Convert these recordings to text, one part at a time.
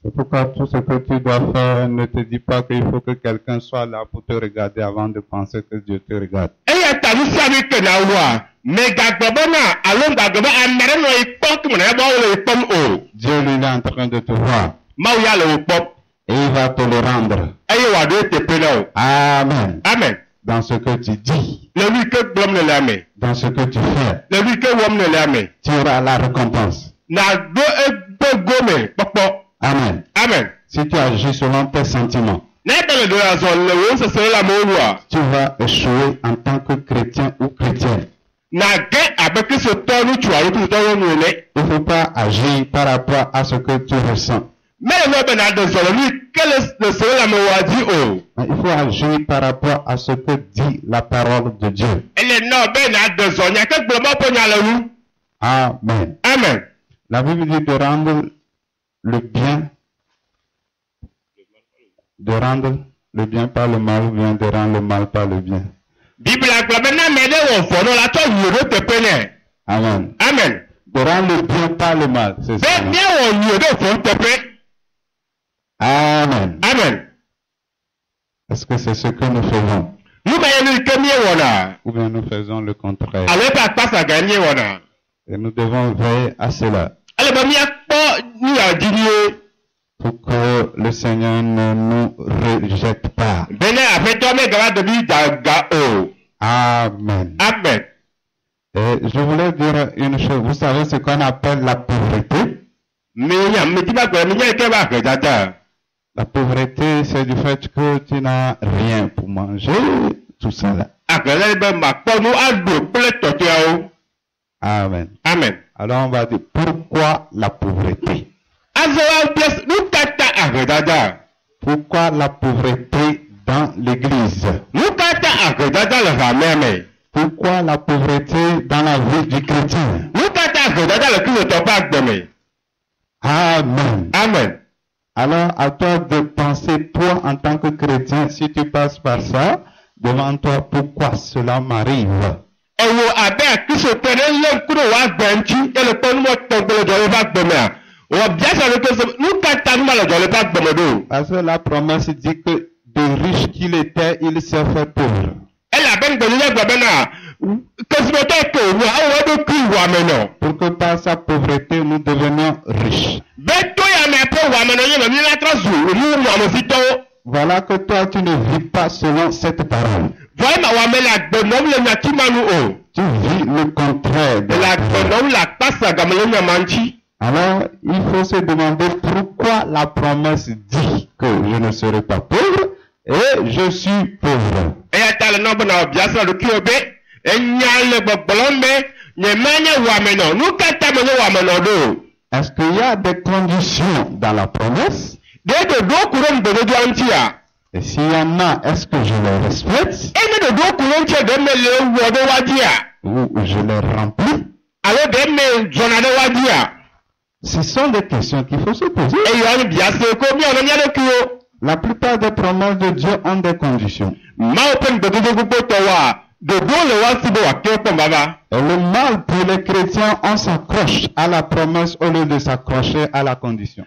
C'est pourquoi tout ce que tu dois faire, ne te dis pas qu'il faut que quelqu'un soit là pour te regarder avant de penser que Dieu te regarde. Dieu lui est en train de te voir. Et il va te le rendre. Amen. Amen. Dans ce que tu dis, dans ce que tu fais, tu auras la récompense. Amen. Amen. Si tu agis selon tes sentiments, tu vas échouer en tant que chrétien ou chrétienne. Il ne faut pas agir par rapport à ce que tu ressens. Il faut agir par rapport à ce que dit la parole de Dieu. Amen. Amen. La Bible dit de rendre le bien par le mal ou bien de rendre le mal par le bien. Amen. Amen. De rendre le bien par le mal, c'est ça. Amen. Amen. Est-ce que c'est ce que nous faisons? Ou bien nous faisons le contraire? Et nous devons veiller à cela. Pour que le Seigneur ne nous rejette pas. Amen. Amen. Et je voulais dire une chose. Vous savez ce qu'on appelle la pauvreté? La pauvreté, c'est du fait que tu n'as rien pour manger, tout ça là. Amen. Amen. Alors on va dire pourquoi la pauvreté? Pourquoi la pauvreté dans l'église? Pourquoi la pauvreté dans la vie du chrétien? Amen. Amen. Alors à toi de penser, toi en tant que chrétien, si tu passes par ça, demande-toi pourquoi cela m'arrive. Parce que la promesse dit que de riche qu'il était, il s'est fait pauvre. Pour que par sa pauvreté nous devenions riches. Voilà que toi tu ne vis pas selon cette parole. Tu vis le contraire. Alors, il faut se demander pourquoi la promesse dit que je ne serai pas pauvre et je suis pauvre. Est-ce qu'il y a des conditions dans la promesse? Et s'il y en a, est-ce que je les respecte? Ou je les remplis? Ce sont des questions qu'il faut se poser. La plupart des promesses de Dieu ont des conditions. Et le mal pour les chrétiens, on s'accroche à la promesse au lieu de s'accrocher à la condition.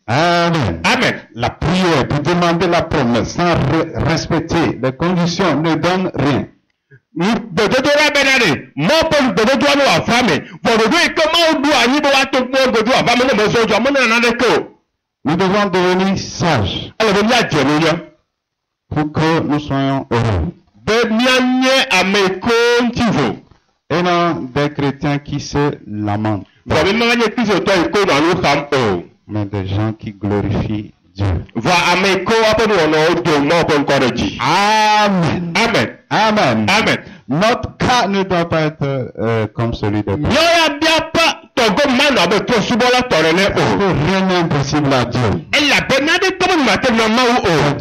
Amen. Amen. La prière pour demander la promesse sans respecter les conditions ne donne rien. Nous devons devenir sages pour que nous soyons heureux. Et non des chrétiens qui se lamentent, mais des gens qui glorifient Dieu. Amen. Amen. Amen. Amen. Notre cas ne doit pas être comme celui des pauvres. rien n'est impossible à Dieu.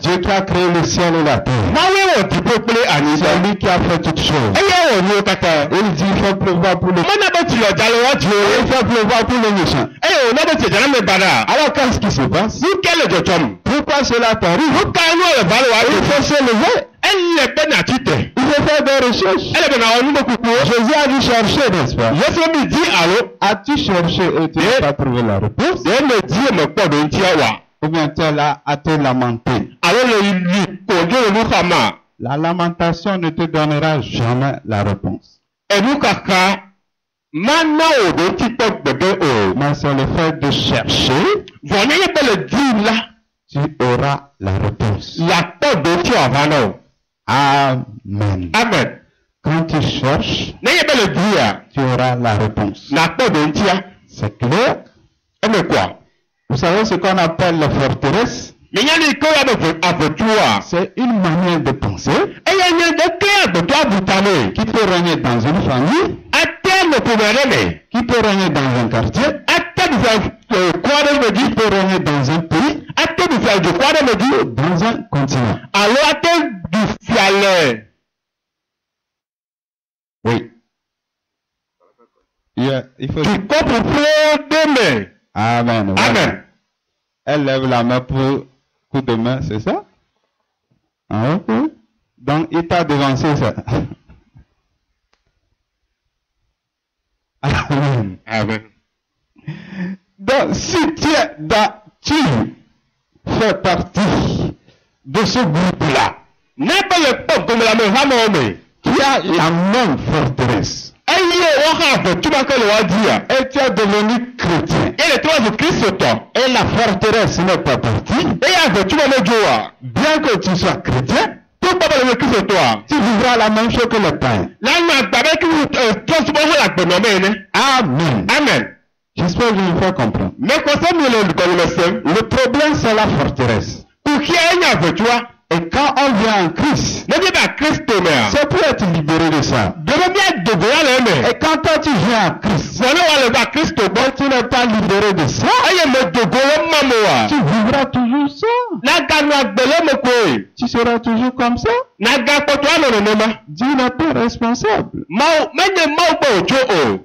Dieu qui a créé le ciel et la terre. C'est lui qui a fait toutes choses. Il dit il faut pleuvoir pour les il faut pleuvoir pour les méchants. Alors qu'est-ce qui se passe? Pourquoi cela t'arrive? Il faut se lever. Il faut faire des recherches. Jésus a dû chercher, n'est-ce pas? As-tu cherché et tu n'as pas trouvé la réponse? Ou bien tu es là à te lamenter. La lamentation ne te donnera jamais la réponse. Mais c'est le fait de chercher, tu auras la réponse. Amen. Quand tu cherches, tu auras la réponse. C'est clair? Vous savez ce qu'on appelle la forteresse? C'est une manière de penser qui peut régner dans une famille, qui peut régner dans un quartier, qui peut régner dans un pays, dans un continent. Oui. Il faut... Amen. Voilà. Amen. Elle lève la main pour coup de main, c'est ça? Ah, ok. Donc, il t'a devancé ça. Amen. Amen. Donc, si tu fais partie de ce groupe-là, qui a la même forteresse, et tu es devenu chrétien, et la forteresse n'est pas partie, bien que tu sois chrétien, tu vivras la même chose que le païen. Amen. Amen. J'espère que je vous fais comprendre. Le problème, c'est la forteresse. Et quand on vient en Christ, c'est pour être libéré de ça. Et quand toi tu viens en Christ, tu n'es pas libéré de ça. Tu vivras toujours ça. Tu seras toujours comme ça. Dieu n'est pas responsable.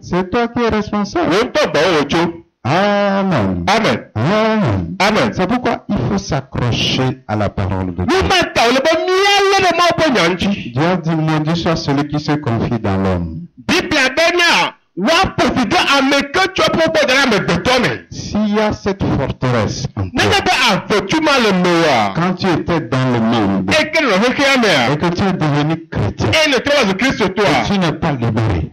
C'est toi qui es responsable. Amen. Amen. Amen. Amen. C'est pourquoi il faut s'accrocher à la parole de Dieu. Dieu a dit, maudit soit celui qui se confie dans l'homme. S'il y a cette forteresse en toi, quand tu étais dans le monde et que tu es devenu chrétien et tu n'es pas libéré,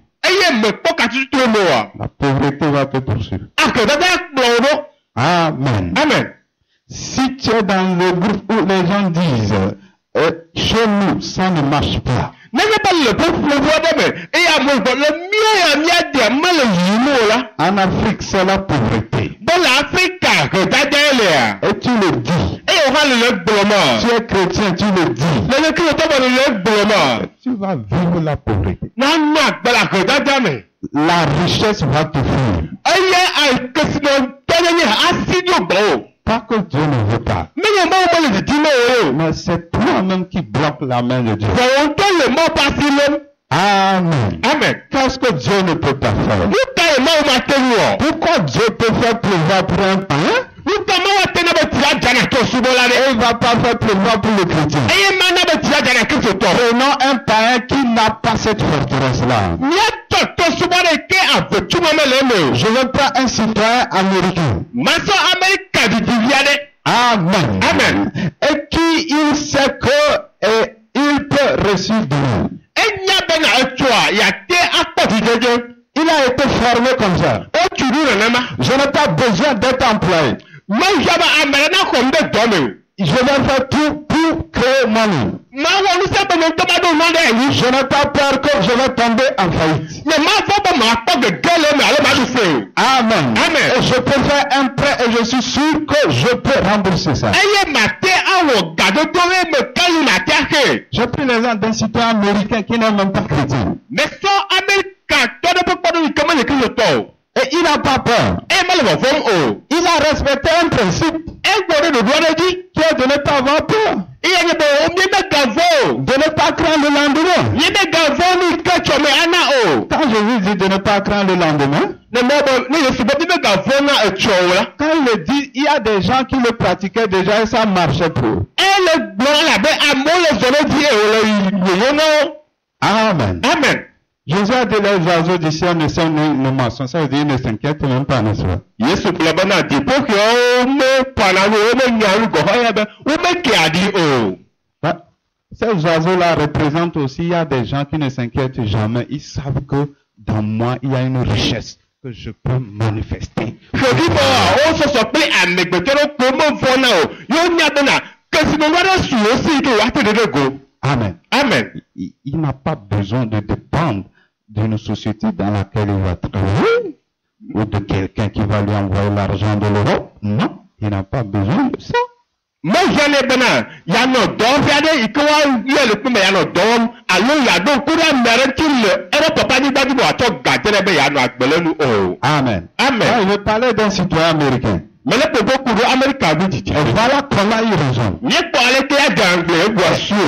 la pauvreté va te poursuivre. Amen. Amen. Si tu es dans le groupe où les gens disent, chez nous, ça ne marche pas. En Afrique, c'est la pauvreté. Et tu le dis. Tu es chrétien, tu le dis. Tu vas vivre la pauvreté. La richesse va te fuir. Pas que Dieu ne veut pas. Mais c'est toi-même qui bloque la main de Dieu. Amen. Amen. Qu'est-ce que Dieu ne peut pas faire? Pourquoi Dieu peut faire pleuvoir pour un païen? Et il ne va pas faire pleuvoir pour le chrétien. Prenons un païen qui n'a pas cette forteresse-là. Je veux pas un citoyen américain. Amen. Amen. Et qui il sait que il peut réussir demain. Il a été formé comme ça. Je n'ai pas besoin d'être employé. Je vais faire tout pour créer mon nom. Je n'ai pas peur que je vais tomber en faillite. Amen. Amen. Et je peux faire un prêt et je suis sûr que je peux rembourser ça. J'ai pris l'exemple d'un citoyen américain qui n'est même pas chrétien. Et il n'a pas peur. Il a respecté un principe qui est de ne pas avoir peur. De ne pas craindre le lendemain. Quand Jésus dit de ne pas craindre le lendemain, quand il le dit, il y a des gens qui le pratiquaient déjà et ça marchait pour eux. Amen. Amen. Jésus a dit les oiseaux du ciel ne sont ne mensonges. Ça veut dire qu'ils ne s'inquiètent même pas, n'est-ce pas? Ces oiseaux-là représentent aussi, il y a des gens qui ne s'inquiètent jamais. Ils savent que dans moi, il y a une richesse que je peux manifester. Amen. Amen. Il n'a pas besoin de dépendre d'une société dans laquelle il va travailler ou de quelqu'un qui va lui envoyer l'argent de l'Europe. Non, il n'a pas besoin de ça. Amen. Amen. Je parlais d'un citoyen américain. Et voilà comment il raisonne. Il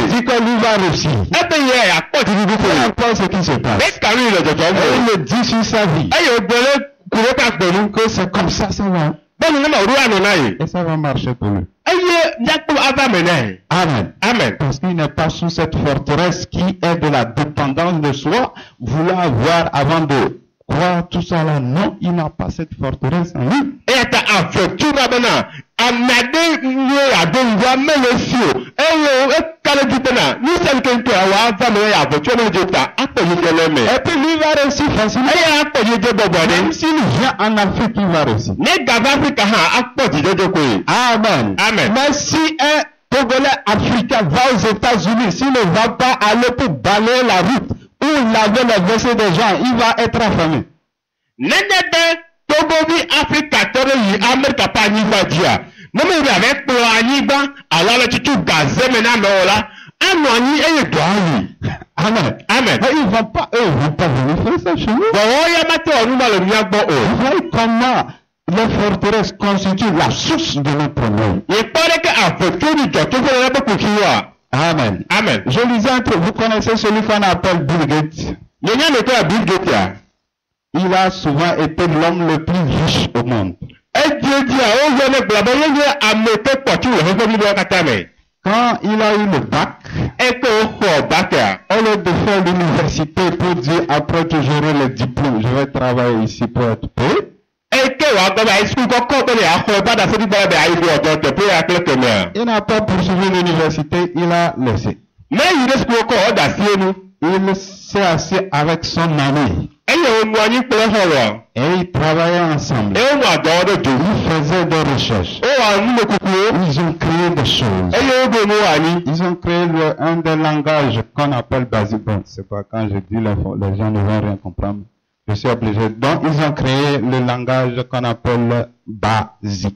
dit que lui va réussir. Peu importe ce qui se passe. Et il le dit sur sa vie. Que c'est comme ça, ça va. Et ça va marcher pour lui. Amen. Amen. Parce qu'il n'est pas sous cette forteresse qui est de la dépendance de soi, vouloir avoir avant de croire tout ça là. Non, il n'a pas cette forteresse en lui. Et puis lui va réussir facilement. Même s'il vient en Afrique, il va réussir. Amen. Amen. Mais si un Togolais africain va aux États-Unis, s'il ne va pas aller pour balayer la route ou laver les WC des gens, il va être affamé. Amen. Amen. Mais ils vont pas venir faire ça chez nous. Voyez comment les forteresses constituent la source de notre problème. Amen. Amen. Je lisais un truc, vous connaissez celui qu'on appelle Bill Gates. Il a souvent été l'homme le plus riche au monde. Quand il a eu le bac, au lieu de faire l'université pour dire après que j'aurai le diplôme, je vais travailler ici pour être payé. Il n'a pas poursuivi l'université, il a laissé. Il s'est assis avec son ami. Et ils travaillaient ensemble. Ils faisaient des recherches. Ils ont créé des choses. Ils ont créé un des langages qu'on appelle basique. Bon, c'est pas quand je dis l'info, les gens ne vont rien comprendre. Je suis obligé. Donc, ils ont créé le langage qu'on appelle basique.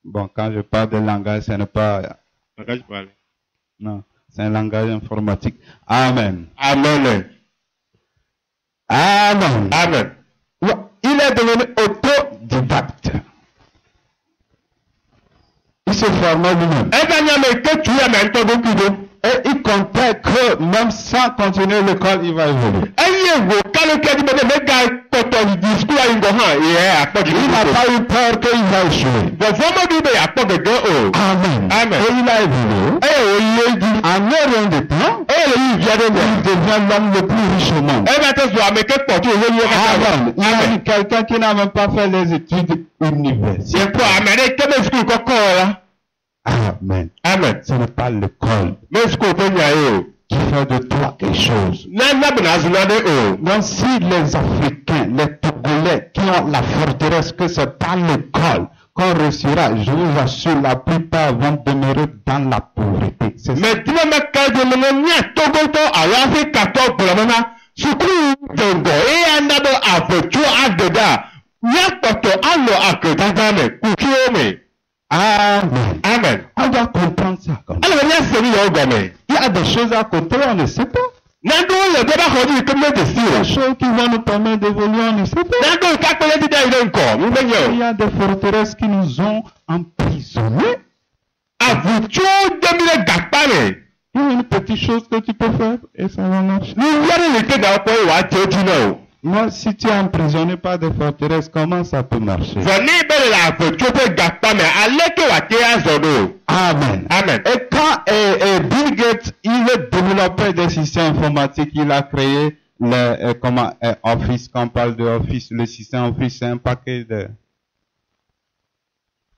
Bon, quand je parle de langage, ce n'est pas... Non, c'est un langage informatique. Amen. Amen. Amen. Amen. Il est devenu autodidacte. Il se formait lui-même. Et il comptait que même sans continuer l'école, il va évoluer. Il n'a pas eu peur qu'il va échouer. Amen. Amen. Et il a évolué. En un rien de temps, il devient l'homme le plus riche au monde. Amen. Il y a quelqu'un qui n'a même pas fait les études universitaires. Amen. Amen. Ce n'est pas l'école qui fait de toi quelque chose. Donc si les Africains, les Togolais qui ont la forteresse que c'est pas l'école qu'on réussira, je vous assure, la plupart vont demeurer dans la pauvreté. C'est ça. Amen. Amen. On doit comprendre ça. Il y a a des choses à côté, on ne sait pas. Des choses qui vont nous permettre d'évoluer, on ne sait pas. Il y a des forteresses qui nous ont emprisonnés. Il y a une petite chose que tu peux faire et ça va marcher. Moi, si tu es emprisonné par des forteresses, comment ça peut marcher? Amen. Amen. Et quand Bill Gates, il a développé des systèmes informatiques, il a créé Office, quand on parle de Office, le système Office, c'est un paquet de...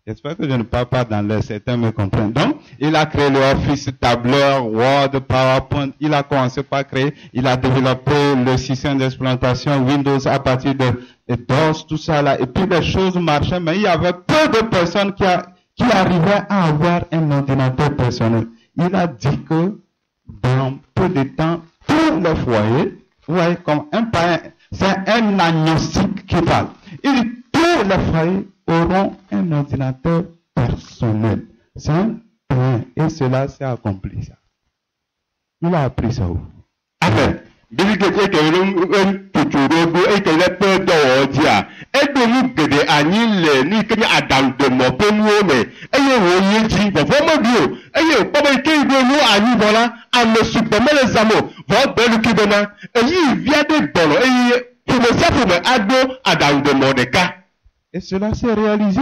J'espère que je ne parle pas dans l'air, certains me comprennent. Donc, il a créé le Office, tableur, Word, PowerPoint. Il a commencé par créer, il a développé le système d'exploitation Windows à partir de DOS, tout ça là. Et puis les choses marchaient, mais il y avait peu de personnes qui arrivaient à avoir un ordinateur personnel. Il a dit que dans peu de temps, tous les foyers, ouais, comme un païen, c'est un agnostique qui parle. Il dit tous les foyers auront un ordinateur personnel. C'est un païen. Et cela s'est accompli. Ça. Il a appris ça où? Amen. Bill Gates est et cela s'est réalisé.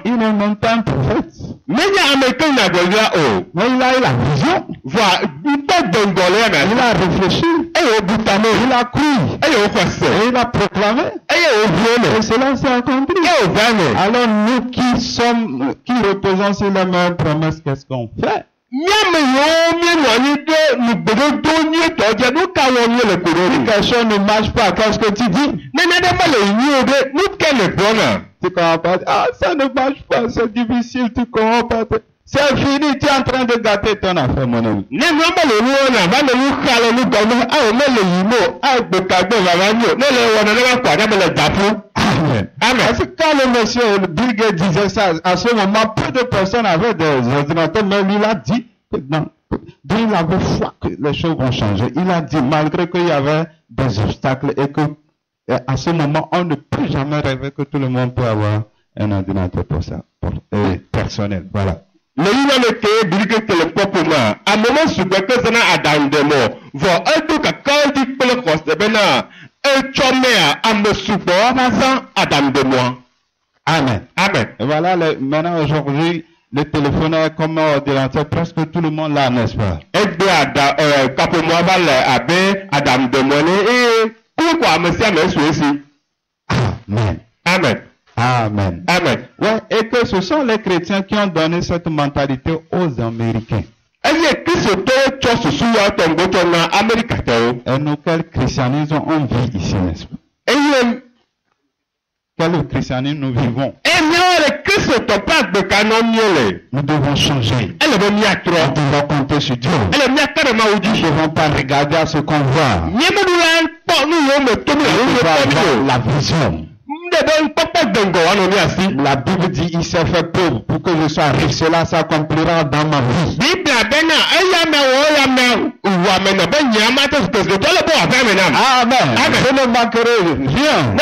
Il est même pas un prophète. Mais il a eu la vision. Il a réfléchi. Il a cru. Et il a proclamé. Et cela s'est accompli. Alors nous qui reposons sur la même promesse, qu'est-ce qu'on fait? Si quelque chose ne marche pas, qu'est-ce que tu dis? Tu comprends pas? Ah, ça ne marche pas, c'est difficile, tu comprends pas. C'est fini, tu es en train de gâter ton affaire, mon ami. Amen. Parce que quand le monsieur Bill Gates disait ça, à ce moment, peu de personnes avaient des ordinateurs, mais lui, il a dit que il avait foi que les choses vont changer. Il a dit, malgré qu'il y avait des obstacles et que à ce moment, on ne peut jamais rêver que tout le monde peut avoir un ordinateur pour ça, personnel. Voilà. Le yina le ke bilike tele popuma a moment sugbe ke sana adandemo vo edo ka kaldi pele koste bena e chomea ame sugbo nasan adandemo. Amen. Amen. Et voilà, maintenant aujourd'hui, le téléphone est comme un ordinateur, presque tout le monde l'a, n'est-ce pas? Egbe ada kapomo bale abe adandemo e kwa mesia me suesi. Amen. Amen. Amen. Amen. Ouais, et que ce sont les chrétiens qui ont donné cette mentalité aux Américains. Et nous, quel christianisme on vit ici, n'est-ce pas? Quel christianisme nous vivons? Nous devons changer. Nous devons compter sur Dieu. Nous ne devons pas regarder à ce qu'on voit. Nous devons avoir la vision. La Bible dit il s'est fait pauvre pour que je sois riche. Cela s'accomplira dans ma vie. Amen. Je ne manquerai rien.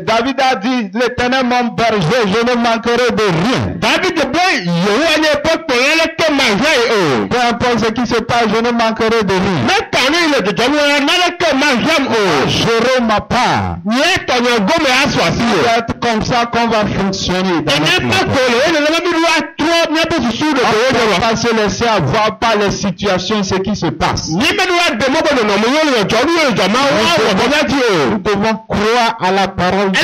David a dit l'Éternel mon berger, je ne manquerai de rien. Peu importe ce qui se passe, je ne manquerai de rien. J'aurai ma part. C'est comme ça qu'on va fonctionner. On ne peut pas se laisser avoir par les situations, ce qui se passe. Nous devons croire à la parole de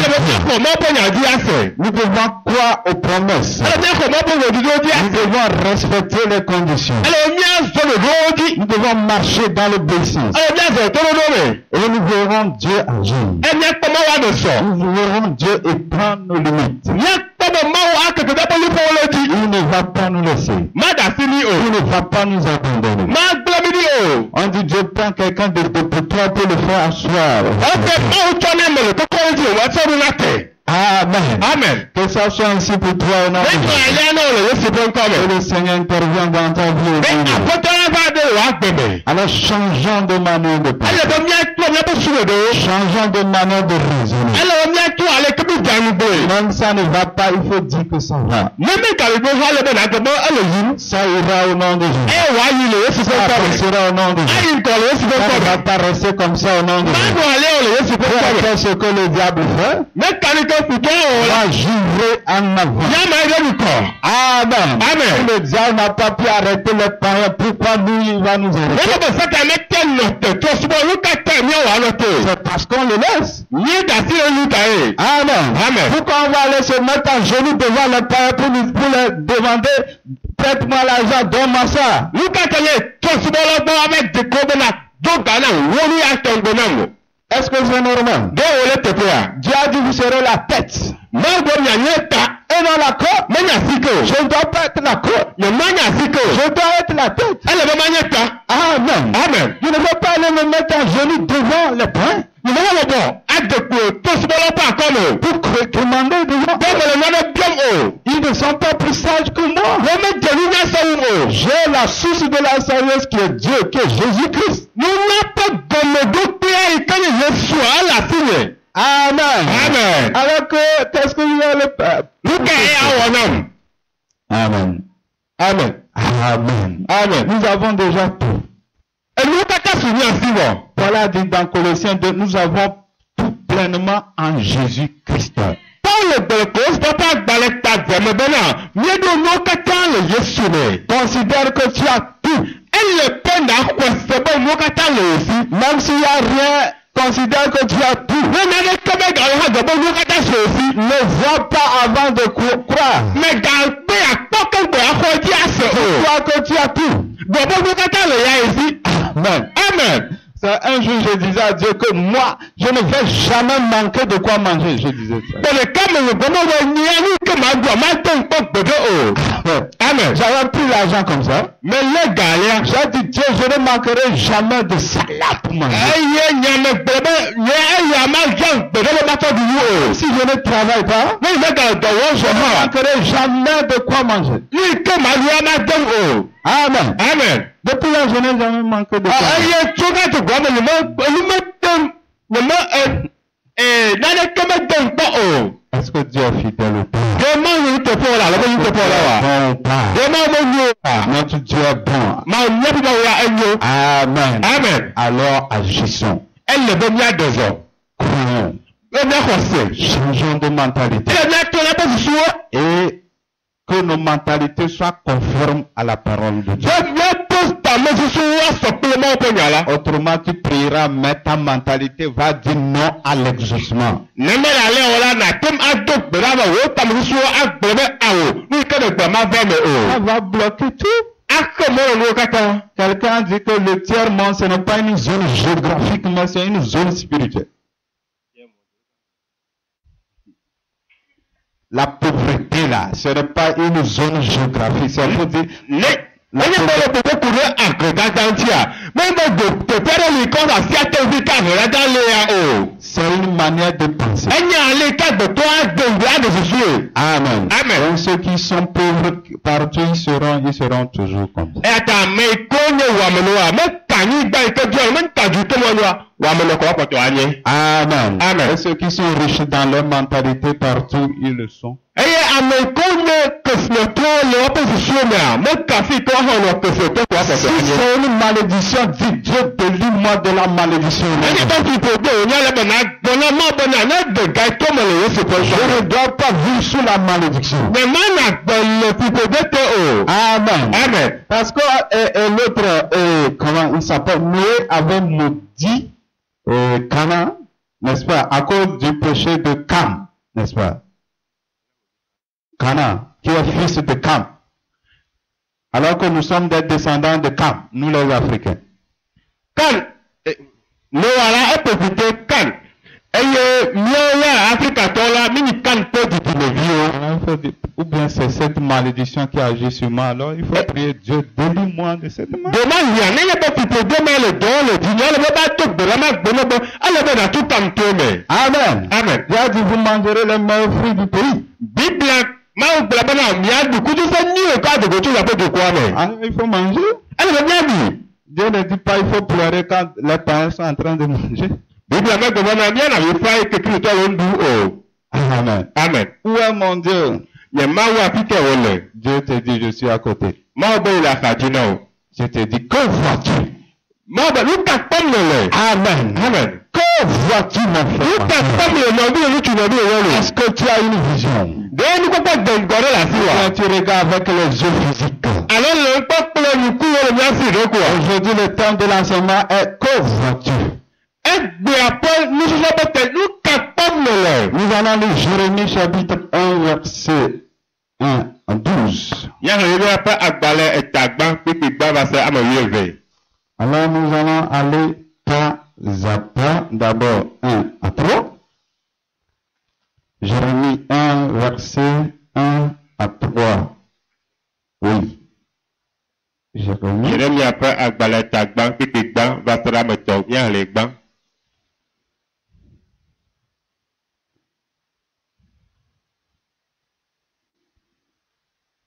Dieu. Nous devons croire aux promesses. Nous devons respecter les conditions. Nous devons marcher dans l'obéissance. Et nous verrons Dieu agir. Nous verrons Dieu éprendre nos limites. Il ne va pas nous laisser. Il ne va pas nous abandonner. On dit Dieu prend quelqu'un de pour toi pour le faire asseoir. Amen. Amen. Que ça soit ainsi pour toi au nom de Nígbà Jésus. ilé náà lè yóò sì fún kọ́ Que mi. le Seigneur intervienne dans ta vie. Bí àpótọ́lá bá dé wàá gbẹ̀mẹ̀. Alors changeons de manière de penser. Ẹlẹ́bọ̀ mi á tó ọ̀nà bó sùn èdè. Changeons de manière de raisonner. Ẹlẹ́bọ̀ mi á tó àlẹ́ kébí ìjánu gbé. Même ça ne va pas, il faut dire que ça va. Mímí ìkàlùgbò wà lẹ́bẹ̀ náà gbẹ̀mọ́ ẹlẹ́yìn. Ça ira au nom de Jésus. Ẹ wàá yìí lè yóò sì fún Ça kọ́ mi. passera au nom de Jésus. Ayé nǹkan lè yóò sì fún Ça kọ́ ne mi. va pas rester comme ça au nom de Jésus. Báàgù àlẹ́ ò lè yóò sì fún kọ́ mi. Fais ce que le diable fait. Mẹ́ta ní kó kùtọ́ ọ̀la. Va jurer en avant. Yá máa yẹ mi kọ̀. Amen. Amen. Si le diable n'a pas pu arrêter les païens, pourquoi nous, il va nous arrêter? Wọ́n bẹ̀ sẹ́kẹ̀ mẹ́tẹ́ nọ̀tẹ̀ tó súnmọ́ olúkà tẹ̀ ní ọ̀wá lọ́tẹ̀. C'est parce qu'on le laisse. Ní ìdásí olúkà yìí. Amen. Amen. Pourquoi on va aller se mettre en genoux devant les païens pour leur demander, prête-moi l'argent, donne-moi ça. Lúkà tẹ̀lé tó súnmọ́ lọ́gbọ́n abẹ́ dèkó bẹ́ẹ̀ náà dóga náà wọ́n ní àtọ̀gbọ̀n náà mọ̀. Est-ce que c'est normal? Bẹ́ẹ̀ wọlé tẹ̀pẹ́ à. Dieu a dit vous serez la tête Máa gbọ́ mi àyẹ̀ ta. et non la queue. Mẹ́nyà sí kò. Je ne dois pas être la queue. Yẹ̀ máa nyà sí kò. Je dois être la tête. Ẹlẹ́bẹ̀ máa nyẹ̀ ta. Amen. Amen. Je ne veux pas aller me mettre en genoux devant les païens Ìmọ̀lẹ́ wọ̀ bọ̀ àdèkù tó súnmọ́ lọ́pọ̀ àkọ́mọ̀. pour demander devant Bẹ́ẹ̀ eux. mọ̀lẹ́ mọ́lẹ́ bíọ́m o. Ils ne sont pas plus sages que moi. Wọ́n mẹ́ jẹ̀lú ní ẹsẹ̀ o. J'ai la source de la sagesse qui est Dieu, qui est Jésus-Christ. Mo ná pẹ́ gbọ̀mọ̀dó pé ìkànnì yẹn sùn àlà sí yẹn. Amen. Amen. Alors que, qu'est-ce que vous allez faire? Lúkà yẹ àwọ̀ náà. Amen. Amen. Amen. Amen. Nous avons déjà tout. Ẹ̀lú kàkà sùn ní àsì wọ̀. Paul a dit dans Colossiens 2, nous avons tout pleinement en Jésus-Christ. Paul gbẹ̀rẹ̀ kò sí pápá àgbàlẹ̀ ta gbẹ̀mọ̀ bẹ́ẹ̀ náà. Míẹ́dọ̀ ní ó kàtà lè yé sùn ní. Considère que tu as tout. Ẹ lè pẹ́ nà kwẹ̀sẹ̀ bẹ́ẹ̀ ní ó kàtà lè yé sí. Même s'il n'y a rien, considère que tu as tout. Wọ́n ní ẹni kẹ́bẹ́ gàrí hàn gbẹ̀bọ́ ní ó kàtà sùn sí. Ne vois pas avant de croire. Mẹ gà gbé àkọ́kẹ́gbẹ̀ akọ́jí àṣẹ o. Crois que tu as tout. Gbẹ̀bọ́ ní ó kàtà lè yá yé sí. Amen. Amen. C'est un jour, je disais à Dieu que moi, je ne vais jamais manquer de quoi manger. Je disais ça. Bẹ̀rẹ̀ kámẹ̀rẹ̀ gbọ́dọ̀ wọ ní ẹni kí màá gbọ́ máa tó nǹkan gbẹ̀dẹ̀ o. Amen. J'avais plus l'argent comme ça. Mẹ lẹ́gàá yẹn. J'ai dit, Dieu, je ne manquerai jamais de salade pour manger. Ẹyẹ nyàmẹ gbẹ̀dẹ̀ yẹ ẹyẹ àmà jẹun gbẹ̀dẹ̀ ló bá tọ́ di wú o. Si je ne travaille pas, Ní ìlẹ́gà ìdọ̀wọ́ je sọ ne hàn. manquerai jamais de quoi manger. Ní ike màá yẹ ọmọ jẹun o. Amen. Amen. Depuis là, je n'ai jamais manqué de quoi manger. Ẹyẹ tó ká tó gbọ́ mi nane kẹ́mẹ́ dẹ̀ ń pọ̀ o. Est-ce que Dieu est fidèle ou pas? Yẹ máa ń yí tó fún ọ la lọ́wọ́ yí tó fún ọ la wa. Bon ou pas? Yẹ máa ń mọ yí o. Notre Dieu est bon. Máa ń yẹ bí wọ́n ya ẹ̀yẹ. Amen. Amen. Alors agissons. Ẹ lè bẹ́ mi àdọ̀zọ̀. Croyons. Ẹ ní ẹ̀kọ́ sí. Changeons de mentalité. Ẹ ní ẹ̀tọ́ ẹ bẹ́ sísú wọ́. Et que nos mentalités soient conformes à la parole de Dieu. Yẹ ní ẹ̀tọ́ tàmí sísú wọ́ sọ pé máa ń pè yàrá. Autrement, tu prieras, mais ta mentalité va dire non à l'exaucement. Nẹ́mẹ̀rẹ̀ alẹ́ wọn la nà tẹ́m adó gbẹ̀rẹ̀ àbọ̀ wò tàmí sísú wọ́ agbẹ̀rẹ̀ àwò ní ìkẹ́dẹ̀ gbẹ̀ máa bẹ́ẹ̀ mi o. Ça va bloquer tout. Akọ̀mọ́ òun ló kàtà. Quelqu'un dit que le tiers-monde, ce n'est pas une zone géographique, mais c'est une zone spirituelle. La pauvreté là, ce n'est pas une zone géographique, c'est pour dire Lẹ́yìn bọ́lá gbogbo kùnú àgbẹ̀dájá ń tíya. Mẹ́gbẹ́ gbòpẹ̀pẹ́rẹ́ lè kọ́ àti àtẹ̀wé káàmì rájá lé ya o. c'est une manière de penser. Ẹ̀yin àlẹ́ káàgbẹ̀ tó á gbé ìwé àdèsùsù yìí. Amen. Amen. Donc ceux qui sont pauvres partout, ils seront toujours comme ça. Ẹ̀ta mẹ́ ikó ní wàmúlò wa. Mẹ́ta ní ìgbà ìtọ́jú ọ̀rọ̀ mẹ́ta ju tó wọn wa. Wàmúlò kọ́ pọ̀tọ̀ wá yẹn. Amen. Amen. Et ceux qui sont riches dans leur mentalité partout, ils le sont. Ẹyẹ àmì ikó ní kẹsìlẹ̀ tó lè wọ́n pèsè sí omi à. Mẹ́ta fi kọ́ hàn lọ kẹsìlẹ̀ tó kọ́ Si pọ̀tọ̀ wá yẹn. c'est une malédiction, dis Dieu, délivre-moi de la malédiction. Ẹni tó fi kò gbé òun yálẹ̀ bọ̀ náà gbọ́nà máa bọ̀ náà náà dẹ̀gá tó mọ̀lẹ̀ yóò sì pọ̀ Je sọ́nà. ne dois pas vivre sous la malédiction. Mais mana gbẹ̀lẹ̀ fi kò gbé tó o. Amen. Amen. Parce que l'autre, comment il s'appelle, Noé avait maudit Canaan, n'est-ce pas, à cause du péché de Cam, n'est-ce pas? Canaan, qui est fils de Cam. Alors que nous sommes des descendants de Cam, nous les Africains. Kan ne wala epekute kan. Eye mieux Africa tola mini kan peut du vie. Ou bien c'est cette malédiction qui agit sur moi, alors il faut prier Dieu, délivre-moi de cette malédiction. Demain, il y a n'ayez pas pu demain le don, le dîner, le bateau, de la main, de la allez dans tout comme tout, mais. Amen. Amen. Dieu a dit, vous mangerez les meilleurs fruits du pays. Bible, Il faut manger. Dieu ne dit pas il faut pleurer quand les parents sont en train de manger. Amen. Amen. Où est mon Dieu? Dieu te dit je suis à côté. Je te dis que vois-tu? Amen. Amen. Que vois-tu mon frère? Est-ce que tu as une vision? Quand tu regardes avec les yeux physiques. Aujourd'hui le temps de l'enseignement est que vois-tu? Nous allons lire Jérémie chapitre 1 verset 1 à 12. Alors nous allons aller pas à pas, d'abord 1 à 3. Jérémie 1 verset 1 à 3. Oui. Jérémie.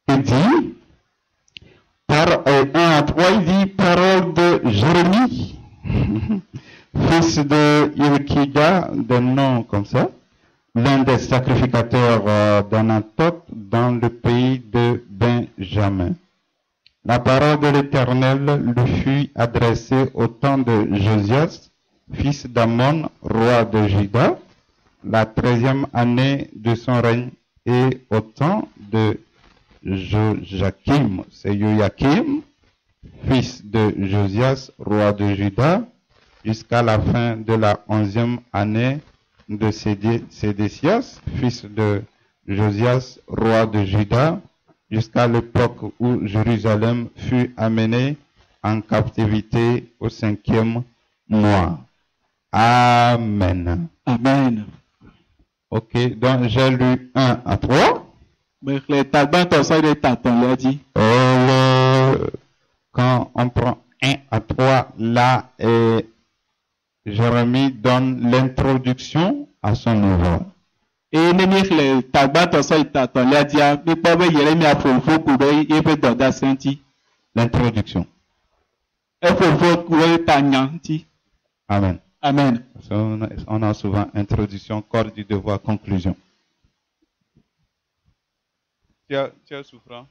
Il dit, par 1 à 3, il dit, parole de Jérémie, fils de Hilkiah, de nom comme ça, l'un des sacrificateurs d'Anatot dans le pays de Benjamin. La parole de l'Éternel lui fut adressée au temps de Josias, fils d'Amon, roi de Juda, la 13e année de son règne, et au temps de Joachim, c'est Joachim, fils de Josias, roi de Juda, jusqu'à la fin de la 11e année de Sédécias, fils de Josias, roi de Juda, jusqu'à l'époque où Jérusalem fut amenée en captivité au 5e mois. Amen. Amen. Ok, donc j'ai lu 1 à 3. Quand on prend 1 à 3, là, Jérémie donne l'introduction à son œuvre. L'introduction. Amen. Amen. On a souvent introduction, corps du devoir, conclusion. Tu es souffrant?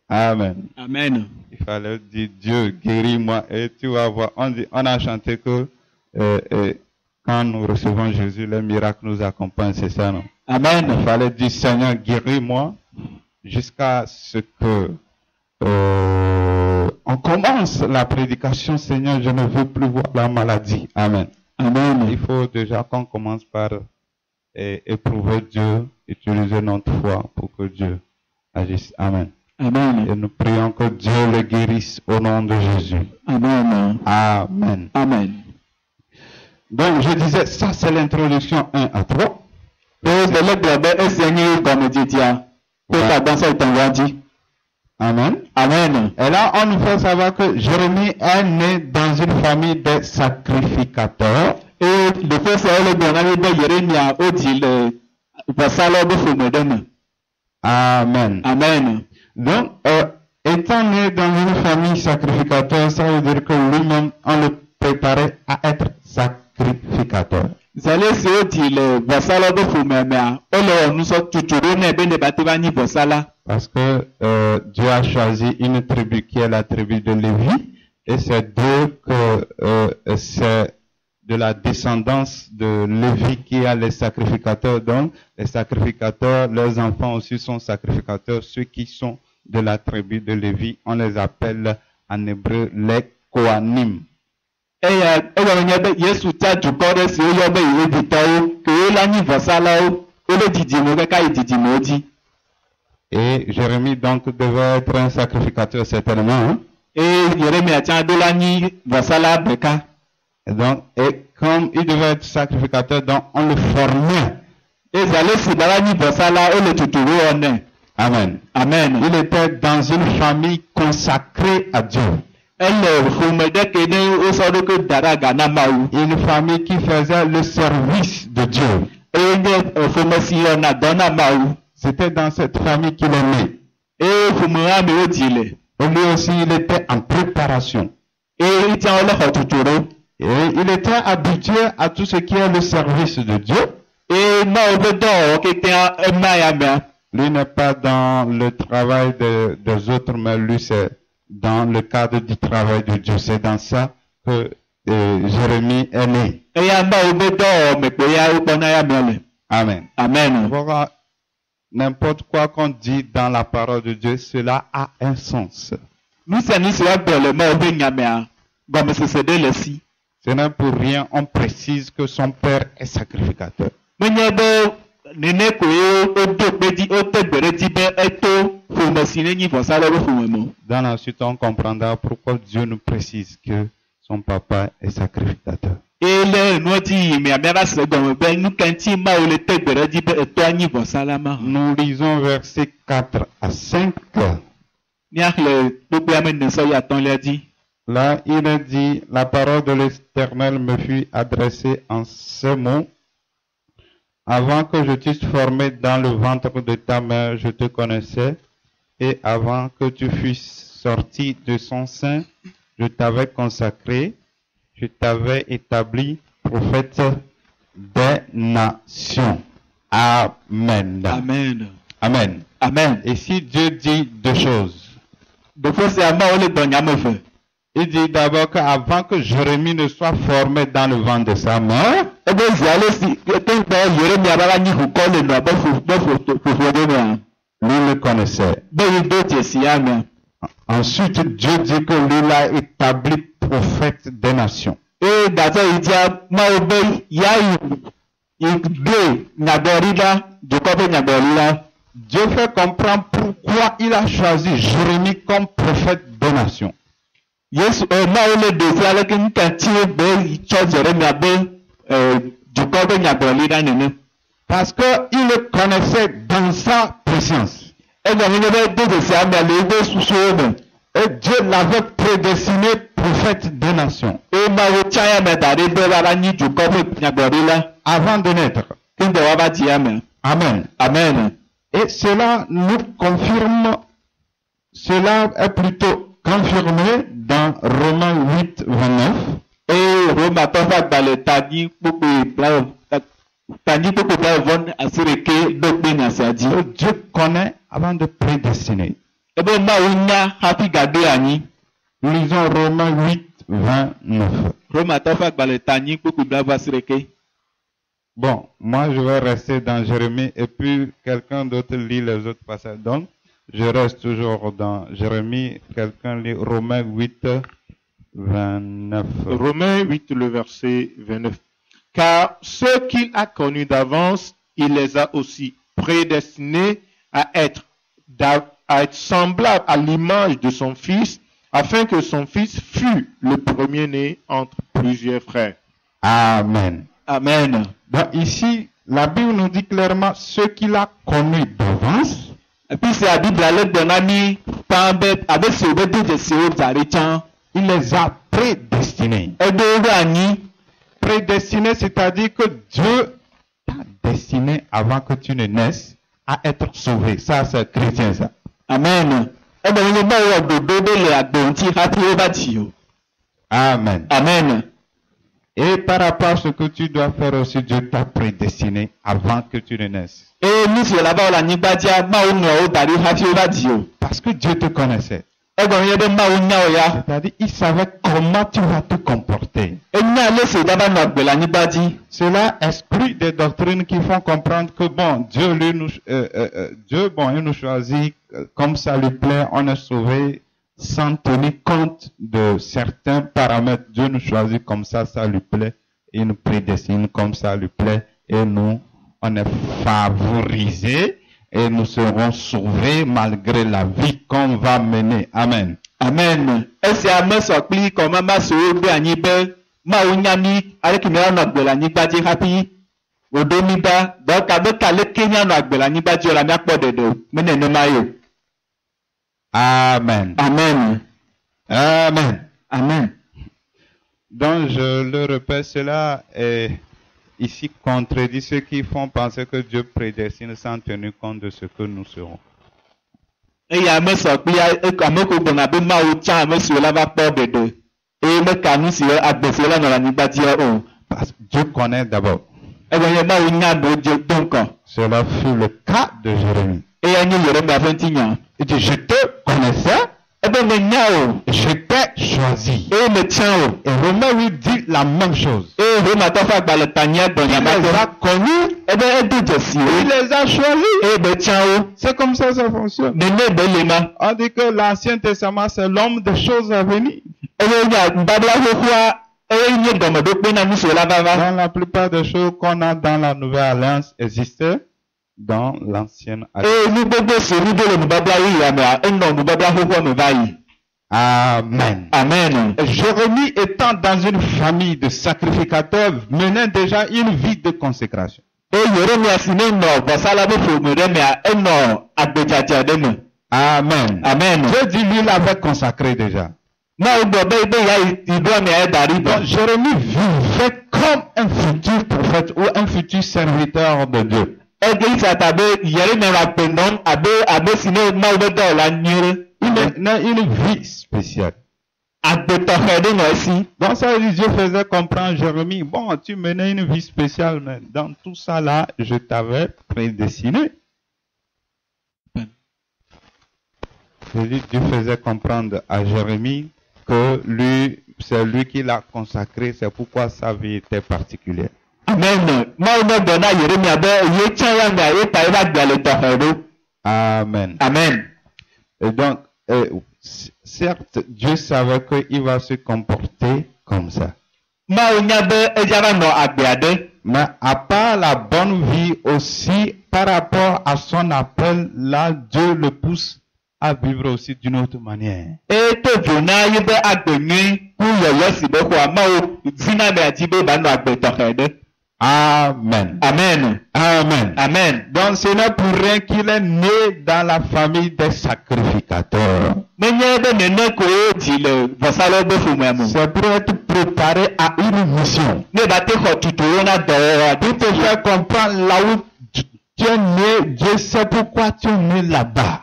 Amen. Amen. Il fallait dire Dieu, guéris-moi. Et tu vas voir, on a chanté que quand nous recevons Jésus, les miracles nous accompagnent, c'est ça, non? Amen. Il fallait dire Seigneur, guéris-moi jusqu'à ce que on commence la prédication. Seigneur, je ne veux plus voir la maladie. Amen. Amen. Il faut déjà qu'on commence par éprouver Dieu, utiliser notre foi pour que Dieu agisse. Amen. Amen. Et nous prions que Dieu le guérisse au nom de Jésus. Amen. Amen. Amen. Donc je disais, ça c'est l'introduction 1 à 3. Amen. Amen. Et là, on nous fait savoir que Jérémie est né dans une famille de sacrificateurs. Et le fait c'est le bon ami de Jérémie a dit le vassal de Fumedem. Amen. Amen. Donc, étant né dans une famille sacrificateur, ça veut dire que lui-même, on le préparait à être sacrificateur. Vous allez se dire le vassal de Fumedem. Alors, nous sommes toujours né ben de Batibani vassala. Parce que Dieu a choisi une tribu qui est la tribu de Lévi, et c'est Dieu que c'est de la descendance de Lévi qui a les sacrificateurs. Donc, les sacrificateurs, leurs enfants aussi sont sacrificateurs. Ceux qui sont de la tribu de Lévi, on les appelle en hébreu les Kohanim. Et Yesu t'a du corps de ce yobe et du tao, que l'année vassala, et le didimo, le didimo. Et Jérémie donc devait être un sacrificateur certainement. Hein? Et Jérémie a tient de l'année vassala beka. Et donc, et comme il devait être sacrificateur, donc on le formait Amen. Amen. Il était dans une famille consacrée à Dieu. Une famille qui faisait le service de Dieu. C'était dans cette famille qu'il est né. Et lui aussi, il était en préparation. Et il était habitué à tout ce qui est le service de Dieu. Lui n'est pas dans le travail des autres, mais lui c'est dans le cadre du travail de Dieu. C'est dans ça que Jérémie est né. Amen. Amen. Voilà, n'importe quoi qu'on dit dans la parole de Dieu, cela a un sens. Ce n'est pour rien, on précise que son père est sacrificateur. Dans la suite, on comprendra pourquoi Dieu nous précise que son papa est sacrificateur. Nous lisons versets 4 à 5. Là, il est dit, la parole de l'Éternel me fut adressée en ces mots. Avant que je t'eusse formé dans le ventre de ta mère, je te connaissais, et avant que tu fusses sorti de son sein, je t'avais consacré, je t'avais établi prophète des nations. Amen. Amen. Amen. Amen. Et si Dieu dit deux choses, il dit d'abord qu'avant que Jérémie ne soit formé dans le ventre de sa mère, lui le connaissait. Ensuite, Dieu dit que lui l'a établi prophète des nations. Dieu fait comprendre pourquoi il a choisi Jérémie comme prophète des nations. Parce qu'il le connaissait dans sa présence. Et Dieu l'avait prédestiné prophète des nations. Avant de naître. Amen. Amen. Et cela nous confirme, cela est plutôt confirmé dans Romains 8, 29. Dieu connaît avant de prédestiner. Lisons Romains 8, 29. Bon, moi je vais rester dans Jérémie et puis quelqu'un d'autre lit les autres passages. Donc, je reste toujours dans Jérémie. Quelqu'un lit Romains 8, 29. Romains 8, le verset 29. Car ceux qu'il a connus d'avance, il les a aussi prédestinés à être semblables à l'image de son fils, afin que son fils fût le premier-né entre plusieurs frères. Amen. Amen. Donc ici, la Bible nous dit clairement ceux qu'il a connus d'avance. Et puis c'est la Bible Il les a prédestinés. Prédestiné, c'est-à-dire que Dieu t'a destiné avant que tu ne naisses à être sauvé. Ça, c'est chrétien, ça. Amen. Amen. Amen. Et par rapport à ce que tu dois faire aussi, Dieu t'a prédestiné avant que tu ne naisses. Parce que Dieu te connaissait. C'est-à-dire, il savait comment tu vas te comporter. Cela exclut des doctrines qui font comprendre que bon, Dieu il nous choisit comme ça lui plaît, on est sauvé sans tenir compte de certains paramètres. Dieu nous choisit comme ça lui plaît, il nous prédestine comme ça lui plaît, et nous, on est favorisés. Et nous serons sauvés malgré la vie qu'on va mener. Amen. Amen. Odomida, donc avec le Kenya no agbela niba Dieu la miakpo dedo. Mene no mayo. Amen. Amen. Amen. Amen. Donc, je le répète, cela est ici contredit ceux qui font penser que Dieu prédestine sans tenir compte de ce que nous serons. Et ya me so pli ameko bona be ma o cha me so la va po dedo. Et me kanu si agbese la no la niba Dieu o. Parce que Dieu connaît d'abord. E ben ye ma o nya bo Dieu donc. Cela fut le cas de Jérémie. Et ya ni yere me aventinya. Il dit, je te connaissais, E ben me nya o. je t'ai choisi. E me tien o. Et Romain lui dit la même chose. E he ma to fa gba le tanya Il donya ma les a ko. connus, E ben e do jesi il o. les a choisis. E be tien o. C'est comme ça fonctionne. Me ne be le ma. On dit que l'Ancien Testament, c'est l'homme des choses à venir. E ben nya babla ho kwa e ni do me do pe na muso la va va. Dans la plupart des choses qu'on a dans la Nouvelle Alliance existaient dans l'Ancienne Alliance. E ni gbogbo se ri do le mu babla yi ya me a. E no mu babla ho kwa me va yi. Amen. Amen. Jérémie étant dans une famille de sacrificateurs menait déjà une vie de consécration. E yere mi asine no bosala bo fo me re me a e no agbejaja de me. Amen. Amen. Dieu dit lui l'avait consacré déjà. Na o gbo be ya ido mi e dari bo. Donc Jérémie vivait comme un futur prophète ou un futur serviteur de Dieu. E ge ita tabe yere me ra pe non abe sine ma o be do la nyere. Il menait une vie spéciale. Agbetohe de no si. Donc ça veut dire Dieu faisait comprendre Jérémie, bon, tu menais une vie spéciale, mais dans tout ça là, je t'avais prédestiné. Dieu faisait comprendre à Jérémie que lui, c'est lui qui l'a consacré, c'est pourquoi sa vie était particulière. Amen. Ma o no do na yere mi abe ye chan ya na ye ta ba gba le tohe do. Amen. Amen. Et donc, certes, Dieu savait qu'il va se comporter comme ça. Ma o nya be e ja ba no agbe ade. Mais à part la bonne vie aussi, par rapport à son appel, là, Dieu le pousse à vivre aussi d'une autre manière. E to jona ye be agbe ni ku yoyo si be ko ma o zina be ati be ba no agbe tohe de. Amen. Amen. Amen. Amen. Donc ce n'est pour rien qu'il est né dans la famille des sacrificateurs. Menye be mene ko o ti le bosala be fo mo. C'est pour être préparé à une mission. Ne ba te ko tutu na do Pour te faire comprendre là où tu es né, Dieu sait pourquoi tu es né là-bas.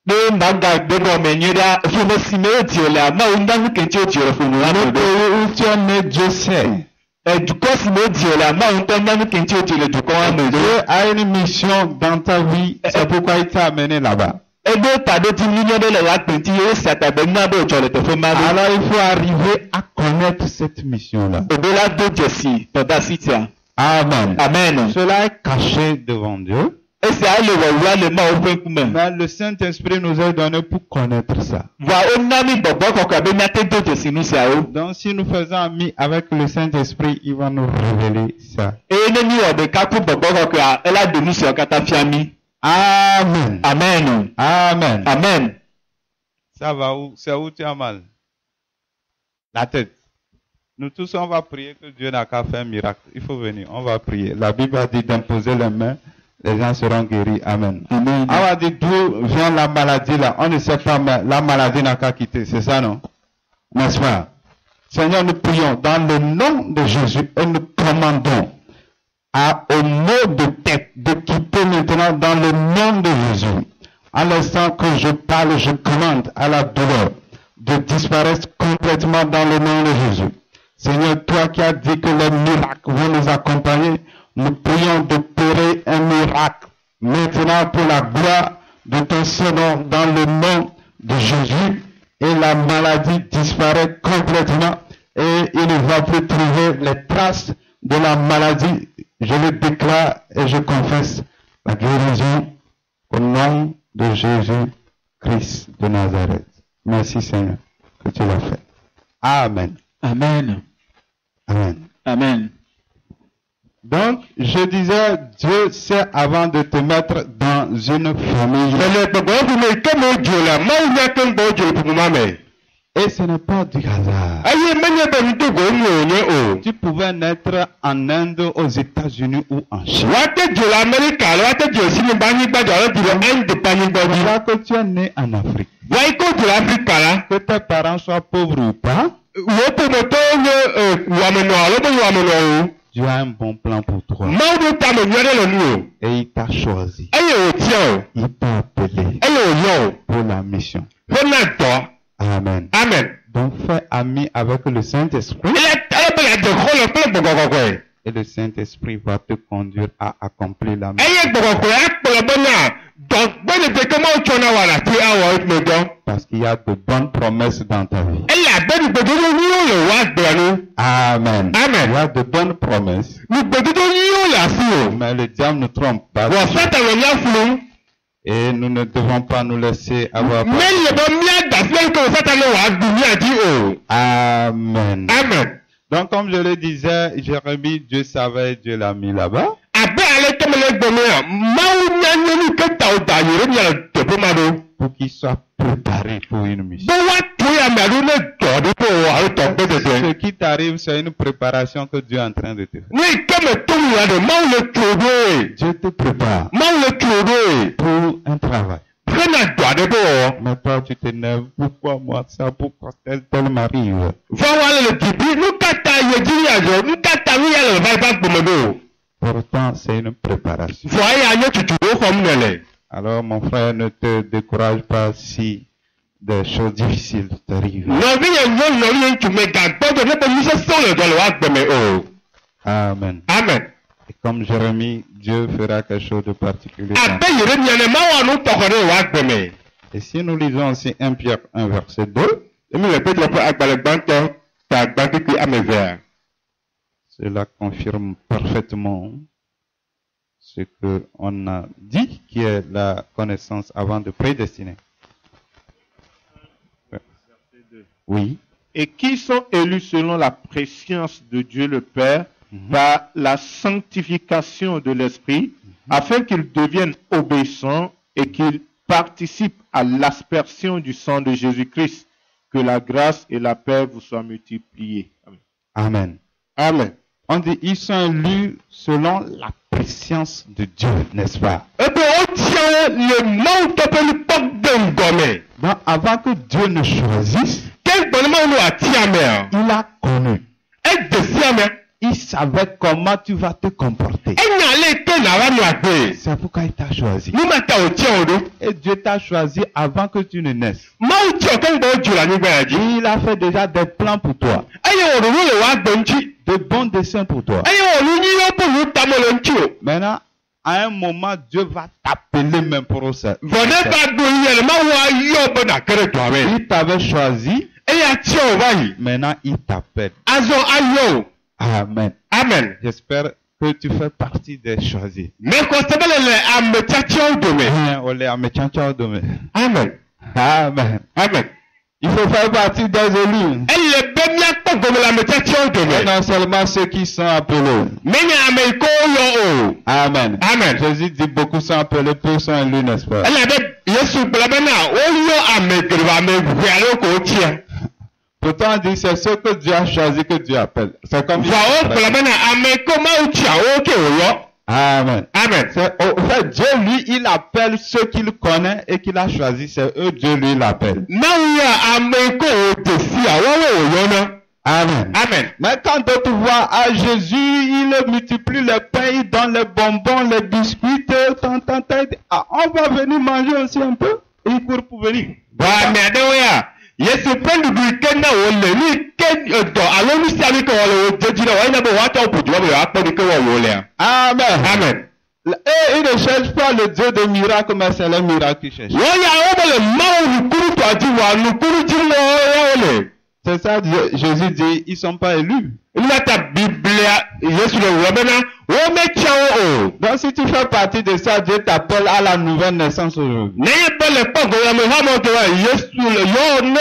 Ne mbaga be go menye da fo mo si me ti o la ma o ndan ke ti o ti o fo mo Le la do. pays où tu es né, Dieu sait. Eduko si me ti o la ma o ndan ke ti o ti le duko wa me do. Dieu a une mission dans ta vie, c'est pourquoi il t'a amené là-bas. Ebe tado ti ni de le ya penti ye sata be na be o chole te fo ma do. Alors il faut arriver à connaître cette mission-là. Ebe la do jesi to da sitia. Amen. Amen. Cela est caché devant Dieu. E se a le wa le ma o fe kume. Mais le Saint-Esprit nous a donné pour connaître ça. Wa o na mi bobo ko ka be na te do jesi ni sia o. Donc si nous faisons ami avec le Saint-Esprit, il va nous révéler ça. E ne ni o be ka ku bobo ko ka e la de ni sia ka ta fi ami. Amen. Amen. Amen. Amen. Ça va où? C'est où tu as mal? La tête. Nous tous, on va prier que Dieu n'a qu'à faire un miracle. Il faut venir, on va prier. La Bible a dit d'imposer les mains, les gens seront guéris. Amen. Amen. On va dire d'où vient la maladie là. On ne sait pas, mais la maladie n'a qu'à quitter. C'est ça, non? N'est-ce pas? Seigneur, nous prions dans le nom de Jésus et nous commandons au mot de tête de quitter maintenant dans le nom de Jésus. À l'instant que je parle, je commande à la douleur de disparaître complètement dans le nom de Jésus. Seigneur, toi qui as dit que les miracles vont nous accompagner, nous prions d'opérer un miracle maintenant pour la gloire de ton Seigneur dans le nom de Jésus. Et la maladie disparaît complètement et il ne va plus trouver les traces de la maladie. Je le déclare et je confesse la guérison au nom de Jésus-Christ de Nazareth. Merci Seigneur que tu l'as fait. Amen. Amen. Amen. Amen. Donc, je disais, Dieu sait avant de te mettre dans une famille. Et ce n'est pas du hasard. Eye menye be ndogo nyonye o. Tu pouvais naître en Inde, aux États-Unis ou en Chine. Wate jo l'Amérique, wate jo sini bani gbado, wate jo Inde bani gbado. Voilà que tu es né en Afrique. Wa iko jo l'Afrique là. Que tes parents soient pauvres ou pas, Wo po mo to nye wameno, wo bo wameno. Dieu a un bon plan pour toi. Mawu ta me nyore le nu. Et il t'a choisi. Eye o tio. Il t'a appelé Eye o yo. pour la mission. Fona to. Amen. Amen. Donc fais ami avec le Saint-Esprit. Ele be ya de ko le pe gbogbo. Et le Saint-Esprit va te conduire à accomplir la mission. Eye gbogbo akpolo bona. Donc bene de comment tu na wala ti awo me do. Parce qu'il y a de bonnes promesses dans ta vie. Ele abedi gbogbo ni o wa gbanu. Amen. Amen. Il y a de bonnes promesses. Ni gbogbo ni o la fi o. Mais le diable nous trompe pas. Wa satan le nya fulu. Et nous ne devons pas nous laisser avoir. Mais le bon mia da fi ko satan le wa dunia di o. Amen. Amen. Donc comme je le disais, Jérémie, Dieu savait, Dieu l'a mis là-bas. Abe ale kemele gbonu a. Mawu nya nyoni ke ta o da yere nya te po ma do. Pour qu'il soit préparé pour une mission. Bo wa to ya ma do le do de po wa to pe de Ce de. qui t'arrive, c'est une préparation que Dieu est en train de te faire. Ni keme to ya de mawu le trodo. Dieu te prépare Mawu le trodo. pour un travail. Prena do de po. Mais toi, tu t'énerves. Pourquoi moi ça? Pourquoi tel m'arrive? Va wala le tipi nu kata ye ji ya jo nu kata wi ya le va ba gbomo do. Pourtant, c'est une préparation. Vo ya nya tutu o kom nele. Alors, mon frère, ne te décourage pas si des choses difficiles t'arrivent. No vi ye no no ni tu me ga gbodo ne be mi se so le do le wa gbeme o. Amen. Amen. Et comme Jérémie, Dieu fera quelque chose de particulier. Abe yere nya ne ma wa nu to ko de wa gbeme. Et si nous lisons aussi 1 Pierre 1, verset 2, Emi le pe po agbale gbanto ta gbanti ki amevea. cela confirme parfaitement ce qu'on a dit, qui est la connaissance avant de prédestiner. Oui. Et qui sont élus selon la préscience de Dieu le Père par la sanctification de l'Esprit, afin qu'ils deviennent obéissants et qu'ils participent à l'aspersion du sang de Jésus-Christ. Que la grâce et la paix vous soient multipliées. Amen. Amen. Amen. On dit ils sont élus selon la préscience de Dieu, n'est-ce pas? Ebe o tient le mau to pe lu pok de ngome. Donc avant que Dieu ne choisisse, Quel bonnement nous a tia il a connu. E de sia me. Il savait comment tu vas te comporter. E nya le ke na wa nu agbe. C'est pourquoi il t'a choisi. Nu ma ta o tient o do. Et Dieu t'a choisi avant que tu ne naisses. Mau ti o ke ngbo ju la ni gba ya ji. Il a fait déjà des plans pour toi, Aye o ru le wa gbo nchi. de bons desseins pour toi. Aye o ru ni yo po nu ta mo le nchi o. Maintenant, à un moment, Dieu va t'appeler même pour ça. Vode ba gbo ye ma wa yo bo na kere to ame. Il t'avait choisi, E ya ti o wa yi. maintenant il t'appelle. Azo ayo. Amen. Amen. J'espère que tu fais partie des choisis. Me ko sebele le ame chachi o do me. Amen. Amen. Amen. Il faut faire partie des élus. Elle be mi akpo gomo la me chachi o do Et me. non seulement ceux qui sont appelés. Menya ame ko yo o. Amen. Amen. Jésus dit beaucoup sont appelés, peu sont élus, n'est-ce pas? Elle avait Yesu blabana o yo ame greba ame gwialo ko tia. Pourtant, on dit c'est ceux que Dieu a choisi que Dieu appelle. C'est comme Va o blabana ame ko ma o tia o ke o yo. Amen. Amen. En fait, Dieu, lui, il appelle ceux qu'il connaît et qu'il a choisi. C'est eux, Dieu, lui, l'appelle. Na ya ame ko o te si a wo o yo na. Amen. Amen. Mais quand d'autres voient à Jésus, il multiplie les pains, il donne les bonbons, les biscuits, on va venir manger aussi un peu. Et il court pour venir. Wa me ade o ya. Yesu pendu bi ken na o le ni ken do alo ni si ami ko o le jeji na wa ina bo wa ta o buju wa be wa pe ni ke wo le. Amen. Amen. Et il ne cherche pas le Dieu des miracles, mais c'est le miracle qu'il cherche. Wo ya o bo le ma o ni kuru to aji wa nu kuru ji lo ya o le. C'est ça, Jésus dit, ils ne sont pas élus. Ina ta Biblia Yesu le wo be na o me tia o. Donc si tu fais partie de ça, Dieu t'appelle à la nouvelle naissance aujourd'hui. Ne ye be le po go ya me ha mo to wa Yesu le yo ne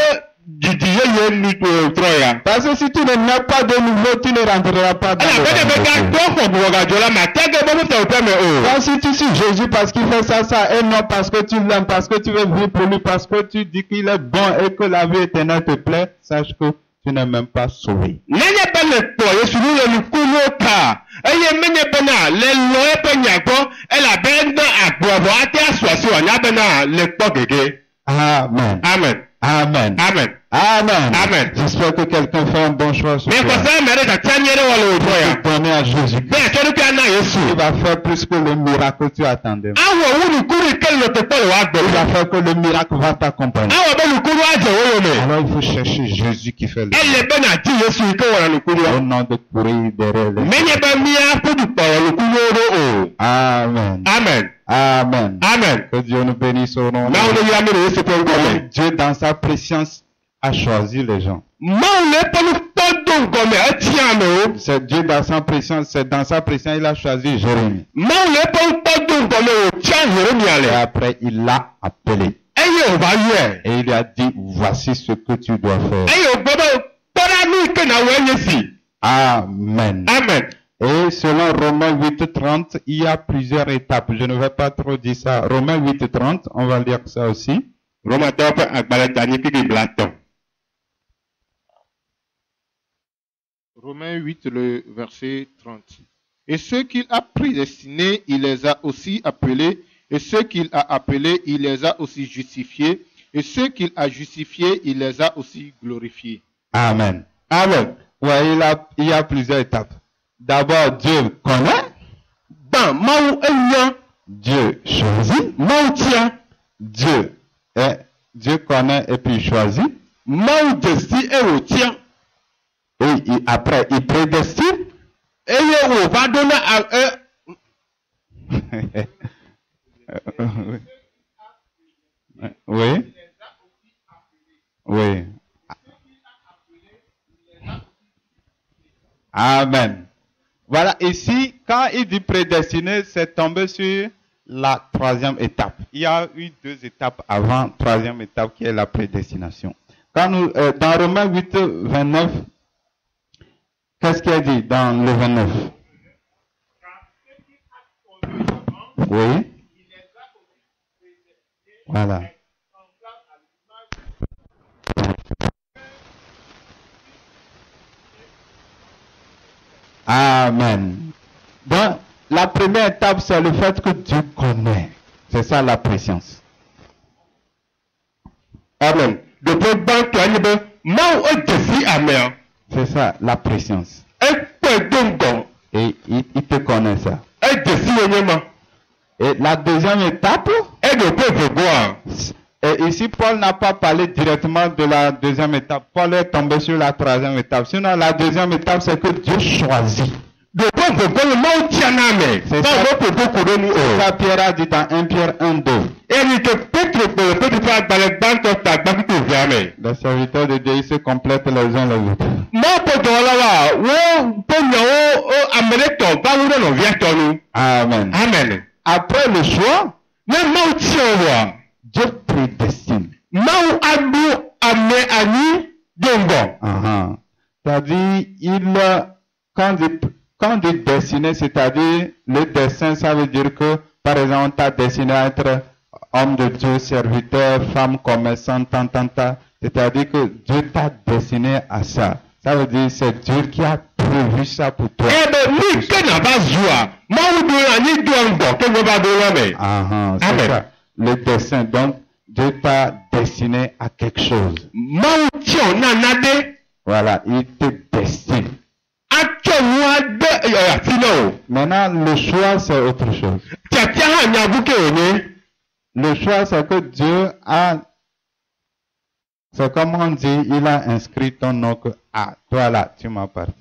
didi yeye ni trɔ ya. Parce que si tu ne nais pas de nouveau, tu ne rentreras pas dans ɛna le bɛtɛ bɛ ka royaume de Dieu. dɔ xɔ bugɔgadzɔ la ma tɛgɛ bɔ fɔ tɛ o mɛ o. Quand si tu suis Jésus parce qu'il fait ça, et non parce que tu l'aimes, parce que tu veux vivre pour lui, parce que tu dis qu'il est bon et que la vie éternelle te plaît, sache que tu n'es même pas sauvé. Nenye bɛ le tɔ Yesu ni le nukunu ta eye menye bena le lɔ eƒe nyagbɔ elabe ne agboavɔ ate asuasi wa nya bena le kpɔ gege. Amen. Amen. Amen. Amen. Amen. Amen. J'espère que quelqu'un fait un bon choix ce Mais soir. kɔsɛ mɛ de tati anyi ɖe wɔ le o tɔ ya. Donner à Jésus. Bɛn tɔ ɖokui ana Yesu. Il va faire plus que le miracle que tu attendais. Awɔ wu nukunu ke le teƒe le wa gbɔ. Il va faire que le miracle va t'accompagner. Awɔ be nukunu adze wo yome. Alors il faut chercher Jésus qui fait le Ele bena di Yesu yi ke wɔna nukunu au wa. nom de courir derrière les. Menye be mía ƒe dukɔ wɔ nukunu ɖo o. Amen. Amen. Amen. Amen. Que Dieu nous bénisse au nom de Mawu ne yra mi le Yesu ƒe ŋkɔ me. Dieu dans sa préscience a choisi les gens. Mawu le eƒe nukpɔ do ŋgɔme etia amewo. C'est Dieu dans sa préscience, c'est dans sa préscience il a choisi Jérémie. Mawu le eƒe nukpɔ do ŋgɔme wòtia Yeremia Et le. après il l'a appelé. Eye wòva yɔe. Et il lui a dit, voici ce que tu dois faire. Eye wògblɔ be kpɔɖa nu yi ke na wɔ enye si. Amen. Amen. Et selon Romains 8:30, il y a plusieurs étapes. Je ne vais pas trop dire ça. Romains 8:30, on va lire ça aussi. Romatɔwo ƒe agbalẽ danyi kpli blatɔ. Romains 8, le verset 30. Et ceux qu'il a prédestinés, il les a aussi appelés. Et ceux qu'il a appelés, il les a aussi justifiés. Et ceux qu'il a justifiés, il les a aussi glorifiés. Amen. Amen. Ouais, il y a plusieurs étapes. D'abord, Dieu connaît. Dan Mawu enya. Dieu choisit. Mawu tia. Dieu connaît et puis il choisit. Mawu desi e wòtia. Et après, il prédestine. Eye wòva ɖo na Oui. Oui. Amen. Voilà, ici, quand il dit prédestiné, c'est tombé sur la troisième étape. Il y a eu deux étapes avant, troisième étape qui est la prédestination. Quand nous, dans Romains 8, 29, qu'est-ce qu'il a dit dans le 29? Oui. Voilà. Amen. Donc, la première étape, c'est le fait que Dieu connaît. C'est ça la préscience. Amen. Depuis gbãtɔ anyi be Mawu edesi amea. C'est ça la préscience. Ekpɔe do ŋgɔ. Et il te connaît ça. Edesi wònye ma. Et la deuxième étape, Eɖo ƒe vegoa. et ici Paul n'a pas parlé directement de la deuxième étape. Paul est tombé sur la troisième étape. Sinon, la deuxième étape, c'est que Dieu choisit. Ɖo ƒe vego le Mawu tia na ame. C'est ça. Mawu ƒe ƒoƒo ɖo nu o. Ça, Pierre a dit dans 1 Pierre 1:2. Eye ke Petro kpe le Petro ƒe agbalẽ gbãtɔ ta gbãkuto via me. Les serviteurs de Dieu, ils se complètent les uns les autres. Mawu ƒe dɔwɔlawoa wo ƒe nyawo ame ɖe tɔ va wu ɖe nɔvia tɔ nu. Amen. Amen. Après le choix, Ne Mawu tia wo vɔa, Dieu prédestine. Mawu aɖo ame anyi do ŋgɔ. C'est-à-dire, quand dit destiner, c'est-à-dire, le destin, ça veut dire que, par exemple, on t'a destiné à être homme de Dieu, serviteur, femme, commerçant, tant. C'est-à-dire que Dieu t'a destiné à ça. Ça veut dire, c'est Dieu qui a prévu ça pour toi. Ebe nu ke na va zua, Mawu ɖo anyi do ŋgɔ ke ne va ɖo la me. C'est Amen. ça. Le destin. Donc, Dieu t'a destiné à quelque chose. Mawu tia na naɖe. Voilà, il te destine. Atsɔ nu aɖe asi na o. Maintenant, le choix, c'est autre chose. Tiatia hã nyavu ke wònye. Le choix, c'est que Dieu a, c'est comme on dit, il a inscrit ton nom que, toi là, tu m'appartiens.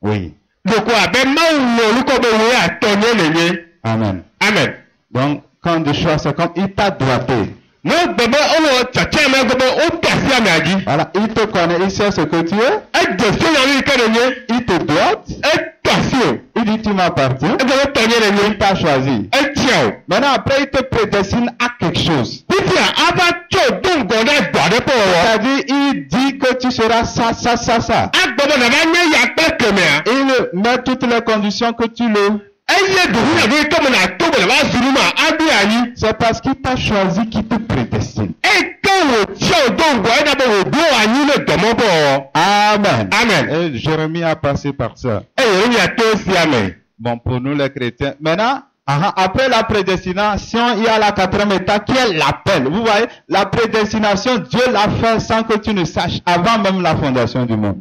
Oui. Ɖoko abe Mawu wɔ lukɔ be woe atɔ nye le nye. Amen. Amen. Donc, quand Dieu choisit, c'est comme il t'a doigté. Ne gbe be ewɔ tiatia me gbe be wota asi amea dzi. Voilà, il te connaît, il sait ce que tu es, Edze so nyanu yi ke le nye. il te doite, Etɔ asi o. il dit tu m'appartiens, Egbe be tɔ nye le nye. il t'a choisi. Etia o. Maintenant, après, il te prédestine à quelque chose. Fifia ava tsɔ do ŋgɔ ɖe dɔ ɖe ƒe wɔwɔ. C'est-à-dire, il dit que tu seras ça, ça, ça, ça. Agbɔbɔ na va nye ya kple kemea. Il met toutes les conditions que tu le... Eye ɖoɖo na ɖo keme na to be na va zuru ma aɖo anyi. C'est parce qu'il t'a choisi qui te prédestine. Eke wòtsɔ do ŋgɔ ena be wòɖo anyi le dɔmɔ ƒe wɔwɔ. Amen. Amen. Et Jérémie a passé par ça. Eye Yeremia to sia me. Bon, pour nous les chrétiens. Maintenant, après la prédestination, il y a la quatrième étape qui est l'appel. Vous voyez, la prédestination, Dieu l'a fait sans que tu ne saches, avant même la fondation du monde.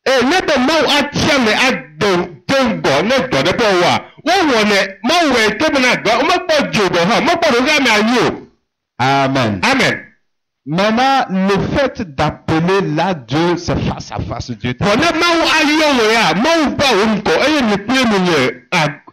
E ne be Mawu atia me ado ŋgɔ ne dɔ ɖe ƒe wɔwɔa, wɔwɔ ne Mawu wɔ to be na gbe, womekpɔ dzo gɔ hã, mekpɔ ɖo hã me anyi o. Amen. Amen. Maintenant, le fait d'appeler là Dieu, c'est face à face Dieu. Vɔ ne Mawu ayɔ wɔ ya, Mawu ba wo ŋkɔ eye mi kple mi nye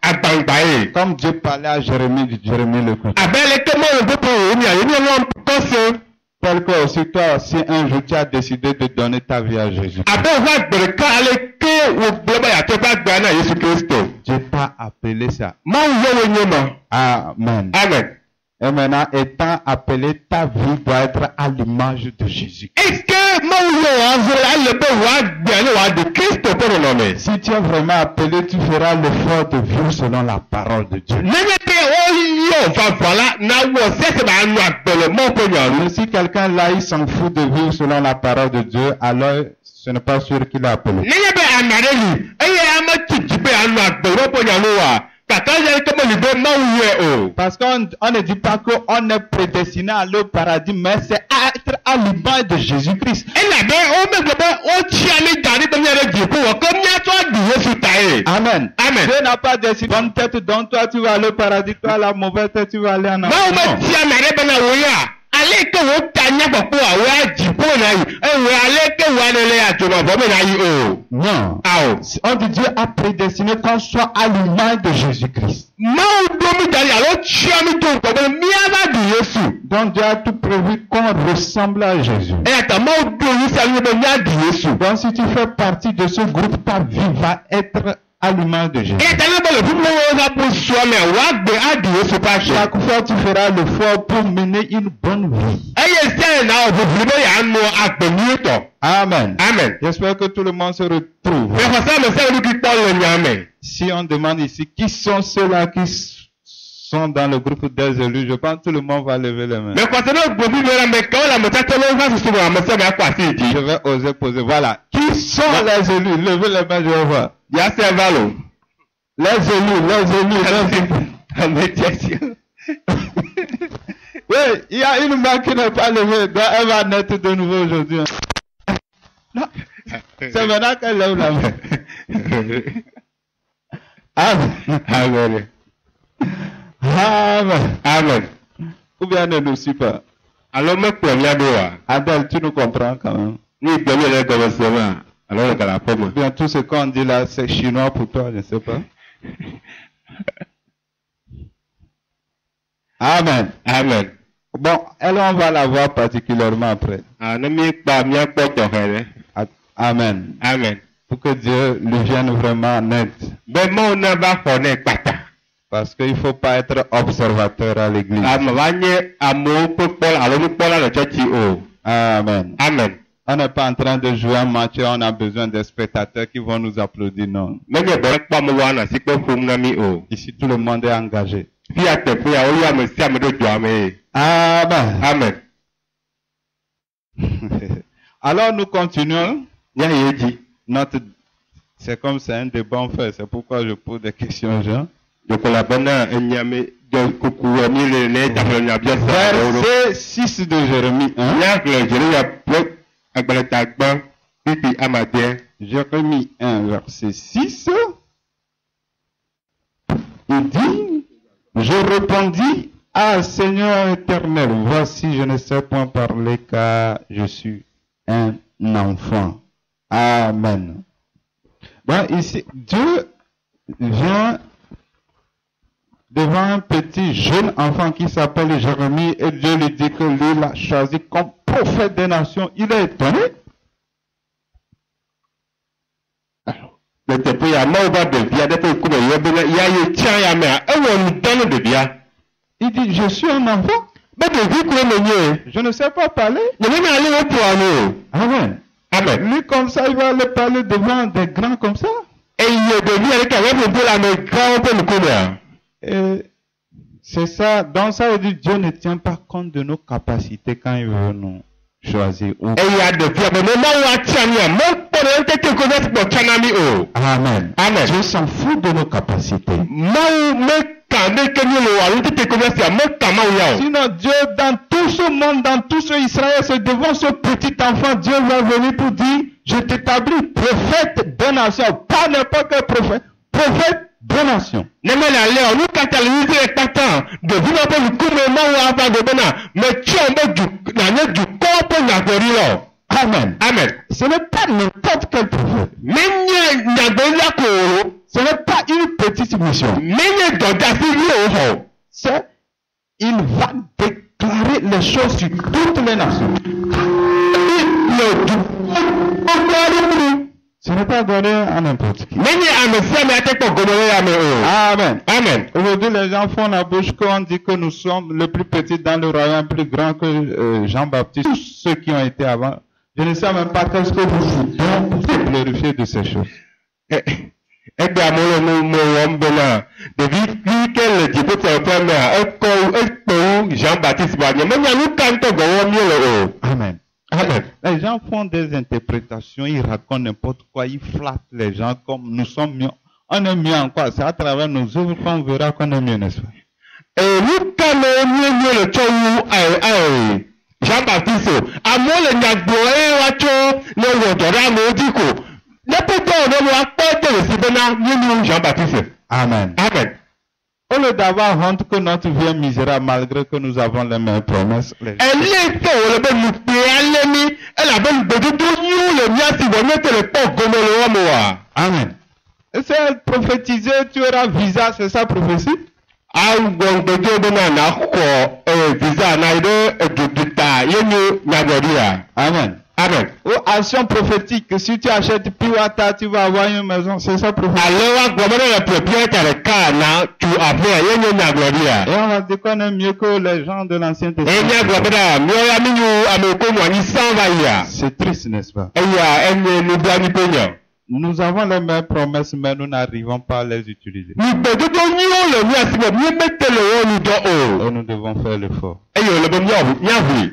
agbagba ye. Comme Dieu parlait à Jérémie, Jérémie l'écoute. Abe leke Mawu ƒe Yeremia, Yeremia lɔ kɔse. Tel que aussi toi aussi un jour tu as décidé de donner ta vie à Jésus. Abe va gbe ɖeka aleke wo gblɔ be yeato ƒe agbea na Yesu Kristo. Dieu t'a appelé ça. Mawu yɔ wo nye ma. Amen. Amen. Et maintenant, étant appelé, ta vie doit être à l'image de Jésus. Eke Mawu yɔ wo azɔ la ele be woagbea ne woaɖe Kristo ƒe nɔnɔme. Si tu es vraiment appelé, tu feras l'effort de vivre selon la parole de Dieu. Nenye be woyɔ vavã la na wɔ sese ba anɔ agbe le Mawu ƒe nya nu. Si quelqu'un là, il s'en fout de vivre selon la parole de Dieu, alors ce n'est pas sûr qu'il est appelé. Nenye be ame aɖe li eye ame titi be anɔ agbe le ƒe nya nu wa, kaka yɛ ke meli be Mawu yɔe o. Parce qu'on ne dit pas qu'on est prédestiné à aller au paradis, mais c'est à être à l'image de Jésus-Christ. Elabe womegbe be wotsi ami da ɖi be míaɖe dziƒo wɔ ke míatsɔ aɖu Yesu ta ye. Amen. Amen. Dieu n'a pas décidé bonne tête, donc toi tu vas aller au paradis, toi la mauvaise tête, tu vas aller en enfer. Mawu Non. be tia ame aɖe bena wò ya, aleke wò ta nya kpɔkpɔ wò adziƒo na yi, eye aleke wò anele adzɔnɔvɔ me na yi o. Non. Awo. On dit Dieu a prédestiné qu'on soit à l'image de Jésus-Christ. Mawu do mi da li alo tsia mi to ŋgɔ be míava ɖu Yesu. Donc Dieu a tout prévu qu'on ressemble à Jésus. Eya ta Mawu do nu sia mi be míaɖu Yesu. Donc si tu fais partie de ce groupe, ta vie va être à l'image de Jésus. Eya ta ne be le ƒuƒlu wo va bo sua mea woagbe aɖu Yesu ƒe aƒe. Chaque fois tu feras l'effort pour mener une bonne vie. Eye sia na wɔ ʋuʋu be yeanɔ agbe nyuietɔ. Amen. Amen. J'espère que tout le monde se retrouve. Mais xɔse me se nuki kpɔ le nya me. Si on demande ici qui sont ceux-là qui sont dans le groupe des élus, je pense que tout le monde va lever les mains. Mais xɔse ne gbobi me la me kawo le ametsatsa le va susu me ame sia me akɔ asi dzi. Je vais oser poser. Voilà. Qui sont les élus? Levez les mains, je vais voir. Ya se va lo. Les élus. Ame tiasi. Oui, il y a une main qui n'est pas levée, donc elle va naître de nouveau aujourd'hui. Non, c'est maintenant qu'elle lève la main. Amen. Amen. Amen. Amen. Ou bien ne nous suis pas. Alors me kplɔ mía ɖo wa. Adèle, tu nous comprends quand même. Ni gbe mi le gɔme se ma. Alors le gala ƒe me. Bien, tout ce qu'on dit là, c'est chinois pour toi, je ne sais pas. Amen. Amen. Bon, elle, on va la voir particulièrement après. Ne mi kpa míakpɔ tɔxɛ ɖe. Amen. Amen. Pour que Dieu lui vienne vraiment en aide. Be Mawu na va xɔ ne kpata. Parce qu'il ne faut pas être observateur à l'église. Ame va nye amewo ƒe kpɔla alo nukpɔla le tsɔtsi o. Amen. Amen. On n'est pas en train de jouer un match et on a besoin des spectateurs qui vont nous applaudir, non. Menye be kpɔ amewo anɔ asikpe ƒom na mi o. Ici, tout le monde est engagé. Fia teƒe ya woyɔ ame sia ame ɖe dua me ye. Amen. Amen. Alors, nous continuons. Ya ye dzi. C'est comme c'est un débat en fait, c'est pourquoi je pose des questions aux gens. Dzokola bena enyame de kuku wɔ mi le ne tame nya bia sa. Verset 6 de Jérémie 1. Ya gblɔ Jeremia ƒe agbalẽtagba pipi amadé. Jérémie 1, verset 6. Il dit, je répondis, ah Seigneur éternel, voici je ne sais point parler car je suis un enfant. Amen. Bon, ici, Dieu vient devant un petit jeune enfant qui s'appelle Jérémie et Dieu lui dit que lui l'a choisi comme prophète des nations. Il est étonné. Le teƒe ya Mawu va ɖevia ɖe ƒe ŋkume yɔ bena ya ye tia ya mea ewɔ nu dɔ ne ɖevia. Il dit, je suis un enfant. Je ne sais pas parler. Amen. Amen. Lui, comme ça, il va aller parler devant des grands comme ça. Et c'est ça. Dans ça, on dit Dieu ne tient pas compte de nos capacités quand il veut nous choisir. Amen. Amen. Dieu s'en fout de nos capacités. Sinon, Dieu, dans tout ce monde, dans tout ce Israël, c'est devant ce petit enfant, Dieu va venir pour dire, je t'établis prophète de nation. Pas n'importe quel prophète. Prophète de nation. Amen. Amen. Ce n'est pas n'importe quel prophète. Ce n'est pas une petite mission. C'est, il va déclarer les choses sur toutes les nations. Ce n'est pas donné à n'importe qui. Amen. Amen. Aujourd'hui, les gens font la bouche quand on dit que nous sommes le plus petit dans le royaume, plus grand que Jean-Baptiste. Tous ceux qui ont été avant. Je ne sais même pas qu'est-ce que vous faites pour se glorifier de ces choses. Amen. Amen. Les gens font des interprétations, ils racontent n'importe quoi, ils flattent les gens comme nous sommes mieux. On est mieux en quoi? C'est à travers nos œuvres qu'on verra qu'on est mieux, n'est-ce pas? Jean-Baptiste, Amen. Amen. Au lieu d'avoir honte que notre vie est misérable malgré que nous avons les mêmes promesses. Amen. Et c'est prophétisé, tu auras visa, c'est ça prophétie? Amen. Amen. Ou action prophétique, si tu achètes Piwata, tu vas avoir une maison, c'est ça prophétique. Et on va dire qu'on est mieux que les gens de l'Ancien Testament. C'est triste, n'est-ce pas? Nous avons les mêmes promesses, mais nous n'arrivons pas à les utiliser. Et nous devons faire l'effort.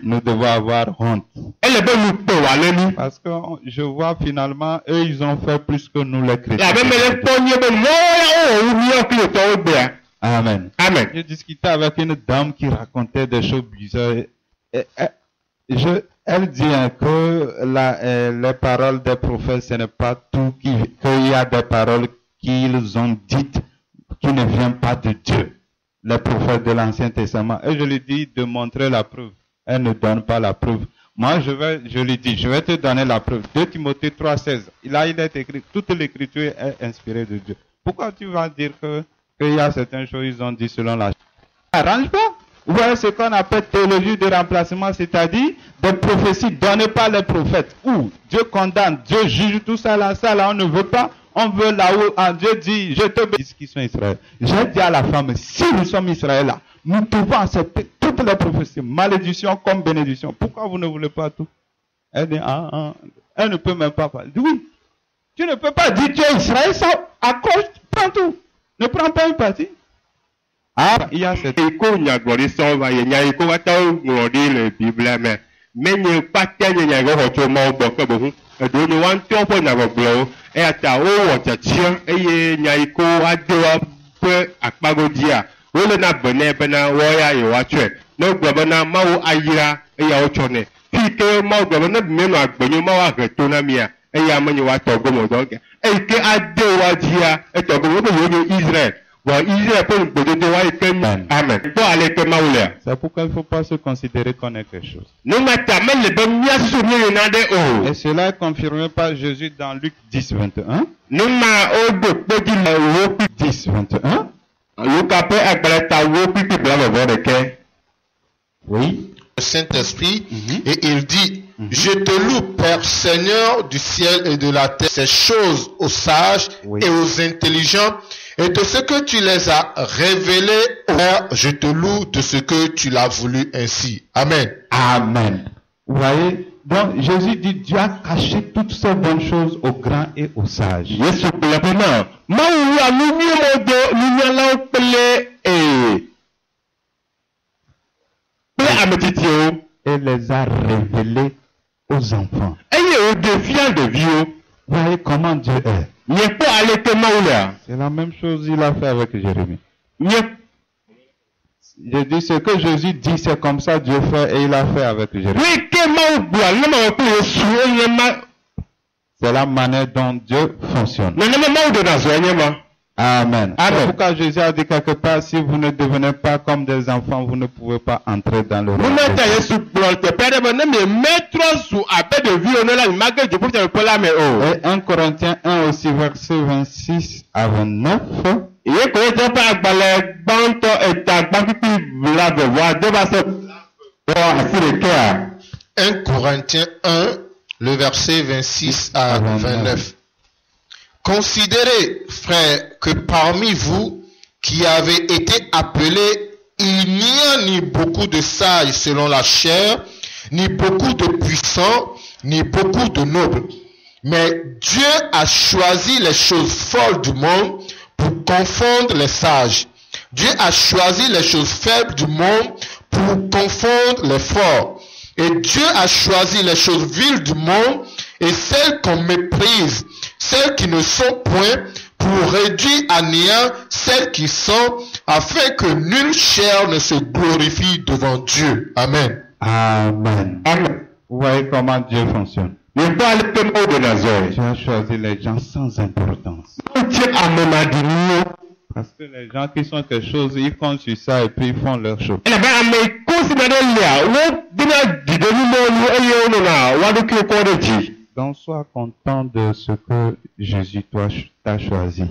Nous devons avoir honte. Parce que je vois finalement, eux, ils ont fait plus que nous les chrétiens. Amen. Amen. J'ai discuté avec une dame qui racontait des choses bizarres. Elle dit que les paroles des prophètes, ce n'est pas tout, qu'il y a des paroles qu'ils ont dites qui ne viennent pas de Dieu. Les prophètes de l'Ancien Testament. Et je lui dis de montrer la preuve. Elle ne donne pas la preuve. Moi, je lui dis, je vais te donner la preuve. 2 Timothée 3,16. Là, il est écrit, toute l'écriture est inspirée de Dieu. Pourquoi tu vas dire qu'il y a certaines choses qu'ils ont dit selon la... Arrange pas. Vous voyez ce qu'on appelle théologie de remplacement, c'est-à-dire des prophéties données par les prophètes. Où Dieu condamne, Dieu juge tout ça là, on ne veut pas. On veut là-haut, Dieu dit, je te bénis qui sont Israël. J'ai dit à la femme, si nous sommes Israël là, nous pouvons accepter toutes les prophéties, malédiction comme bénédiction. Pourquoi vous ne voulez pas tout? Elle dit, elle ne peut même pas parler. Oui, tu ne peux pas dire tu es Israël, ça accroche, prends tout. Ne prends pas une partie. Ah, il y a cette... Amen. C'est pourquoi il ne faut pas se considérer qu'on est quelque chose. Et cela est confirmé par Jésus dans Luc 10, 21. 10, 21. Oui. Le Saint-Esprit, et il dit, je te loue, Père, Seigneur du ciel et de la terre, ces choses aux sages et aux intelligents, Et de ce que tu les as révélés, Père, je te loue de ce que tu l'as voulu ainsi. Amen. Amen. Vous voyez, donc Jésus dit Dieu a caché toutes ces bonnes choses aux grands et aux sages. Yesu kple ƒe na. Mawu ya nu nyuiwo do nunyalawo kple ame tsitsiwo. Et les a révélés aux enfants. Eye wòɖe fia ɖeviwo. Vous voyez comment Dieu est. Miekpɔ aleke Mawu lea. C'est la même chose qu'il a fait avec Jérémie. Mie Je dis ce que Jésus dit, c'est comme ça Dieu fait et il a fait avec Jérémie. Oui, que Mawu gblɔa nenema kple Yesu eye ma. C'est la manière dont Dieu fonctionne. Nenema Mawu ɖona zɔe nye ma. Amen. Amen. C'est pourquoi Jésus a dit quelque part, si vous ne devenez pas comme des enfants, vous ne pouvez pas entrer dans le royaume. Numeta Yesu gblɔ teƒe aɖe be ne miemetrɔ zu abe ɖeviwo ne la mimage dziƒofiaɖuƒe la me o. Et 1 Corinthiens 1 aussi, verset 26 à 29. Ye ko edze ƒe agbalẽ gbãtɔ eta gbãkpikpi la vevɔ va se wɔ asi ɖekea. 1 Corinthiens 1, le verset 26 à 29. Considérez, frères, que parmi vous qui avez été appelés, il n'y a ni beaucoup de sages selon la chair, ni beaucoup de puissants, ni beaucoup de nobles. Mais Dieu a choisi les choses folles du monde pour confondre les sages. Dieu a choisi les choses faibles du monde pour confondre les forts. Et Dieu a choisi les choses viles du monde et celles qu'on méprise, celles qui ne sont point, pour réduire à néant celles qui sont, afin que nulle chair ne se glorifie devant Dieu. Amen. Amen. Amen. Vous voyez comment Dieu fonctionne. Miekpɔ aleke Mawu ɖona zɔe. Dieu a choisi les gens sans importance. Wotie amemaɖiniwo. Parce que les gens qui sont quelque chose, ils comptent sur ça et puis ils font leur chose. Elabe ame kosi na ɖe lia wodina dziɖenumewo eye wonɔna woa ɖokuiwo kɔ ɖe dzi. Donc sois content de ce que Jésus t'a choisi.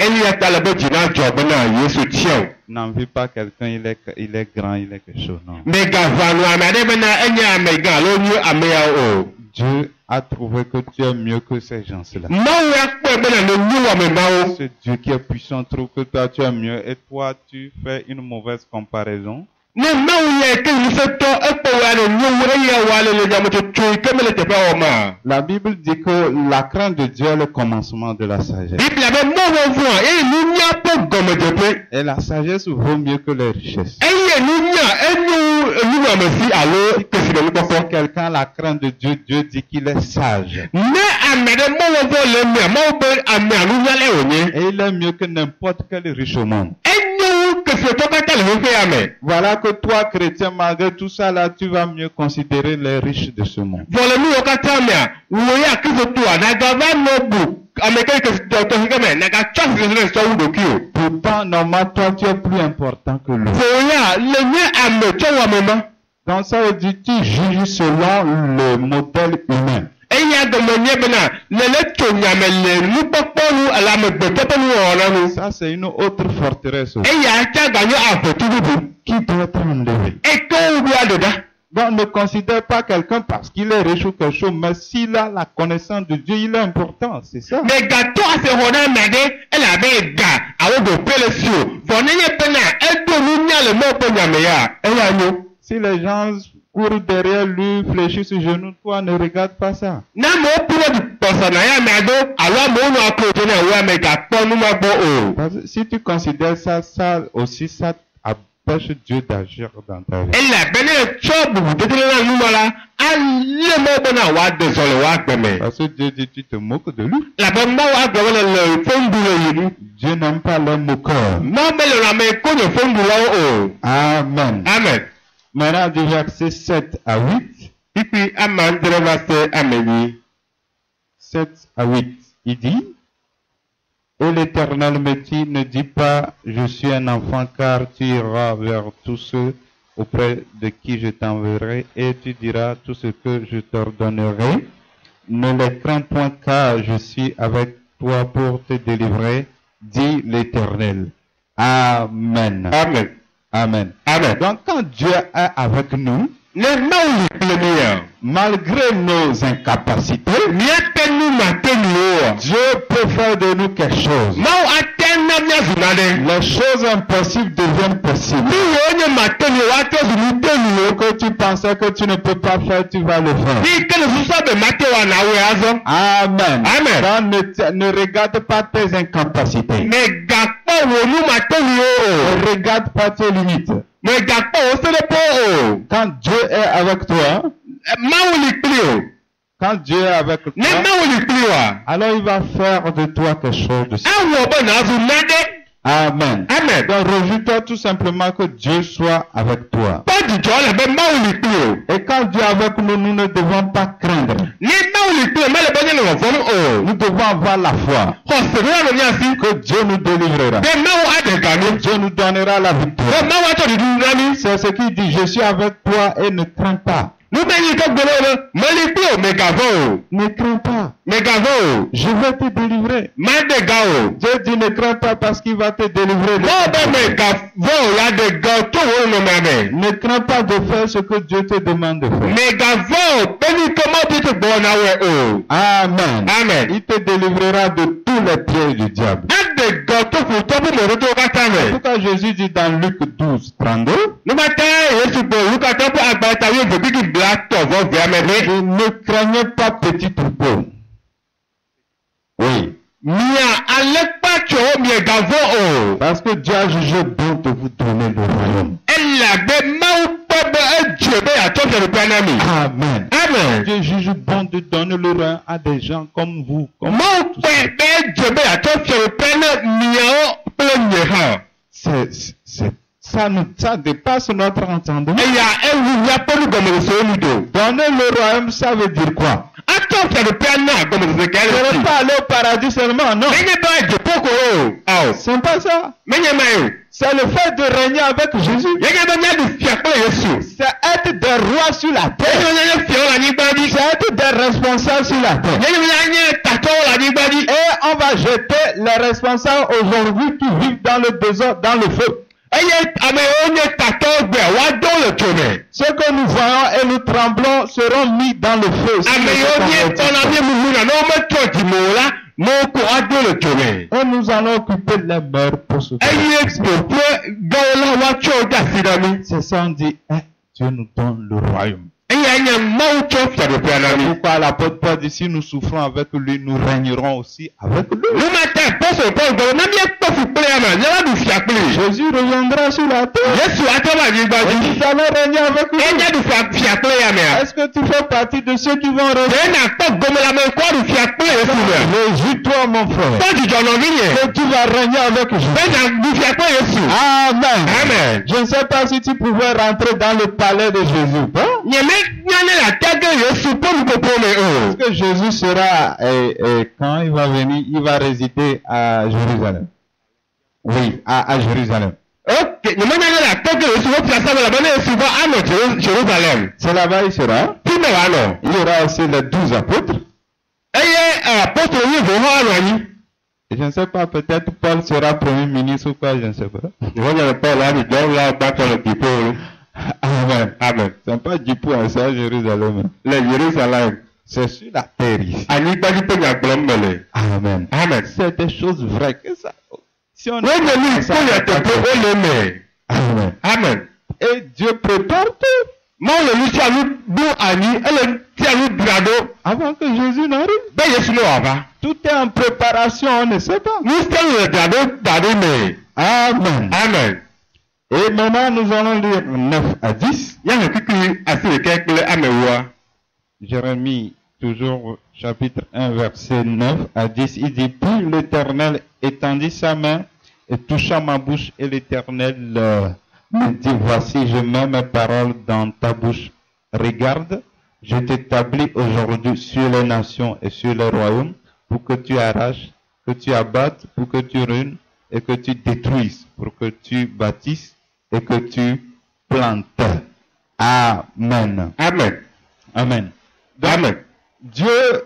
Elia ta le be dzi na dzɔ bena Yesu tia o. N'envie pas quelqu'un, il est grand, il est quelque chose. Non. Megava nu ame aɖe bena enye ame gã alo nye ameyawo o. Dieu a trouvé que tu es mieux que ces gens-là. Mawu ya kpɔe bena ne nu wɔme mawo. Ce Dieu qui est puissant trouve que toi tu es mieux et toi tu fais une mauvaise comparaison. Ne Mawu ya ke ŋusẽtɔ ekpɔ wa ne nuwo eye wa le nyametsotso yi ke mele teƒea wɔ ma. La Bible dit que la crainte de Dieu est le commencement de la sagesse. Biblia be mɔvɔvɔa eye nunya ƒe gɔmedzeƒe. Et la sagesse vaut mieux que les richesses. Eye nunya enyo enumamesi alo kesinɔnukpɔkpɔ. Quelqu'un a la crainte de Dieu, Dieu dit qu'il est sage. Ne ame ɖe mɔvɔvɔ le mea Mawu be amea nunyalae wònye. Et il est mieux que n'importe quel riche au monde. Enyo kesinɔtɔ katã le xexea me. Voilà que toi, chrétien, malgré tout ça là, tu vas mieux considérer les riches de ce monde. Vɔ le nuwo katã mea wò ya kristotoa nagava nɔ bu ame ke kesinɔtɔ xexe me nagatsɔ asese sɔ wu ɖokui o. Pourtant, normalement, toi, tu es plus important que lui. Vɔ ya le nye ame tsɔ wɔme ma. Donc ça veut dire tu juges selon le modèle humain. Eya gɔme nye bena lele tso nyame le nukpɔkpɔ nu ale amegbetɔ ƒe nuwɔwɔ nu. Ça, c'est une autre forteresse. Eya tsa ganye avɔtu bubu. Qui doit être enlevé. Eke wo ɖoa ɖeɖa. Donc ne considère pas quelqu'un parce qu'il est riche ou quelque chose, mais s'il a la connaissance de Dieu, il est important, c'est ça. Mais gato ase xɔ na ame ɖe ele abe ga alo ɖoƒe le si o. Vɔ ne nye bena edo nunya le mɔ ƒe nyame ya eya nyo. Si les gens courent derrière lui, fléchissent sur genoux, toi ne regarde pas ça. Na amewo kpɔ ɖe kpɔsɔna ya amea ɖo alo amewo nɔ aklo dze na wo ame gakpɔ nu ma gbɔ o. Parce que si tu considères ça, ça aussi, ça empêche Dieu d'agir dans ta vie. Ele be ne tsɔ bubu dedele na nu ma la ale mɔ bena woade zɔ le woagbe me. Parce que Dieu dit, tu te moques de lui. Labe Mawu agbe be le fondu le yi nu. Dieu n'aime pas les moqueurs. Mawu mele ame ko nye fondulawo o. Amen. Amen. Maintenant, du verset 7 à 8. Pipi ama andre va se ame nyi. 7 à 8. Il dit, et l'Éternel me dit, ne dis pas, je suis un enfant, car tu iras vers tous ceux auprès de qui je t'enverrai, et tu diras tout ce que je t'ordonnerai. Ne les crains point, car je suis avec toi pour te délivrer, dit l'Éternel. Amen. Amen. Amen. Amen. Donc quand Dieu est avec nous, Ne mawu li kple mi ya. malgré nos incapacités, Míate nu mate mi o. Dieu peut faire de nous quelque chose. Mawu ate na míazu na ɖe. Les choses impossibles deviennent possibles. Bí wo nye mate mi o, ate zu nu te mi o. Ce que tu pensais que tu ne peux pas faire, tu vas le faire. Bí ke le susua be mate wa na wo azɔ. Amen. Amen. Donc ne regarde pas tes incapacités. Ne gakpɔ wo nu mate mi o. Ne regarde pas tes limites. Ne gakpɔ wo se ɖe po o. Quand Dieu est avec toi, Mawu li kpli o. quand Dieu est avec toi, Ne mawu li kpli wa. alors il va faire de toi quelque chose de ça. Awɔ be nazu naɖe. Amen. Amen. Donc réjouis-toi tout simplement que Dieu soit avec toi. Kpɔ dzidzɔ le be mawu li kpli o. Et quand Dieu est avec nous, nous ne devons pas craindre. Ni mawu li kpli o, mele be nye le vɔvɔm o. Nous devons avoir la foi Xɔse ɖo le míasi. que Dieu nous délivrera. Be mawu aɖe ga mi. Dieu nous donnera la Be victoire. mawu atsɔ ɖiɖi na mi. C'est ce qu'il dit, je suis avec toi et ne crains pas. Numenyi ke gbolo le, meli kpli o, megavɔ o. Ne crains pas, Megavɔ o. je vais te délivrer. Maɖe ga o. Dieu dit ne crains pas parce qu'il va te délivrer. Bɔ be megavɔ o ya ɖe ga o to wo nɔnɔmea me. Ne crains pas de faire ce que Dieu te demande de faire. Megavɔ o, beni ke mawu bi te gbɔ na wɔe o. Amen. Amen. Il te délivrera de tous les pièges du diable. Aɖe ga o to ƒo tɔ be mɔdodowo katã En me. tout cas, Jésus dit dans Luc 12, 32, Numata Yesu gbɔ Lukatɔ ƒe agbata wuieve gbigi bla tɔ vɔ via me ɖe. et ne craignez pas petit troupeau. Oui. Mia alekpatso miegavɔ o. Parce que Dieu a jugé bon de vous donner le royaume. Elabɛ mawu kpɔ be edze be yeatsɔ fiaɖuƒea na mi. Amen. Amen. Dieu juge bon de donner le royaume à des gens comme vous. Comme Mawu kpɔe be edze be yeatsɔ fiaɖuƒea na miawo kple nye hã. ça dépasse notre entendement. Eya ewu miaƒe nugɔmesese nu do. Donner le royaume, ça veut dire quoi? Atsɔ fiaɖuƒea na gɔmesese Ce kɛ n'est le pas aller au paradis seulement, non. Menye be dzeƒo ko o. Awo. C'est pas ça. Menye ma o. C'est le fait de régner avec Jésus. Yenye be miaɖu fia kple Yesu. C'est être des rois sur la Yenye terre. be nye fiawo le anyigba dzi. C'est être des responsables sur la terre. Yenye be nye tatɔwo le anyigba dzi. Et on va jeter les responsables aujourd'hui qui vivent dans le désordre, dans le feu. Eye ame yiwo nye tatɔwo gbea woado le dzo me. Ceux que nous voyons et nous tremblons seront mis dans le feu. Ame yiwo míekpɔna míemumuna ne wometrɔ dzime o la, ne woko ado le dzo me. Et nous allons occuper les mœurs pour ce faire. Eye teƒe gawo la woatsɔ wo de asi na mi. C'est ça, on dit, hein, Dieu nous donne le royaume. Eya nye Mawu tsɔ fiaɖuƒea na mi. Pourquoi l'apôtre Paul dit, si nous souffrons avec lui, nous régnerons aussi avec lui. Numata apɔsɔl Paul gblɔ ne míekpɔ fu kple ya ma, míava ɖu fia kpli. Jésus reviendra sur la terre. Yesu atrɔ va anyigba Et dzi. nous allons régner avec lui. Enya ɖu fia kple ya mea. Est-ce que tu fais partie de ceux qui vont régner? Ɖe nakpɔ gɔmelame kɔ ɖu fia kple Yesu mea. Réjouis-toi, mon frère, Kpɔ dzidzɔ nɔvinye. que tu vas régner avec Jésus. Be naɖu fia kple Yesu. Amen. Amen. Je ne sais pas si tu pouvais rentrer dans le palais de Jésus. Hein? Nyemenya ne le atage Yesu ƒe nuƒoƒo me o. Parce que Jésus sera, quand il va venir, il va résider à Jérusalem. Oui, à Jérusalem. Ok, nyemenya ne le atage Yesu ƒe fiasa me elabena Yesu va anɔ Jérusalem. C'est là-bas il sera. Fi me wòanɔ. Il y aura aussi les 12 apôtres. Eye apɔstolo wuieve hã anɔ anyi. Et je ne sais pas, peut-être Paul sera premier ministre ou quoi, je ne sais pas. Nyemenya Paul ani dɔwɔ la gbatɔ le dziƒo o. Amen. Amen. C'est pas du tout, c'est à Jérusalem. Le Jérusalem. C'est sur la terre ici. Anyigba dzi ƒe nyagblɔm mele. Amen. Amen. C'est des choses vraies que ça. Si on Wonye nu kpɔ le teƒe wole me. Amen. Amen. Et Dieu prépare tout Mawu le nu sia nu ɖo anyi, ele nu sia nu dzra ɖo avant que Jésus n'arrive. be Yesu ne wòava. Tout est en préparation, on ne sait pas. Nu sia nu le dzra ɖo da ɖo me. Amen. Amen. Et maintenant, nous allons lire 9 à 10. Yahe kikli asi ɖeka kple amewoa. Jérémie, toujours chapitre 1, verset 9 à 10. Il dit, puis l'Éternel étendit sa main et toucha ma bouche, et l'Éternel me dit, voici, je mets mes paroles dans ta bouche. Regarde, je t'établis aujourd'hui sur les nations et sur les royaumes, pour que tu arraches, que tu abattes, pour que tu ruines et que tu détruises, pour que tu bâtisses et que tu plantes. Amen. Amen. Amen. Donc, Amen. Dieu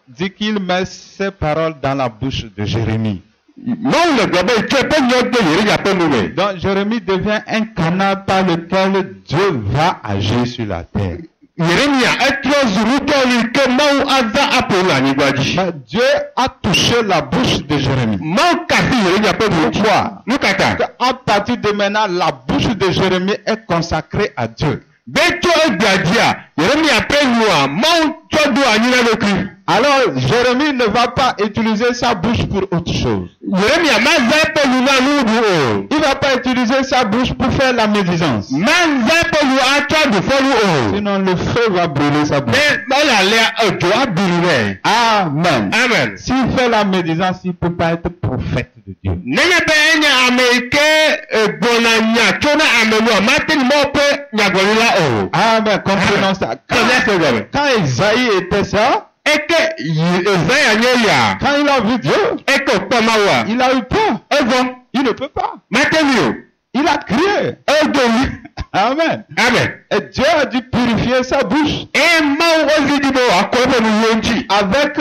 dit qu'il met ses paroles dans la bouche de Jérémie. Mawu le gblɔ be tsɔ eƒe nyawo de Yeremia ƒe nu me. Donc Jérémie devient un canal par lequel Dieu va agir sur la terre. Yeremia etrɔ zu nutɔ yi ke Mawu aza aƒo le anyigba dzi. Mais Dieu a touché la bouche de Jérémie. Mawu kasi Yeremia ƒe nu dzi. Pourquoi? Nu ka ta? À partir de maintenant, la bouche de Jérémie est consacrée à Dieu. Be tso egbea dzia, Yeremia ƒe nua, Mawu tsɔ do anyi na ɖokui. Alors Jérémie ne va pas utiliser sa bouche pour autre chose. Yeremia maza eƒe nu na nuɖu o. Il ne va pas utiliser sa bouche pour faire la médisance. Maza eƒe nu atsɔ ɖufɔnu o. Sinon le feu va brûler sa bouche. Ne elalea edzo abiru nɛ. Amen. Amen. S'il fait la médisance, il ne peut pas être prophète de Dieu. Nenye be enye ame yi ke gbɔna nya tso na ame nua, mate ni Mawu ƒe nyagblɔɖila o. Amen. Comprenons ça. Quand Isaïe était ça, Eke Esaïa nye ya. quand il a vu Dieu, Eke kpɔ Mawua. il a eu peur. Evɔ. Il ne peut pas. Mate mi o. Il a crié. Edoli. Amen. Amen. Et Dieu a dû purifier sa bouche E Mawu ozi di be wòakɔ eƒe nuwo ŋuti. avec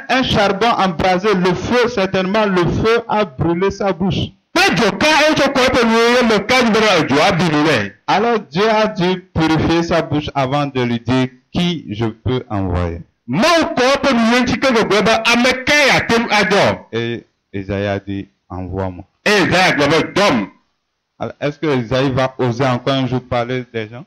un charbon embrasé. Le feu, certainement, le feu a brûlé sa bouche. Kpe dzoka etsɔ kɔ eƒe nuwo ye me ka dzi be edzo abiru nɛ. Alors Dieu a dû purifier sa bouche avant de lui dire qui je peux envoyer. Mawu kɔ eƒe nuwo ŋuti ke gbegbe be ame ka ya te ŋu adzɔ. Et Isaïe a dit, envoie-moi. E Esaïa gblɔ be dɔm. Alors, est-ce que Isaïe va oser encore un jour parler des gens?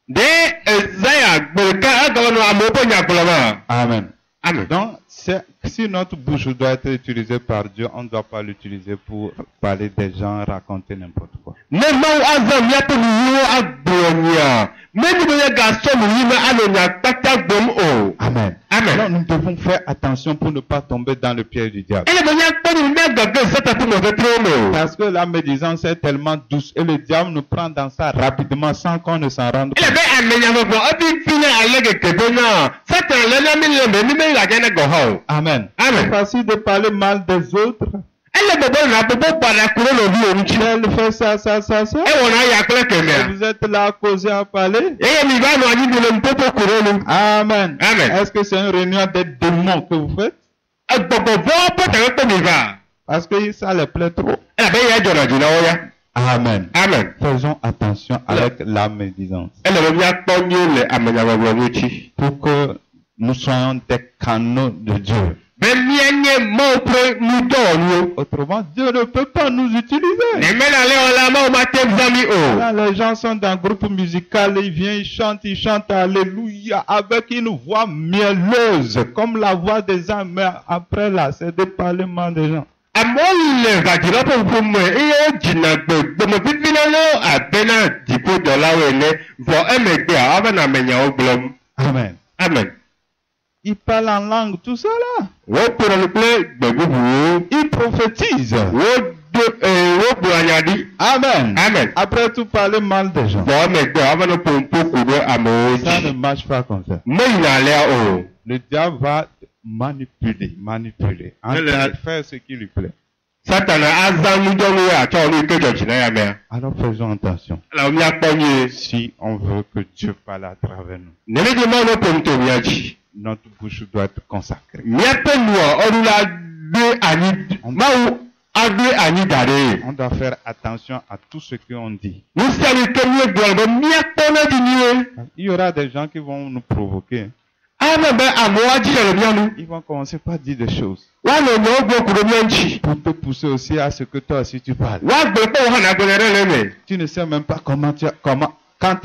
De Esaïa gblɔ ka egblɔ nɔ amewo ƒe nyagblɔ ma. Amen. Amen. Donc, si notre bouche doit être utilisée par Dieu, on ne doit pas l'utiliser pour parler des gens, raconter n'importe quoi. Ne Mawu azɔ míaƒe nuyiwo agblɔ nya. Menyi be ye gasɔ nuyi me anɔ nya kpata gbɔm o. Amen. Amen. Alors, nous devons faire attention pour ne pas tomber dans le piège du diable. Ele be míakpɔ nu míagage zeta ƒe mɔtetriwo me o. Parce que la médisance est tellement douce et le diable nous prend dans ça rapidement sans qu'on ne s'en rende Ele compte. be amenyagbɔgbɔ ebi fi ne ale keke be na Satan le na mi le me mi me la gane gɔ hã o. Amen. Amen. C'est facile de parler mal des autres. Ele gbɔgbɔ na gbɔgbɔ kpana kuro le vi o ŋuti. Elle fait ça. Ewɔna ya kple Et kemea. vous êtes là à causer, à parler. Eye mi va nɔ anyi bi le nuƒoƒo kuro nu. Amen. Amen. Est-ce que c'est une réunion des démons que vous faites? Egbɔgbɔvɔ ƒe takpekpe mi va. Parce que ça les plaît trop. Elabe ya dzɔna dzi na wo ya. Amen. Amen. Faisons attention avec la médisance Ele be míakpɔ nyuie le amenyagbɔgbɔ ŋuti. pour que nous soyons des canaux de Dieu. Be míanye Mawu ƒe nudɔwɔnuwo. Autrement, Dieu ne peut pas nous utiliser. Ne mena le wɔla Mawu mate ŋu zã mi o. Quand les gens sont dans un groupe musical, ils viennent, ils chantent Alléluia avec une voix mielleuse, comme la voix des gens, mais après là, c'est des parlements des gens. Amewo le vadzila ƒe ŋuƒo me eye wodzina gbemevivi na wo abe na dziƒodɔlawo ene vɔ emegbea woava amenyawo gblɔm. Amen. Amen. Ils parlent en langue, tout ça là. Wokplɔ nu kple gbe bubuwo. Ils prophétisent. Wogblɔ nya ɖi. Amen. Amen. Après tout, parler mal des gens. Vɔ emegbea wova nɔ ƒomƒo ku ɖe amewo Ça ne dzi. marche pas comme ça. Meyina alea o. Le diable va manipuler, faire ce qui lui plaît. Satana azã nudɔnuwo atsɔ nu yi ke dzɔ dzi na ya mea. Alors faisons attention. Elawo míakpɔ nyuie. Si on veut que Dieu parle à travers nous, Nenege Mawu nɔ ƒom to mía dzi. notre bouche doit être consacrée. Míaƒe nua ɔnu la ɖe anyi. Mawu aɖe anyi da ɖe. On doit faire attention à tout ce qu'on dit. Nu sia nu ke míegblɔ be míakpɔ na dzi nyuie. Il y aura des gens qui vont nous provoquer. Ame be amewo adzidze le mía nu. Ils vont commencer par dire des choses Woanɔ nyawo gblɔ ku ɖe mía ŋuti. pour te pousser aussi à ce que toi aussi tu parles. Woagblɔ kpe wo hã nagblɔ ɖe le me. Tu ne sais même pas quand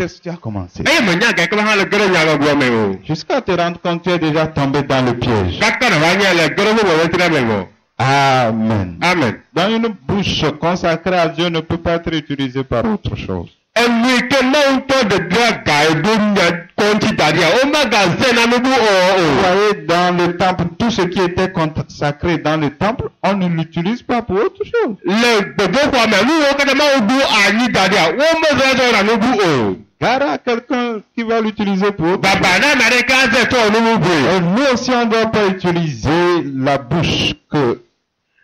est-ce que tu as commencé. Eye menya gake be hã le ge ɖe nyagbɔgblɔ me o. Jusqu'à te rendre compte que tu es déjà tombé dans le piège. Kaka ne va nye le ge ɖe wo wɔwɔtre me gbɔ. Amen. Amen. Dans une bouche consacrée à Dieu ne peut pas être utilisée par autre chose. Enu yi ke Mawu ŋutɔ dedea ga eɖo nya kɔŋtsi da ɖia, womagaze na nu bu Vous o. voyez, dans le temple, tout ce qui était consacré dans le temple, on ne l'utilise pas pour autre chose. Le gbedoxɔa me nuwo ke ne Mawu ɖo anyi da ɖia, womezɔzɔ na nu bu o. Gare à quelqu'un qui va l'utiliser pour autre chose. Baba na ame ɖeke aze tɔ nu bubue. Et nous aussi, on ne doit pas utiliser la bouche que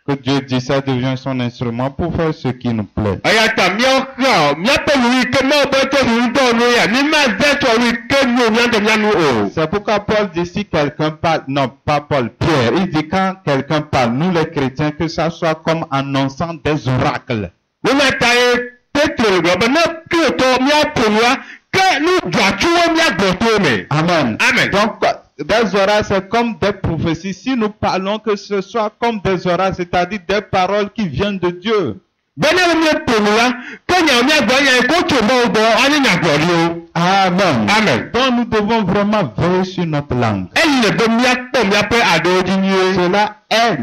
Que Dieu dit ça devient son instrument pour faire ce qui nous plaît. eya ta míaxɔ míaƒe nu yi ke Mawu be tso nu dɔ nu ya mímazɛ tso nu yi ke nu míaɖe míanu o. C'est pourquoi Paul dit si quelqu'un parle, non pas Paul, Pierre, il dit quand quelqu'un parle, nous les chrétiens, que ça soit comme annonçant des oracles. Nuna ta ye Petro le gblɔ be ne Kristo míaƒo nua ke nu dzɔatsuwo míagbɔ to me. Amen. Amen. Donc, des oracles, c'est comme des prophéties. Si nous parlons que ce soit comme des oracles, c'est-à-dire des paroles qui viennent de Dieu. Bene míaƒo nua ke nya míagbɔ nya yi ko tso Mawu gbɔ anye nyagbɔɖiwo. Amen. Amen. Donc, nous devons vraiment veiller sur notre langue. Ele be míakpɔ míaƒe aɖewo dzi nyuie. Cela est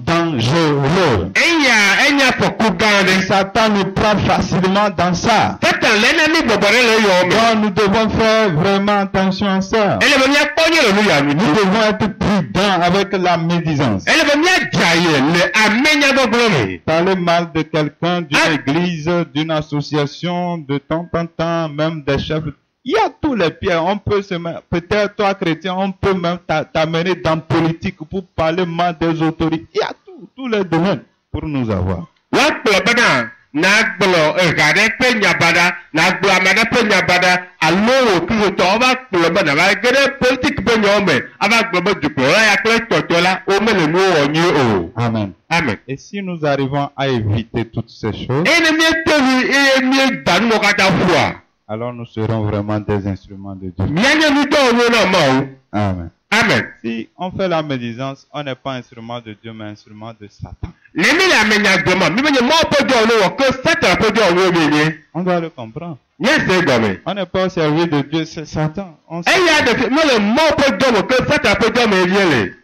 dangereux. Enya afɔku gã aɖe. Satan nous prend facilement dans ça. Satan lé na mí gbɔgbɔ ɖe le eyɔ me. Donc, nous devons faire vraiment attention à ça. Ele be míakpɔ nye le nu ya nu. Nous devons être prudents avec la médisance. Ele be míadza ye le amenyagbɔgblɔ me. Parler mal de quelqu'un, d'une église, d'une association, de temps en temps, même des chefs. Il y a tous les pieds. On peut se mettre, peut-être toi chrétien, on peut même t'amener dans la politique pour parler mal des autorités. Il y a tous les domaines pour nous avoir. Wakplɔ bena nagblɔ ega ɖe ƒe nyabada, nagblɔ ame ɖe ƒe nyabada, alo wò kristotɔ wova kplɔ be nava ge ɖe politique ƒe nyawo me, ava gblɔ be dukplɔla ya kple tɔtɔ la womele nuwo wɔ nyuie o. Amen. Amen. Et si nous arrivons à éviter toutes ces choses, Eye ne míeto nu eye míeda nuwo katã ƒua, alors nous serons vraiment des instruments de Dieu. míanye nudɔwɔnuwo na Mawu. Amen. Amen. Si on fait la médisance, on n'est pas instrument de Dieu, mais instrument de Satan. Le mi le amenyagbɔma, mi menye Mawu ƒe dɔwɔnuwo wɔ, ke Satan ƒe dɔwɔnuwo mienye. On doit le comprendre. Míese gɔme. On n'est pas au service de Dieu, c'est Satan. On sait. Eya ɖevi mele Mawu ƒe dɔme, ke Satan ƒe dɔme vie le.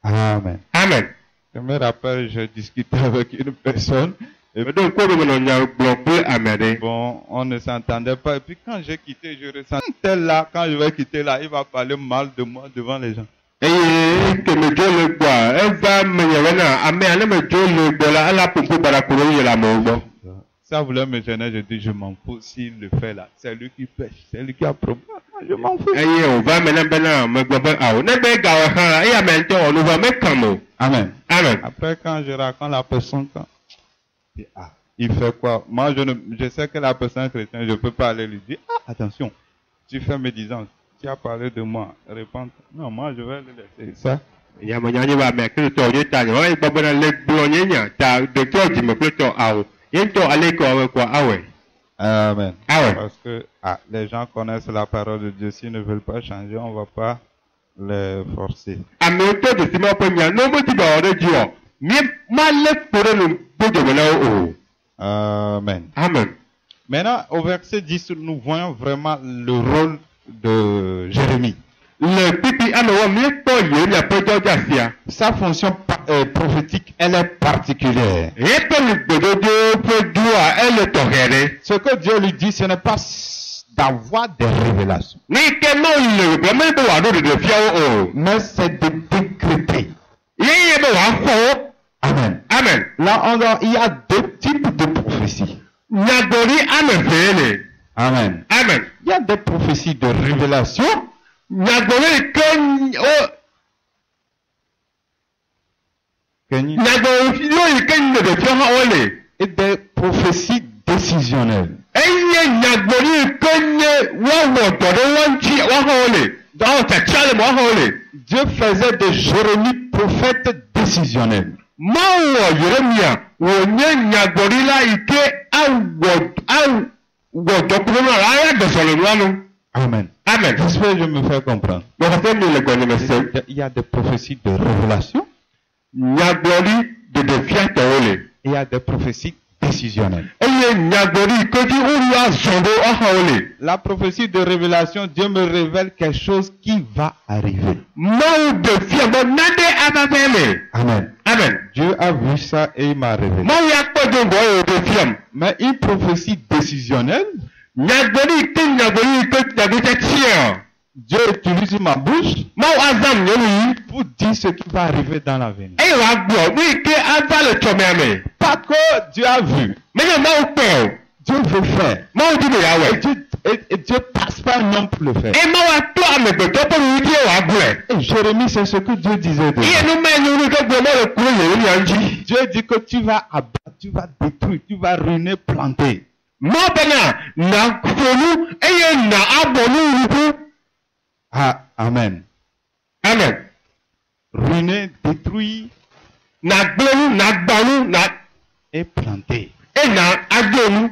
Amen. Amen. Je me rappelle, je discutais avec une personne. Et Eɖo ŋkɔ be menɔ nya gblɔ kple ame ɖe. bon, on ne s'entendait pas. Et puis quand j'ai quitté, je ressentais tel là, quand je vais quitter là, il va parler mal de moi devant les gens. Eye ke medzo le gbɔa, eva menye bena ame ale medzo le gbɔ la, ela ƒoƒo baɖakolo yi le amewo gbɔ. Ça voulait me gêner, je dis je m'en fous s'il le fait là. C'est lui qui pêche, c'est lui qui a problème. Je m'en fous. Eye wòva me ne bena megblɔ be awo, ne be gawɔ hã la, eya ame ŋutɔ wɔ nu vɔ mekam o. Amen. Amen. Après, quand je raconte la personne, quand il fait quoi? Moi, je sais que la personne chrétienne, je peux pas aller lui dire, ah, attention, tu fais médisance, tu as parlé de moi, réponds. Non, moi, je vais le laisser. Ça, Ya menyanyi be ame kristotɔ nye ta nye, wɔyi gbɔ bena le gblɔ nye nya ta ɖetɔ dzime kple tɔ awo. Ye ŋutɔ ale ke wɔwɔ kɔa awɔe. Amen. Awɔe. Parce que les gens connaissent la parole de Dieu. S'ils ne veulent pas changer, on ne va pas les forcer. Amewo to ɖe si ma ƒe nya, ne womedi be wɔ ɖe dzi o, mi malé kpo ɖe nu gbodome na wo o. Amen. Amen. Maintenant, au verset 10, nous voyons vraiment le rôle de Jérémie. Le pipi ame wɔ míekpɔ Yeremia ƒe dzɔdzasia. Sa fonction prophétique, elle est particulière. Yeƒe nugbedodo ƒe doa ele tɔxɛ ɖe. Ce que Dieu lui dit, ce n'est pas d'avoir des révélations, Ne yi ke Mawu le gbe me be wòaɖo ɖeɖefiawo o. mais c'est de décréter. Yeye be wòaxɔ wo. Amen. Amen. Là, il y a deux types de prophéties. Nyagbɔɖi ame eve le. Amen. Amen. Il y a des prophéties de révélation. Nyagbɔɖi yi ke nyagbɔɖi yi ke ɖeɖefia hã wole. Et des prophéties décisionnelles. Eye nyagbɔɖi yi ke nye woawɔ dɔ ɖe wo ŋuti woawo hã wole. Dɔwɔ tsatsia le me woawo hã wole. Dieu faisait de Jérémie prophète décisionnel. Mawu wɔ Yeremia wònye nyagbɔɖila yi ke awɔ dɔkunu na la aya dɔsɔlɔnua nu. Amen. Amen. J'espère que je me fais comprendre. Wɔkɔtɛ mi le gbɔnyeme sem. Il y a des prophéties de révélation. Nyagbɔɖi ɖeɖefia tɔwo le. Il y a des prophéties décisionnelles. Eye nyagbɔɖi yi ke dzi wolu azɔ ɖo ɔhã wole. La prophétie de révélation, Dieu me révèle quelque chose qui va arriver. Mawu ɖe fia be nane ava va eme. Amen. Amen. Dieu a vu ça et il m'a révélé. Mawu ya kpɔ do ŋgɔ eye wòɖe fiam. Mais une prophétie décisionnelle, Nyagbɔɖi yi ke nyagbɔɖi tia. Dieu utilise ma bouche Mawu azam nye nu yi. pour dire ce qui va arriver dans l'avenir. Eye wòagblɔ nu yi ke ava le tsɔmea me. Pas que Dieu a vu, Menye Mawu kpɔ o. Dieu veut faire. Mawu di be Et yeawɔe. Dieu Et Dieu passe pas un homme pour le faire. ẹ má wá tó àmẹ̀gbẹ̀tọ́ pé mi kí ẹ wàá bù ẹ̀. Et Jérémie, c'est ce que Dieu disait de lui. iye nu mẹ́rin ní kẹ́gbẹ́ ọmọ rẹ̀ kúrò yẹ̀wò ní àǹjí. Dieu dit que tu vas abattre, tu vas détruire, tu vas ruiner, planter. mọ́ bẹ́ẹ̀ náà nà fòlú ẹ̀yẹ nà abọ̀ ní ìrúkú. Ah, amen. amen. Ruiner, détruire nà gbẹ́nu nà gbanú nà et planter. ẹ̀ nà agbẹ́nu.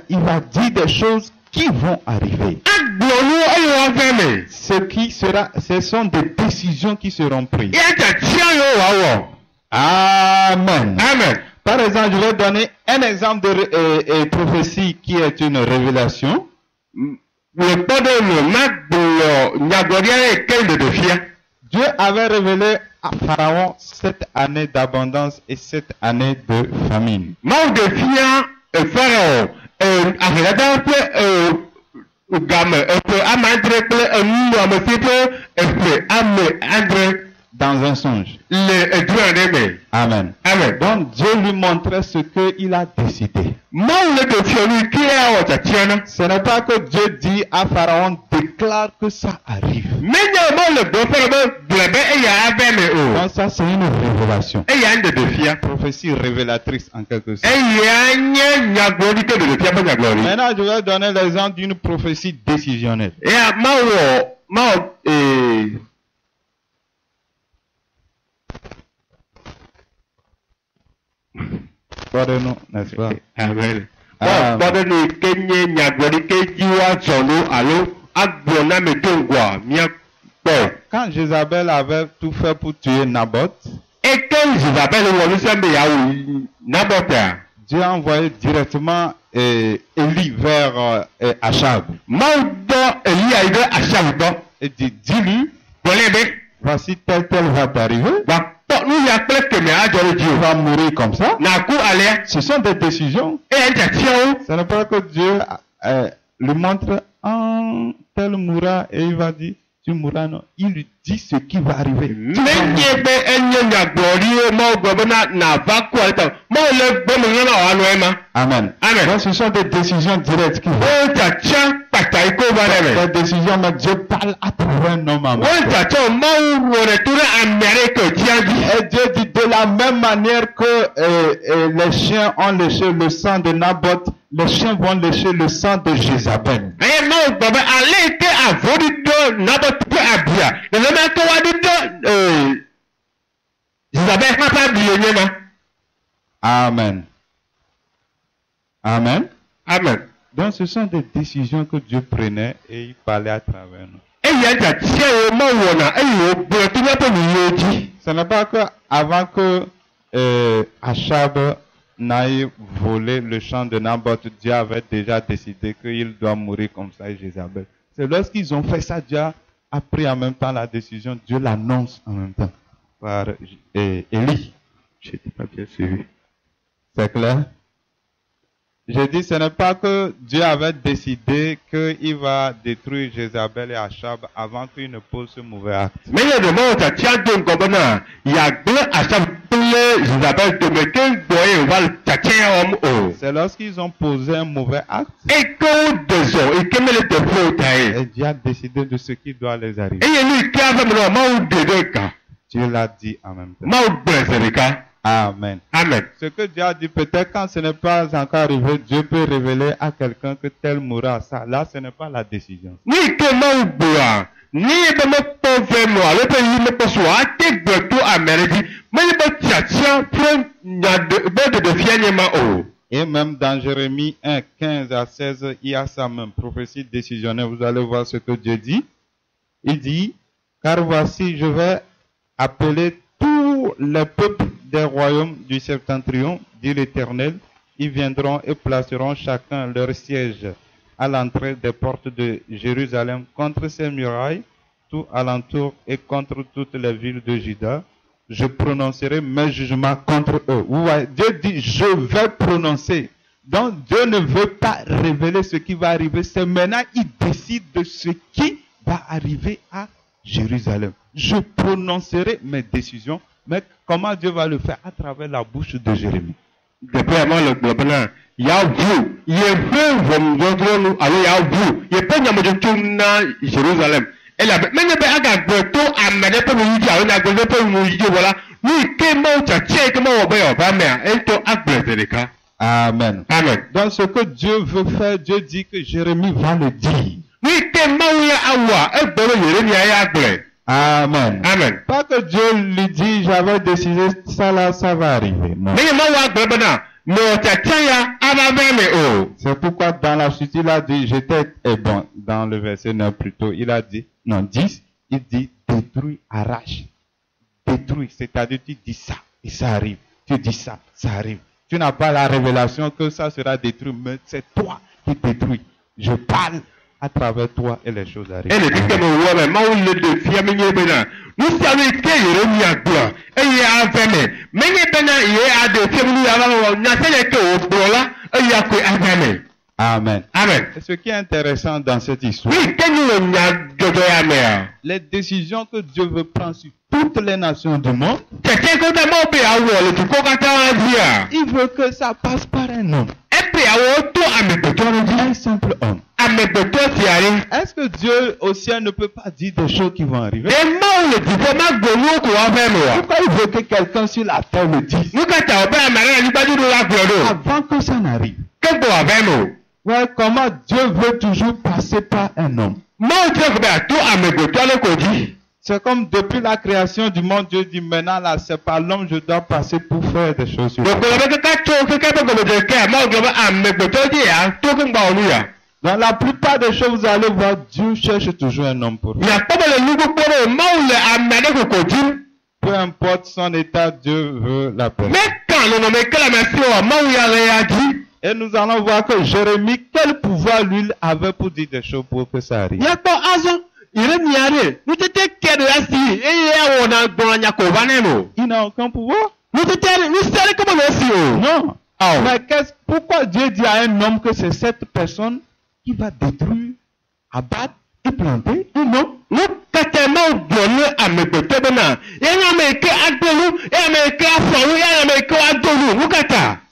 Il va dire des choses qui vont arriver. agbọ̀nú ẹ̀yẹ wá fẹ́ mi. Ce sont des décisions qui seront prises. iye tẹ̀ tí a yóò wá wọ̀. Amen. amen. Par exemple, je vais donner un exemple de prophétie qui est une révélation. wò gbọ́dọ̀ lò má gbòòrò nyàgbọ́dẹ́ kéde de fia. Dieu avait révélé à Pharaon 7 années d'abondance et 7 années de famine. máa de fia fẹ́rẹ̀ àfẹ́rẹ́dá pé gàmẹ̀ ẹ̀fẹ̀ amandré pé ẹnu àmọ̀sí pé ẹ̀fẹ̀ amẹ̀ andré. Dans un songe. le ẹ̀dúrà rẹ̀ mẹ̀. Amen. amen. Donc Dieu lui montrait ce qu'il a décidé. máa le de fia ní kí ẹ ọ̀tà tiẹ̀ náà. Ce n'est pas que Dieu dit à Pharaon, déclare que ça arrive. mẹ́nyẹ̀ máa le gbọ́ fẹ́rẹ̀ bẹ́ gbẹ̀bẹ́ ẹ̀yà abẹ́ mi o. Donc ça c'est une révélation. ẹ̀yà ń de fia. Prophétie révélatrice en quelque sorte. ẹ̀yà ń yẹ nyàgbọ́dí kéde de fia bẹ́ nyàgbọ́dí. Maintenant je vais donner l'exemple d'une prophétie décisionnelle. ẹ̀yà máa Pardonnez-nous, n'est-ce pas? amen. gbọ́dọ̀ ní kéye nyàgbọ́dí kéjì wá zọ̀nù àló agbọ̀nà mi tó ń gbọ́ miá pọ̀. Quand Jézabel avait tout fait pour tuer Naboth, eke Isabelle wọlé sẹ́mi ìyàwó nábọ̀tà. Dieu a envoyé directement Élie vers Achab máa dọ́ èyí àyíké àṣàwùdọ́. et dit, dis-lui, wọlé mi. voici tel va t'arriver, wà pọ̀ níyà pé kèmí àjọyọ̀ jù. tu vas mourir comme ça. nàkú alẹ́. Ce sont des décisions. ẹ̀ ń tẹ̀síọ́. Ce n'est pas que Dieu lui montre, tel mourra et il va dire, tu mourras, non. Il lui dit ce qui va arriver. mẹ́nyẹ́ pé ẹ̀yẹ́ nyàgbọ́dí máa gbọ́ bẹ́ nà bá kú àlẹ́ máa lè gbọ́ mi nínú àwọn àlọ́ ẹ̀ ma. Amen. Amen. Donc ce sont des décisions directes qui vont. wọ́n tàtsá pàtàkì kó bá rẹ̀ mẹ́. Des décisions, mais Dieu parle à travers un homme. wọ́n tàtsá máa ń wọlé tó rẹ̀ Amérique tíájú. Et Dieu dit de la même manière que les chiens ont léché le sang de Naboth, les chiens vont lécher le sang de Jézabel. ẹ̀yẹ́ máa gbọ́ bẹ́ alẹ́ ké àfọ́dídọ́ nábọ̀ tó àbíyá ìlú máa tó wá dídọ́ Isabelle pápá bìí yẹn ma. Amen. Amen. amen. Donc ce sont des décisions que Dieu prenait et il parlait à travers nous. ẹ̀yẹ́ tàtsá yẹn máa wọ̀ nà ẹ̀yẹ́ gbọ́ tó yẹ kó mi yé jí. Ce n'est pas que avant que Achab n'aille voler le champ de Naboth, Dieu avait déjà décidé qu'il doit mourir comme ça et Jézabel. C'est lorsqu'ils ont fait ça, Dieu a pris en même temps la décision, Dieu l'annonce en même temps par Élie. Je n'ai pas bien suivi. C'est clair? J'ai dit, ce n'est pas que Dieu avait décidé qu'il va détruire Jézabel et Achab avant qu'il ne pose ce mauvais acte. mais il y a des moments où tu as un gouvernement, il y a deux achats de Isabelle de Mekin, on va le tâcher homme. C'est lorsqu'ils ont posé un mauvais acte Et que deux ans, et que les défauts taillés. et Dieu a décidé de ce qui doit les arriver. Et il y a lui qui a fait le moment où deux cas. Dieu l'a dit en même temps. Moi, les cas. Amen. Amen. Ce que Dieu a dit, peut-être quand ce n'est pas encore arrivé, Dieu peut révéler à quelqu'un que tel mourra. Ça, là, ce n'est pas la décision. Ni que moi ou bois, ni de me pauvre moi, le pays me perçoit, t'es bientôt à Méridi, mais il me tient, prends de fiannement. Et même dans Jérémie 1, 15 à 16, il y a ça même, prophétie décisionnelle. Vous allez voir ce que Dieu dit. Il dit, car voici, je vais appeler tous les peuples des royaumes du septentrion, dit l'Éternel. Ils viendront et placeront chacun leur siège à l'entrée des portes de Jérusalem contre ses murailles, tout alentour et contre toutes les villes de Juda. Je prononcerai mes jugements contre eux. Vous voyez, Dieu dit, je vais prononcer. Donc Dieu ne veut pas révéler ce qui va arriver. C'est maintenant, il décide de ce qui va arriver à Jérusalem. Je prononcerai mes décisions. Mais comment Dieu va le faire? À travers la bouche de Jérémie. Depuis le globe, il y a vous, il y a vous, alors il y a vous, il y a pas de Jérusalem. Et là, mais il y a pas de tout à mener pour nous dire, on a besoin pour nous dire, voilà, nous, comment tu as checké, comment on va faire, mais et toi, à les cas. Amen. Amen. Dans ce que Dieu veut faire, Dieu dit que Jérémie va le dire. Oui, comment il y a à voir, et bon, Jérémie a appelé. Amen. Amen. Pas que Dieu lui dit, j'avais décidé, ça là, ça va arriver. Non. Mais il y a C'est pourquoi dans la suite, il a dit, j'étais, et bon, dans le verset 9 plutôt, il a dit, non, 10, il dit, détruis, arrache. Détruis, c'est-à-dire tu dis ça, et ça arrive. Tu dis ça, ça arrive. Tu n'as pas la révélation que ça sera détruit, mais c'est toi qui détruis. Je parle à travers toi et les choses arrivent. Et le dit que le défi à nous savons que Jérémie a gloire. Et il y a un verre. Mais il y a des films, il y a que au là, et il y a que un verre. Amen. Amen. Et ce qui est intéressant dans cette histoire, Oui, que nous avons les décisions que Dieu veut prendre sur toutes les nations du monde, il veut que ça passe par un homme. Un simple homme. Est-ce que Dieu au ciel ne peut pas dire des choses qui vont arriver? Pourquoi il veut que quelqu'un sur la terre le dise avant que ça n'arrive? Ouais, comment Dieu veut toujours passer par un homme? C'est comme depuis la création du monde, Dieu dit maintenant là, c'est par l'homme je dois passer pour faire des choses sur la terre. Dans la plupart des choses, vous allez voir, Dieu cherche toujours un homme pour faire. Peu importe son état, Dieu veut la personne. Et nous allons voir que Jérémie, quel pouvoir lui avait pour dire des choses pour que ça arrive. Il n'a aucun pouvoir. Non. Mais pourquoi Dieu dit à un homme que c'est cette personne qui va détruire, abattre et planter un homme?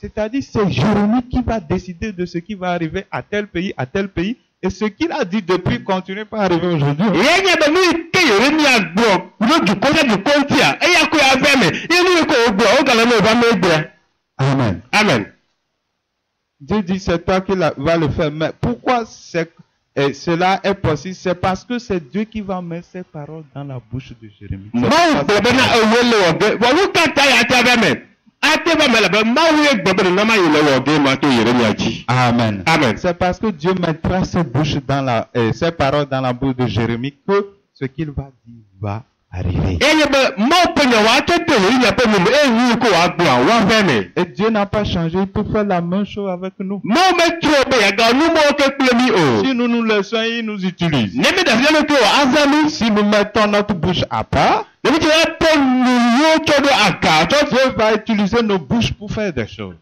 C'est-à-dire c'est Jérémie qui va décider de ce qui va arriver à tel pays, et ce qu'il a dit depuis continue pas à arriver aujourd'hui. Amen. Amen. Dieu dit c'est toi qui va le faire, mais pourquoi cela est possible? C'est parce que c'est Dieu qui va mettre ses paroles dans la bouche de Jérémie. Amen. Amen. C'est parce que Dieu mettra ses paroles dans la bouche de Jérémie que ce qu'il va dire va arriver. Et Dieu n'a pas changé, il peut faire la même chose avec nous. Si nous nous laissons, il nous utilise. Si nous mettons notre bouche à part, Dieu va utiliser nos bouches pour faire des choses.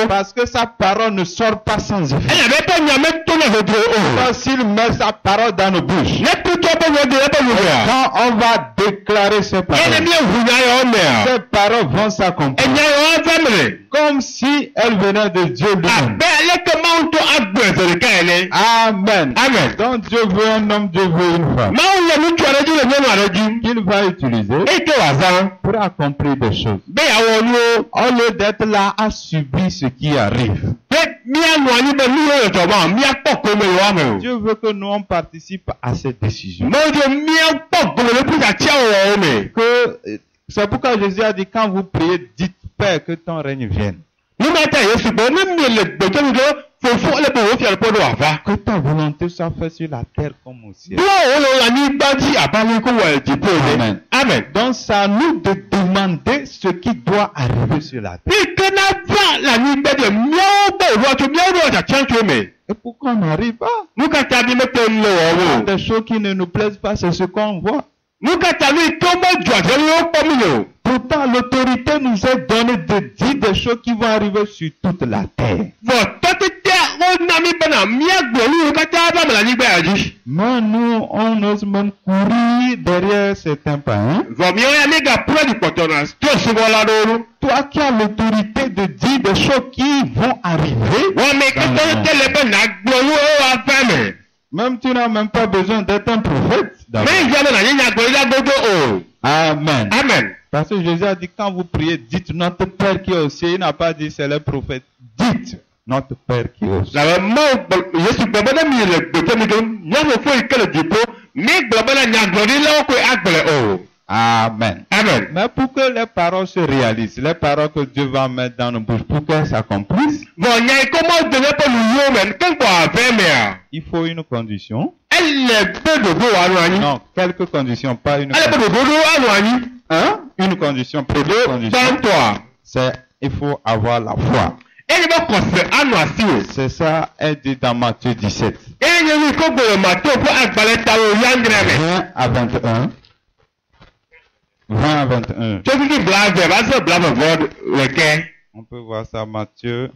Parce que sa parole ne sort pas sans effet. S'il met sa parole dans nos bouches, quand on va déclarer ces paroles vont s'accomplir. Comme si elles venaient de Dieu lui-même. Amen. Amen. Donc Dieu veut un homme, Dieu veut une femme. Qu'il va utiliser pour accomplir des choses. Au lieu d'être là à subir ce qui arrive. Dieu veut que nous on participe à cette décision. C'est pourquoi Jésus a dit quand vous priez, dites Père que ton règne vienne. Que ta volonté soit faite sur la terre comme au ciel. Amen. Amen. Donc c'est à nous de demander ce qui doit arriver sur la terre. Et pourquoi on n'arrive pas? Des choses qui ne nous plaisent pas, c'est ce qu'on voit. Pourtant, l'autorité nous est donnée de dire des choses qui vont arriver sur toute la terre. Mais nous, on ose même courir derrière certains pas. Hein? Toi qui as l'autorité de dire des choses qui vont arriver. Même tu n'as même pas besoin d'être un prophète. Amen. Amen. Parce que Jésus a dit, quand vous priez, dites notre Père qui est au ciel. Il n'a pas dit c'est le prophète. Dites notre Père qui est au ciel. Amen. Amen. Mais pour que les paroles se réalisent, les paroles que Dieu va mettre dans nos bouches, pour qu'elles s'accomplissent, il faut une condition. Non, quelques conditions, pas une condition. Hein? Une condition, première condition. C'est il faut avoir la foi. C'est ça, elle dit dans Matthieu 17. 20 à 21. 20 à 21. On peut voir ça, Matthieu.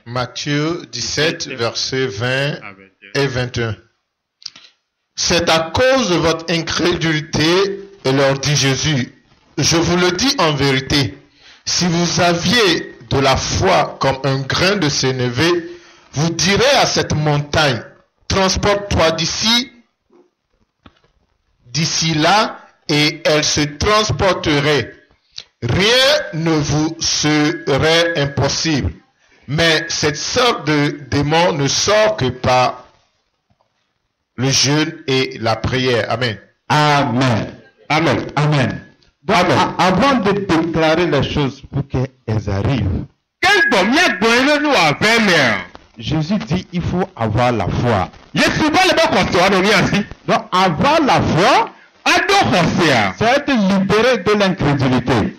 Matthieu 17, versets 20 et 21. C'est à cause de votre incrédulité, et leur dit Jésus, je vous le dis en vérité, si vous aviez de la foi comme un grain de sénévé, vous direz à cette montagne, transporte-toi d'ici là, et elle se transporterait. Rien ne vous serait impossible. Mais cette sorte de démon ne sort que par le jeûne et la prière. Amen. Amen. Amen. Amen. Donc, avant de déclarer les choses pour qu'elles arrivent, Jésus dit il faut avoir la foi. Donc, avoir la foi, c'est être libéré de l'incrédulité.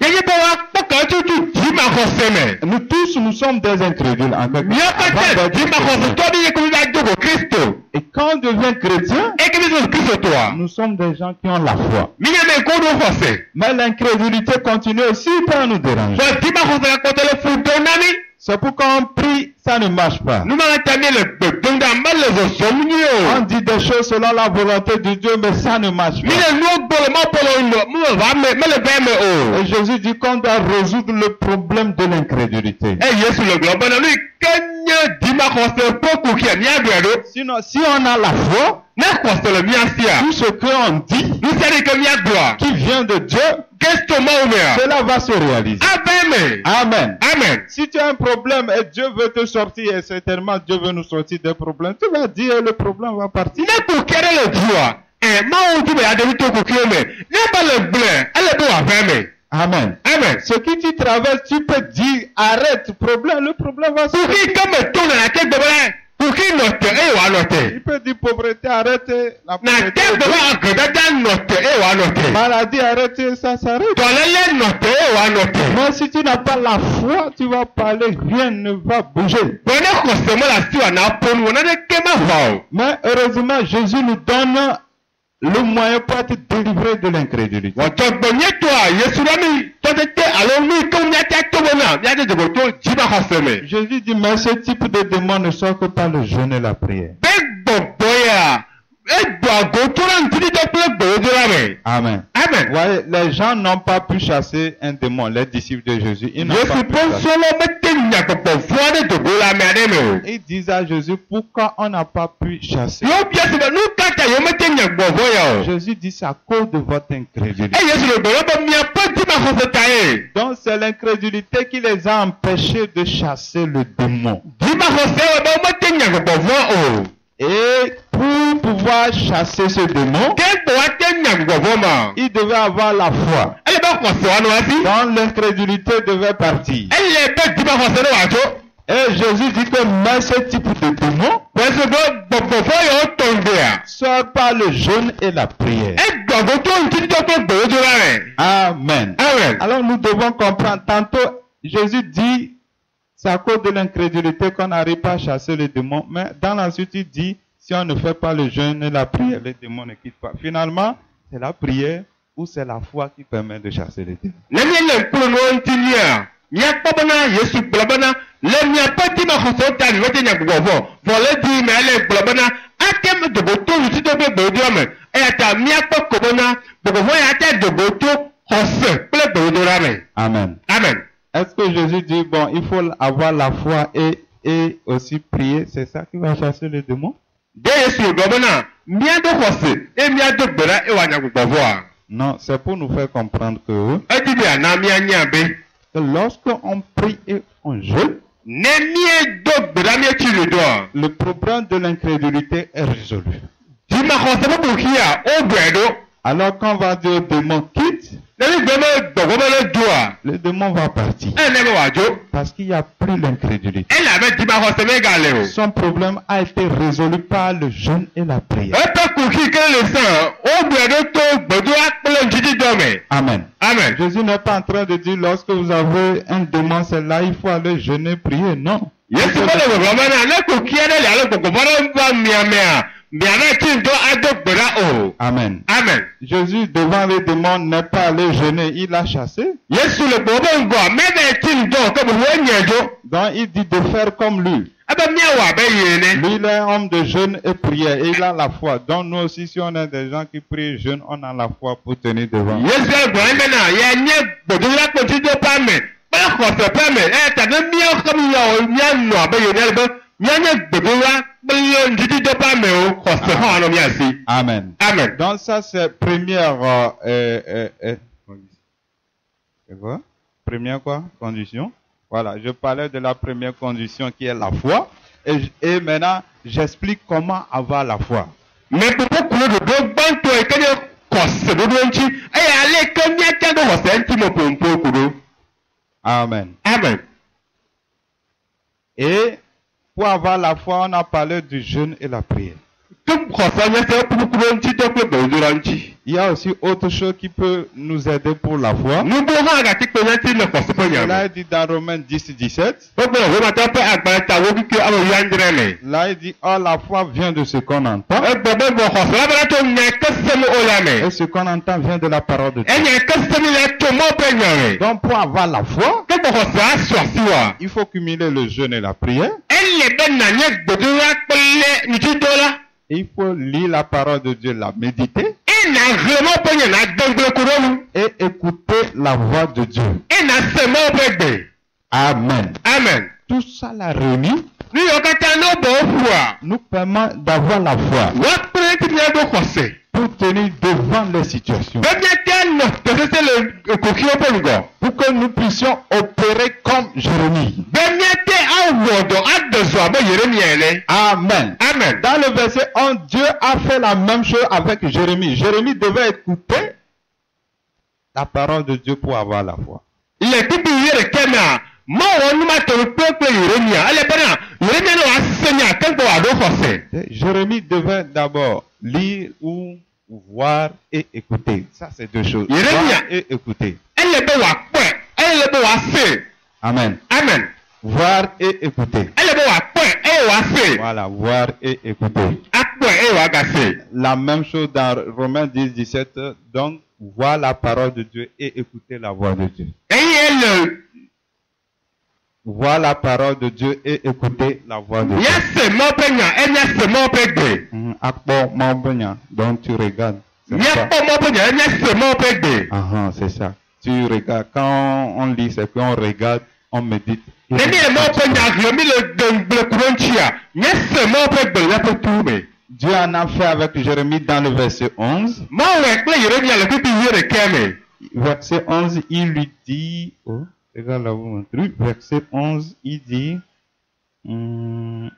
Nous tous, nous sommes des incrédules en fait. Et quand on devient chrétien, nous sommes des gens qui ont la foi. Mais l'incrédulité continue aussi par nous déranger. C'est pourquoi on prie, ça ne marche pas. On dit des choses selon la volonté de Dieu, mais ça ne marche pas. Et Jésus dit qu'on doit résoudre le problème de l'incrédulité. Sinon, si on a la foi, tout ce qu'on dit, qui vient de Dieu, cela va se réaliser. Amen. Amen. Si tu as un problème et Dieu veut te sortir, et certainement Dieu veut nous sortir des problèmes, tu vas dire le problème va partir. Amen. Amen. Ce qui tu traverses, tu peux dire arrête, le problème va se réaliser. Il peut dire pauvreté, arrêtez la pauvreté. Maladie, arrêtez, ça s'arrête. Mais si tu n'as pas la foi, tu vas parler, rien ne va bouger. Mais heureusement, Jésus nous donne le moyen pour être délivré de l'incrédulité. Jésus dit, mais ce type de démon ne sort que par le jeûne et la prière. Amen. Amen. Voyez, les gens n'ont pas pu chasser un démon, les disciples de Jésus. Ils n'ont pas pu chasser. Ils disent à Jésus, pourquoi on n'a pas pu chasser? Jésus dit, c'est à cause de votre incrédulité. Donc c'est l'incrédulité qui les a empêchés de chasser le démon. Et pour pouvoir chasser ce démon, il devait avoir la foi. Donc l'incrédulité devait partir. Et Jésus dit que mais ce type de démon sort par le jeûne et la prière. Amen. Amen. Alors nous devons comprendre, tantôt Jésus dit c'est à cause de l'incrédulité qu'on n'arrive pas à chasser les démons. Mais dans la suite, il dit, si on ne fait pas le jeûne et la prière, les démons ne quittent pas. Finalement, c'est la prière ou c'est la foi qui permet de chasser les démons. miakpɔ bena Yesu gblɔ bena le miaƒe dimexɔsɔwo ta miwɔte nyagbɔgbɔ vɔ le di me ele gblɔ bena ate me dogo to ŋutidɔ ƒe gbedodoɖa me eya ta miakpɔ ko bena gbɔgbɔ ya ate dogo to xɔse kple gbedodoɖa me. Amen. Amen. Est-ce que Jésus dit, bon, il faut avoir la foi et aussi prier, c'est ça qui va chasser les démons? De Yesu gblɔ bena miado xɔse eye miado gbe ɖa ewɔ nyagbɔgbɔa. Non, c'est pour nous faire comprendre que Edi be ana mianya be lorsqu'on prie et on jeûne, ne miedo gbe ɖa mietsi le doa. le problème de l'incrédulité est résolu. Dimaxɔse ƒe ƒoxia wo gbɔe ɖo. Alors quand on va dire au démon quitte, Ne mi gbe be gbɔgbɔ be le doa. le démon va partir. Ene be wòadzo. Parce qu'il n'y a plus l'incrédulité. Elabe dimaxɔse megale o. Son problème a été résolu par le jeûne et la prière. Eƒe kuxi ke le sã wo gbɔe ɖo to gbedoa kple ŋutidɔ me. Amen. Amen. Jésus n'est pas en train de dire lorsque vous avez un démon, c'est là il faut aller jeûner, prier. Non. Yesu be le gbɔgblɔ bena ne kuxi aɖe le alo gbɔgbɔ ɖe va miamea miana tsi ŋdɔ ado gbe ɖa o. Amen. Amen. Jésus, devant les démons, n'est pas allé jeûner, il a chassé. Yesu le gbɔgbɔ be ŋgɔ mebe tsi ŋdɔ ke boho enye dzo. Donc il dit de faire comme lui. Ebe miawɔ abe yi ene. Lui, il est un homme de jeûne et prière et il a la foi. Donc nous aussi, si on est des gens qui prient et jeûnent, on a la foi pour tenir devant. Yesu egblɔ anyi bena yenye gbedodoɖa kple ŋutidɔ ƒe ame kple xɔse ƒe ame eya ta ne míawo ke mianɔ abe yi ene be mianye gbedodoɖa kple ŋutidɔ ƒe amewo xɔse hã anɔ mia si. Amen. Amen. Donc ça, c'est première... c'est quoi? Première quoi? Condition. Voilà, je parlais de la première condition qui est la foi. Et maintenant, j'explique comment avoir la foi. Mais pour beaucoup de gbãtɔ yi ke nye xɔse ɖoɖo ŋuti eye ale ke míate ɖo xɔse ŋuti me ƒoƒo ku ɖo. Amen. Amen. Et pour avoir la foi, on a parlé du jeûne et la prière. Ke xɔse nye se ƒoƒo ɖo ŋutidɔ kple gbedodoɖa ŋuti. Il y a aussi autre chose qui peut nous aider pour la foi. Nugo hã gati kpe nye ti le xɔse ƒe nya Là, me. il dit dans Romains 10, 17. Wogbe le Romatɔwo ƒe agbalẽ ta wo kike ame wuiadre me. Là, il dit, oh, la foi vient de ce qu'on entend. Egbe be vɔ xɔse la bena tso nya ke semi wo la me. Et ce qu'on entend vient de la parole de Dieu. Enya ke semi le tso mɔ ƒe nya me. Donc, pour avoir la foi, Ke gbɔ xɔse asɔ asi wa. il faut cumuler le jeûne et la prière. Ele be nanye gbedodoɖa kple ŋutidɔ la. Et il faut lire la parole de Dieu, la méditer Ena hle mɔ ƒe nya na degble ku ɖo nu. et écouter la voix de Dieu. Ena se mɔ ƒe gbe. Amen. Amen. Tout ça la réunie Nu yiwo katã ne wobɔ wo ƒoa, nous permet d'avoir la foi woakple ti míaɖo xɔse. pour tenir devant les situations. Be míate nɔ tesese le koxiwo ƒe ŋgɔ. Pour que nous puissions opérer comme Jérémie. Be míate awɔ dɔ ade zɔ abe Yeremia ene. Amen. Amen. Dans le verset 11, Dieu a fait la même chose avec Jérémie. Jérémie devait écouter la parole de Dieu pour avoir la foi. Le pipi yi ɖeke mea, mawɔ nu ma tɔ kple Yeremia. Ele bena Yeremia ne woase nya ke gbɔ wòaɖo xɔse. Jérémie devait d'abord lire ou voir et écouter. Ça, c'est deux choses. Jérémie. Voir et écouter. Ele be wòakpɔe, ele be wòase. Amen. Amen. Voir et écouter. Ele be wòakpɔe eye wòase. Voilà, voir et écouter. Akpɔe eye wòagase. La même chose dans Romains 10, 17. Donc, voir la parole de Dieu et écouter la voix de Dieu. Eye ele Voir la parole de Dieu et écouter la voix de Dieu. míase mɔ ƒe nya, enya se mɔ ƒe gbe. Akpo Mambenya, donc tu regardes. C'est ça. Míakpɔ mɔ ƒe nya, enya se mɔ ƒe gbe. C'est ça. Tu regardes. Quand on lit, c'est qu'on regarde, on médite. Ne mi le mɔ ƒe nya hle mi le gble ku ɖo ŋutia, míase mɔ ƒe gbe le míaƒe tu me. Dieu en a fait avec Jérémie dans le verset 11. Mawɔe kple Yeremia le pipi yi ɖeke me. Verset 11, il lui dit, regarde là, vous montrez. Verset 11, il dit,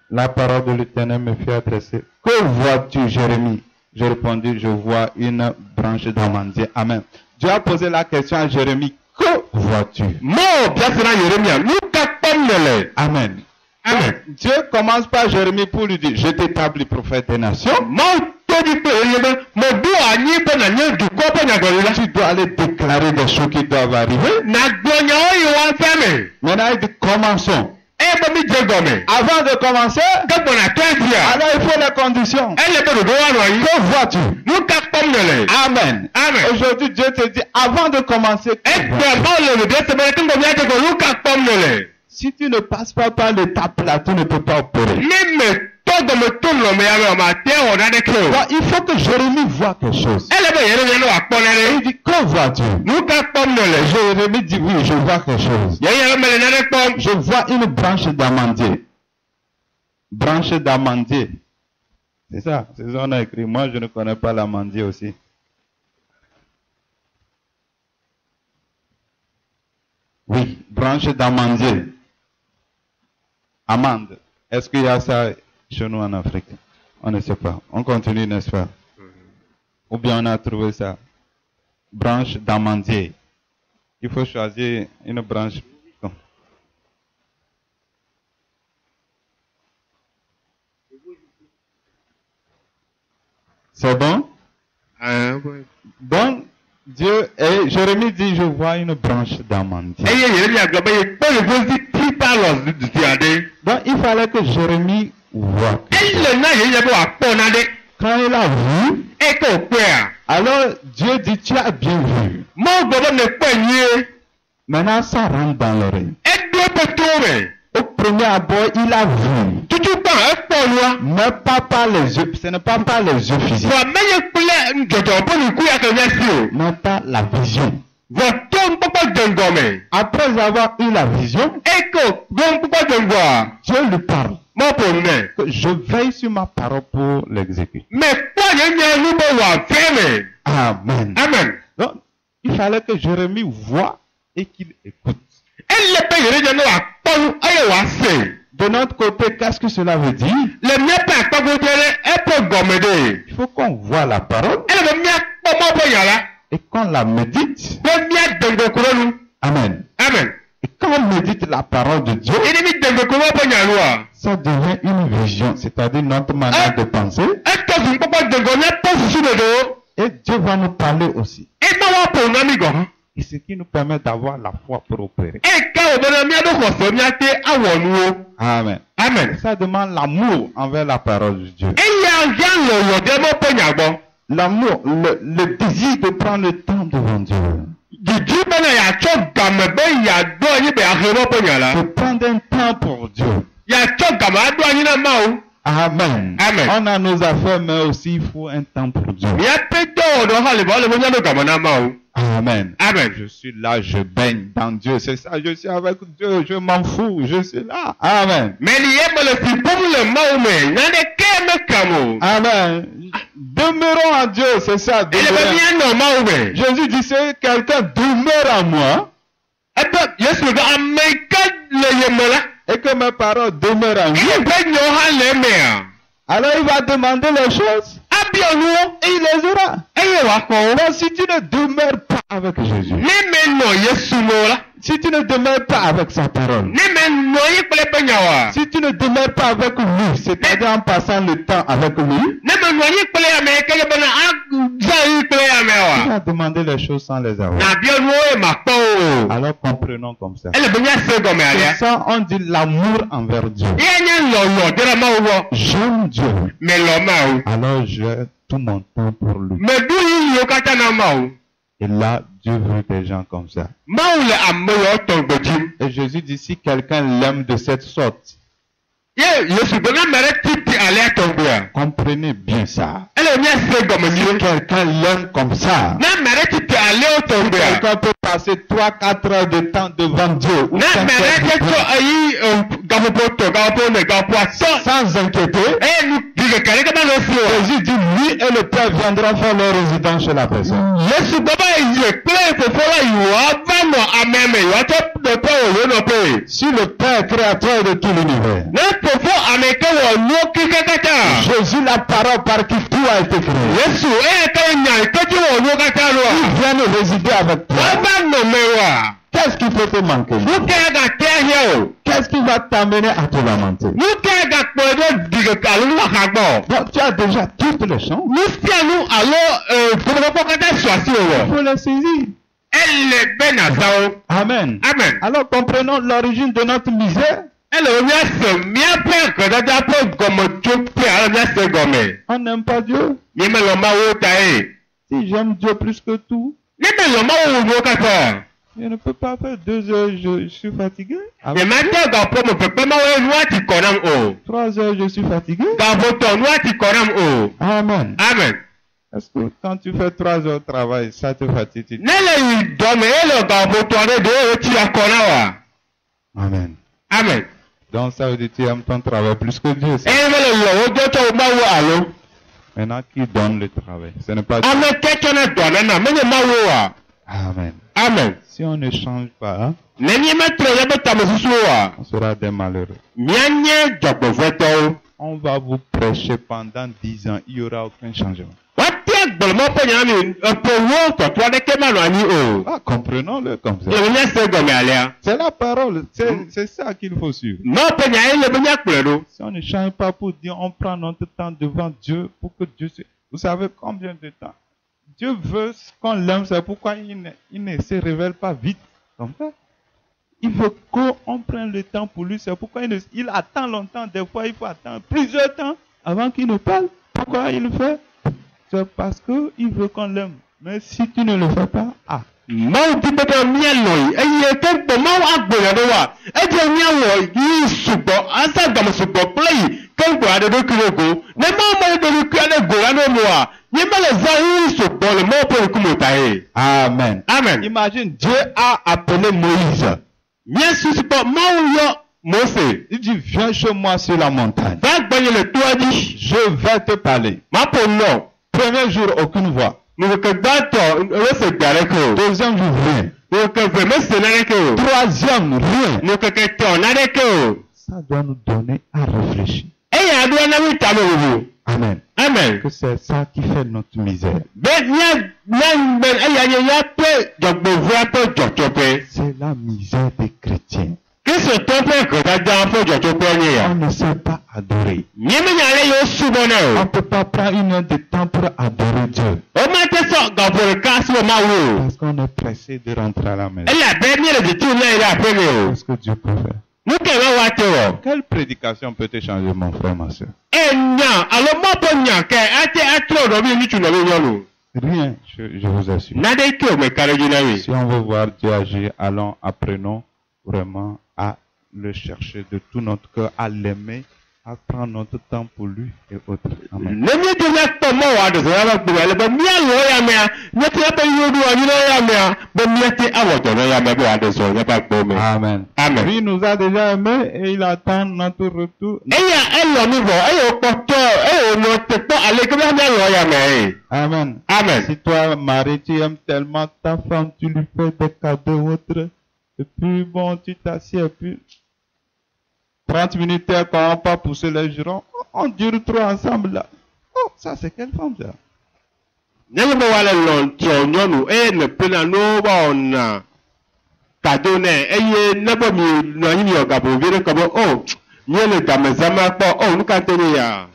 la parole de l'Éternel me fait adresser. Que vois-tu, Jérémie? J'ai répondu, je vois une branche d'amandier. Amen. Dieu a posé la question à Jérémie, que vois-tu? Mɔ biase na Yeremia, nu ka kpɔm nele. Amen. Amen. Dieu commence par Jérémie pour lui dire, je t'établis prophète des nations. Mawu to di kpe eye be meɖo anyi be nanye dukɔ ƒe nyagblɔɖila. Tu dois aller déclarer des choses qui doivent arriver. Nagblɔ nyawo yi woava me. Maintenant, il dit, commençons. bɔ mi dze gɔme. Avant de commencer, ke gbɔna tɔn dia. alors il faut les conditions. Ele bɛ dodo wa nɔ yi. Que vois-tu? Nu ka kpɔm ne le. Amen. Amen. Aujourd'hui, Dieu te dit, avant de commencer, que vois-tu? Bɔ le de sɛbɛn ke ŋgɔ mi ate ko nu ka kpɔm ne le. Si tu ne passes pas par l'étape là, tu ne peux pas opérer. Ne me tɔ gɔme to nɔ me ya me o ma te wɔ na de ke o. Donc, il faut que Jérémie voit quelque chose. Ele bɛ yɛrɛ yɛrɛ wa kpɔ na Il de. dit, que vois-tu? Nu ka kpɔm ne le. Jérémie dit, oui, je vois quelque chose. Yɛrɛ me le na de kpɔm. Je vois une branche d'amandier. Branche d'amandier. C'est ça, c'est ça qu'on a écrit. Moi, je ne connais pas l'amandier aussi. Oui, branche d'amandier. Amande. Est-ce qu'il y a ça chez nous en Afrique? On ne sait pas. On continue, n'est-ce pas? Ou bien on a trouvé ça. Branche d'amandier. Il faut choisir une branche. C'est bon? Donc, Dieu, et Jérémie dit, je vois une branche d'amandier. Eye yɛrɛ ya gɔbɛ ye kpɔ le fosi ti ta lɔ dusi ade. Donc, il fallait que Jérémie voit. Ele na yɛ yɛ bɛ wa kpɔ na de. Quand il a vu, E ko kpɛ a. alors Dieu dit, tu as bien vu. Mɔ gbɔdɔ ne kpɛ nye. Maintenant, ça rentre dans l'oreille. E do bɛ to mɛ. Au premier abord, il a vu. Tutu kpɔn e kpɔ lua. Mais pas par les yeux, ce n'est pas par les yeux physiques, Vɔ me ye kple dzɔdzɔ ƒe nuku ya ke nye si o. mais par la vision. Vɔ to ŋkpɔkpɔ dze ŋgɔme. Après avoir eu la vision, E ko do ŋkpɔkpɔ dze ŋgɔa. Dieu lui parle. Mɔ ƒo nɛ. Que je veille sur ma parole pour l'exécuter. Mɛ kpɔ ye nye nu be wɔ fɛ me. Amen. Amen. Donc, il fallait que Jérémie voie et qu'il écoute. Ele be yɛrɛ nye ne wa kpɔ nu eye wa se. De notre côté, qu'est-ce que cela veut dire? Le míaƒe akpɔgodo ɖe eƒe gɔme ɖe. Il faut qu'on voie la parole Ele be míakpɔ mɔ ƒe nya la. et qu'on la médite. Be míade ŋgɔku ɖe nu. Amen. Amen. Et quand on médite la parole de Dieu, Eye ne mi de ŋgɔku mɔ ƒe nya nua. ça devient une vision, c'est-à-dire notre manière de penser. Etɔ zu ŋkpɔkpɔ de ŋgɔ míaƒe susu ɖe ɖewo. Et Dieu va nous parler aussi. E ma wa ƒo na mi gɔ hã. Et ce qui nous permet d'avoir la foi pour opérer. E ka wo be ne míaɖo xɔse míate awɔ nuwo. Amen. Amen. Ça demande l'amour envers la parole de Dieu. Eya ya lɔlɔ ɖe mɔ ƒe nya gbɔ. L'amour, le désir de prendre le temps devant Dieu. Didi bena yeatsɔ game be yeaɖo anyi be yeahe mɔ ƒe nya la. De prendre un temps pour Dieu. Yeatsɔ game aɖo anyi na Mawu. Amen. Amen. On a nos affaires, mais aussi il faut un temps pour Dieu. Míaƒe dɔwɔɖɔ hã le be be míaɖo game na Mawu. Amen. Amen. Je suis là, je baigne dans Dieu. C'est ça, je suis avec Dieu, je m'en fous, je suis là. Amen. Mais li ye me le si ƒom le Mawu me, naneke mekam o. Amen. Demeurons en Dieu, c'est ça. Ele be demeurons. míanɔ Mawu me. Jésus disait, quelqu'un demeure en moi Ebe Yesu be ame yi ke le ye me la, et que mes paroles demeurent en lui. eye be nyawo hã le emea. Alors il va demander les choses Abiɔ nuwo et il les aura. eye wòaxɔ wo. Donc si tu ne demeures pas avec Jésus, Ne menɔ Yesu me o la, si tu ne demeures pas avec sa parole, ne menɔ anyi kple eƒe nyawoa, si tu ne demeures pas avec lui, c'est-à-dire en passant le temps avec lui, ne menɔ anyi kple ame yi ke nye bena azã anyi kple il amea va demander les choses sans les avoir. nabiɔ nuwo ye makpɔ o. Alors comprenons comme ça. Ele be míase gɔme C'est alia. ça, on dit l'amour envers Dieu. Ye nye lɔlɔ ɖe ɖe Mawu gbɔ. J'aime Dieu. Melɔ Mawu. Alors j'ai tout mon temps pour lui. Meɖo yiyiwo katã na Mawu. Et là, Dieu veut des gens comme ça. Mawu le ame yawo tɔgbe dzim. Et Jésus dit, si quelqu'un l'aime de cette sorte, Ye Yesu be ne ame ɖe titi alia tɔgbea. comprenez bien ça. Ele míase gɔme Si nyuie. quelqu'un l'aime comme ça, Ne ame ɖe titi aliawo tɔgbea. quelqu'un peut passer 3-4 heures de temps devant Dieu ou Ne ame 5 ɖe heures tse de tsɔ temps, eyi gaƒoƒo tɔ gaƒoƒo ne gaƒoƒo atɔ. sans inquiéter. Eye nu dzigeke ɖeke mele fi o. Jésus dit, lui et le Père viendront faire leur résidence chez la personne. Yesu gbɔ be ye kple fofo la yewoava nɔ amea me yewoatsɔ nɔƒe wò yewo nɔƒe. Si le Père créateur de tout l'univers, Ne fofo ame ke wɔ nuwo keke katã. Jésus la parole par qui tout a été créé, Yesu eya ke nya yi ke dzi wɔ nuwo katã il ɖoa. vient résider avec toi. Wova nɔ me wa. Qu'est-ce qui peut te manquer? Nu ke gate ahia o. Qu'est-ce qui va t'amener à te lamenter? Nu ke gakplɔe ɖo dzigeke alo nuwaxa gbɔ. Donc tu as déjà toutes les chances. Nu sia nu alo ƒomeɖokpɔ katã su asi Il wɔ. faut les saisir. Ele be nazã wo. Amen. Amen. Alors comprenons l'origine de notre misère. Elle vient se miape que d'abord comme tu peux alors bien se gommer. On n'aime pas Dieu. Mais le maou tae. Si j'aime Dieu plus que tout, Mais le maou ou kata. je ne peux pas faire 2 heures, je suis fatigué. Et maintenant dans pour me faire maou noa ti konam o. 3 heures, je suis fatigué. Dans votre noa ti konam o. Amen. Amen. Est-ce que quand tu fais 3 heures de travail, ça te fatigue? Nele dome ele dans votre ane de ti la konawa. Amen. Amen. Donc ça veut dire que tu aimes ton travail plus que Dieu. Et le lo do to maou alo. Maintenant, qui donne le travail? Ce n'est pas Dieu. Amen ketona donana me maou wa. Amen. Amen. Si on ne change pas, hein, Nenye metre yebe tamesusu wa. on sera des malheureux. Mianye jogboveto. On va vous prêcher pendant 10 ans, il n'y aura aucun changement. Wati agbolmo pe nyami opo to to de ke manu ani o. Ah, comprenons-le comme ça. Le nya se gome alia. C'est la parole, c'est ça qu'il faut suivre. No pe nya le nya kpedo. Si on ne change pas pour dire, on prend notre temps devant Dieu pour que Dieu se... Vous savez combien de temps? Dieu veut qu'on l'aime, c'est pourquoi il ne se révèle pas vite. Comme ça. Il veut qu'on prenne le temps pour lui, c'est pourquoi il attend longtemps. Des fois, il faut attendre plusieurs temps avant qu'il nous parle. Pourquoi il le fait? C'est parce qu'il veut qu'on l'aime. Mais si tu ne le fais pas, Mau ti be ko mielo eye te po mau agboya do wa. E je nyawo yi subo asa gam subo play. Kan gbo ade do kirogo. Ne mau mo do ku ade go anu mo a. Ni mele za yi subo le mo po ku mo tae. Amen. Amen. Imagine, Dieu a appelé Moïse. Bien subo mau yo Mose. Il dit, viens chez moi sur la montagne. Va gbanye le toi dit. Je vais te parler. Ma po no. Premier jour, aucune voix. Nous que dato se gareko. Deuxième jour, rien. Nous que vraiment se nareko. Troisième, rien. Nous que ton nareko. Ça doit nous donner à réfléchir. Et ya do na mi tamo wo. Amen. Amen. Que c'est ça qui fait notre misère. Ben ya pe jogbo vua pe jojope. C'est la misère des chrétiens. Que ce temps que da pe jojope ni ya. On ne sait pas adorer. Ni me ya le yo subo na On o. ne peut pas prendre une heure de temps pour adorer Dieu. O ma te so ga for ka so ma wo. Parce qu'on est pressé de rentrer à la maison. E la be ni le di tu na ira pe ni o. Qu'est-ce que Dieu peut faire? Nous que wa te o. Quelle prédication peut te changer, mon frère, ma soeur? E nya alo mo po nya ke ate atro do bi ni tu no bi yonu. Rien, je vous assure. Na de ki o me kare ji na wi. Si on veut voir Dieu agir, allons, apprenons vraiment à le chercher de tout notre cœur, à l'aimer, à prendre notre temps pour lui et autres. Amen. Ne mi de na to mo wa de so ya ba gbo le ba mi alo ya me a. Ne ti ba yodu ani no ya me a. Ba mi ate awo jo no ya me ba de so ya ba gbo me. Amen. Amen. Lui nous a déjà aimés et il attend notre retour. Eya elo mi bo eyo poto eyo no te po ale ke ba lo ya me. Amen. Amen. Si toi, Marie, tu aimes tellement ta femme, tu lui fais des cadeaux autres, et puis bon, tu t'assieds, et puis 30 minutes, quand on pas pousser les jurons, on dure trop ensemble là. Oh, ça c'est quelle femme ça? Ne mo wa le lo ti o nyonu ne pe na no ba ona. Kado ne eye ne bo mi no yin yo ga bo vi ko bo oh. Ni le ga me zama po oh nu ka te ni ya.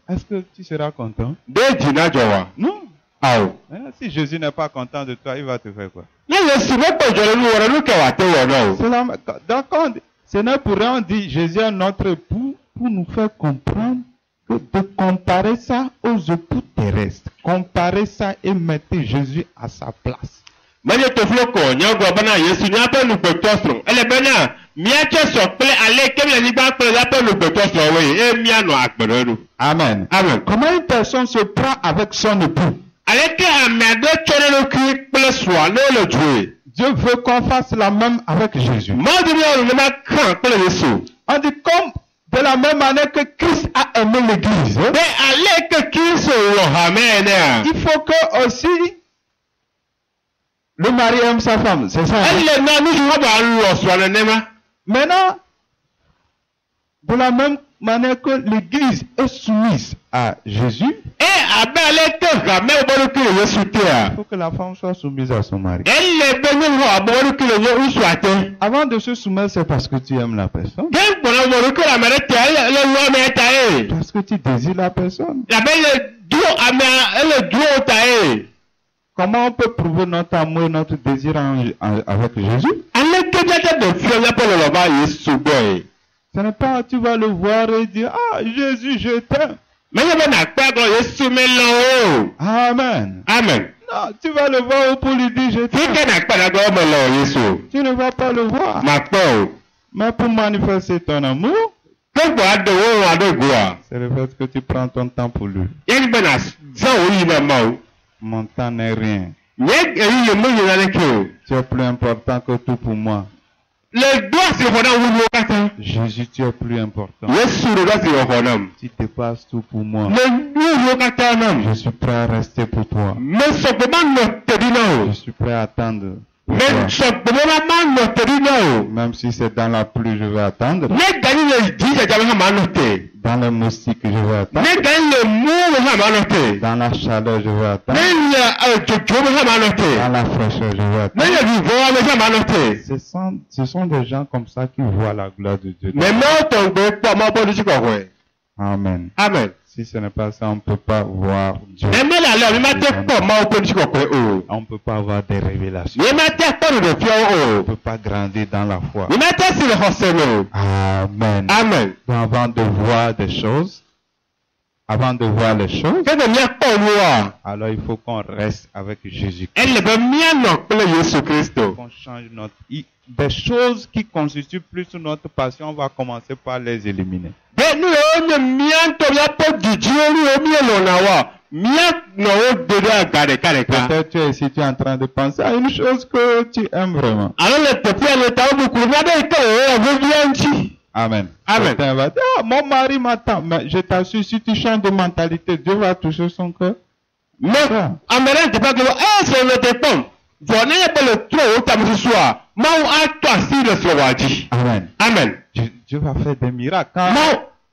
Est-ce que tu seras content? De ji na jo wa. Non. Aw. Si Jésus n'est pas content de toi, il va te faire quoi? Le si mo po jo le nu wo nu ke wa te wo no. C'est la... D'accord, ce n'est pour rien, on dit Jésus est notre époux pour nous faire comprendre que de comparer ça aux époux terrestres, comparer ça et mettre Jésus à sa place. Manye to floko nyago bana Yesu nya pe nu pe tosro. Ele bena mi a che so pe ale ke mi ni ba pe la pe nu pe tosro we e mi anu agbere ru. Amen. Amen. Comment une personne se prend avec son époux? Ale ke amade chore lo ki pe soa le jouer. Dieu veut qu'on fasse la même avec Jésus. Mo di mi o le ma kan pe le Yesu. On dit comme de la même manière que Christ a aimé l'église. Be ale ke Kristo lo ha me ne. Il faut que aussi le mari aime sa femme, c'est ça. Elle na ni jo ba lo so le ne ma. Maintenant, de la même manière que l'église est soumise à Jésus, Abele te ga me bo lu ki Yesu te a. il faut que la femme soit soumise à son mari. Elle be ni ho bo lu ki le Yesu ate. Avant de se soumettre, c'est parce que tu aimes la personne. Gen bo lu bo lu ki la mere te le lo me ta e. Parce que tu désires la personne. La belle duo ame elle duo ta e. Comment on peut prouver notre amour et notre désir avec Jésus? Ale ke jate de fi ya po lo ba Yesu boy. Ce n'est pas tu vas le voir et dire, ah, Jésus, je t'aime. Amen. Amen. Non, tu vas le voir pour lui dire, je t'aime. Tu ne vas pas le voir. Mais pour manifester ton amour, c'est le fait que tu prends ton temps pour lui. Mon temps n'est rien. Tu es plus important que tout pour moi. Jésus, tu es plus important. Tu dépasses tout pour moi. Je suis prêt à rester pour toi. Je suis prêt à attendre. Même si c'est dans la pluie, je vais attendre. Dans les moustiques, je vais attendre. Dans la chaleur, je vais attendre. Dans la fraîcheur, je vais attendre. Ce sont des gens comme ça qui voient la gloire de Dieu. Amen. Amen. Si ce n'est pas ça, on ne peut pas voir Dieu. On ne peut pas avoir des révélations. On ne peut pas grandir dans la foi. Amen. Amen. Donc avant de voir des choses, avant de voir les choses, alors il faut qu'on reste avec Jésus-Christ. Qu'on change notre... Des choses qui constituent plus notre passion, on va commencer par les éliminer. Peut-être tu es ici, tu es en train de penser à une chose que tu aimes vraiment. Amen. Amen. Certains vont dire, ah, mon mari m'attend. Mais je t'assure, si tu changes de mentalité, Dieu va toucher son cœur. Amen. Amen. Dieu va faire des miracles.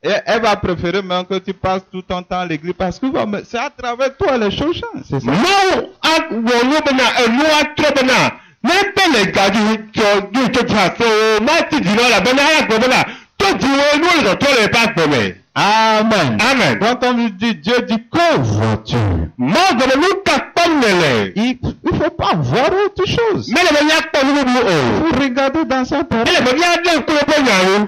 Elle va préférer même que tu passes tout ton temps à l'église parce que c'est à travers toi les choses changent. C'est ça. Amen. Amen. Donc comme Dieu dit, que vois-tu? Il ne faut pas voir autre chose. Il faut regarder dans sa parole.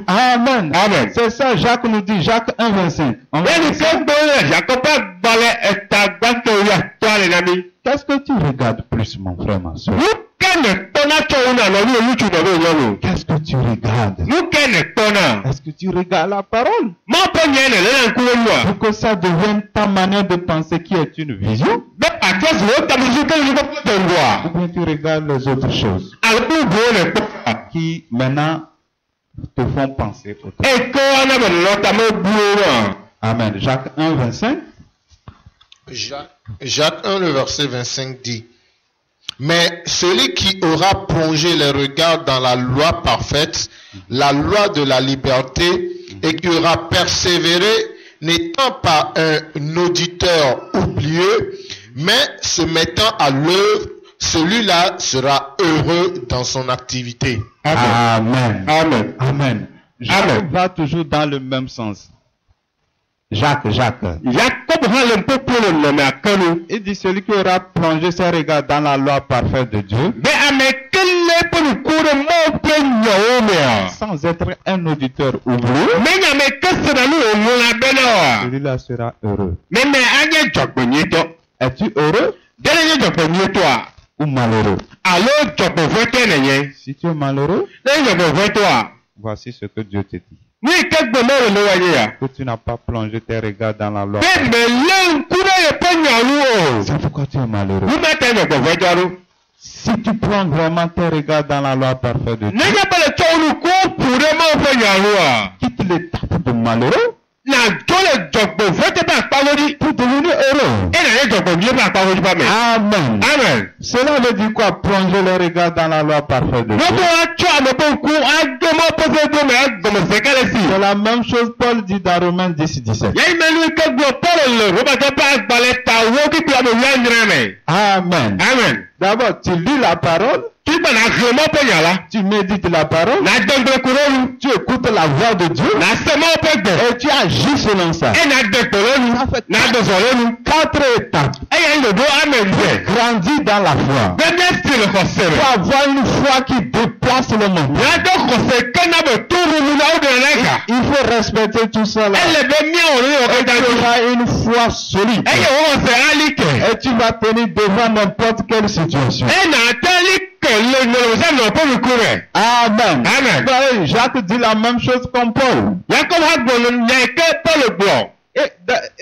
Amen. Amen. C'est ça, Jacques nous dit, Jacques 1, 25. Qu'est-ce que tu regardes plus, mon frère, ma soeur? Qu'est-ce que tu regardes? Est-ce que tu regardes la parole? Pour que ça devienne ta manière de penser qui est une vision? Ou bien tu regardes les autres choses qui maintenant te font penser autrement. Amen. Jacques 1, 25. Jacques 1, le verset 25 dit: mais celui qui aura plongé les regards dans la loi parfaite, la loi de la liberté, et qui aura persévéré, n'étant pas un auditeur oublieux, mais se mettant à l'œuvre, celui-là sera heureux dans son activité. Amen. Amen. Amen. Jacques va toujours dans le même sens. Jacques. Il dit celui qui aura plongé ses regards dans la loi parfaite de Dieu, sans être un auditeur oublieux, celui-là sera heureux. Es-tu heureux ou malheureux? Si tu es malheureux, voici ce que Dieu te dit. Que tu n'as pas plongé tes regards dans la loi. C'est pourquoi tu es malheureux. Si tu prends vraiment tes regards dans la loi parfaite de Dieu, quitte l'étape de malheureux pour devenir heureux. Amen. Amen. Cela veut dire quoi? Plonger les regards dans la loi parfaite de Dieu. C'est la même chose Paul dit dans Romains 10, 17. Amen. Amen. D'abord, tu lis la parole. Tu médites la parole. Tu écoutes la voix de Dieu. Et tu agis selon ça. Ça fait 4 étapes. Grandis dans la foi. di le xɔse me. Pour avoir une foi qui déplace le monde. Míaɖo xɔse kena be to numu na wo ɖe ne ga. Il faut respecter tout cela. Ele be míawɔ ne yɔ Et katã tu dzi. auras une foi solide. Eye wo xɔse ali ke. Et tu vas tenir devant n'importe quelle situation. Ena te li ke le ŋlɔsɛ nɔƒe mi ku me. Amen. Amen. Ben, Jacques dit la même chose comme Paul. Yakob hã gblɔ nya yi ke Paul gblɔ. Et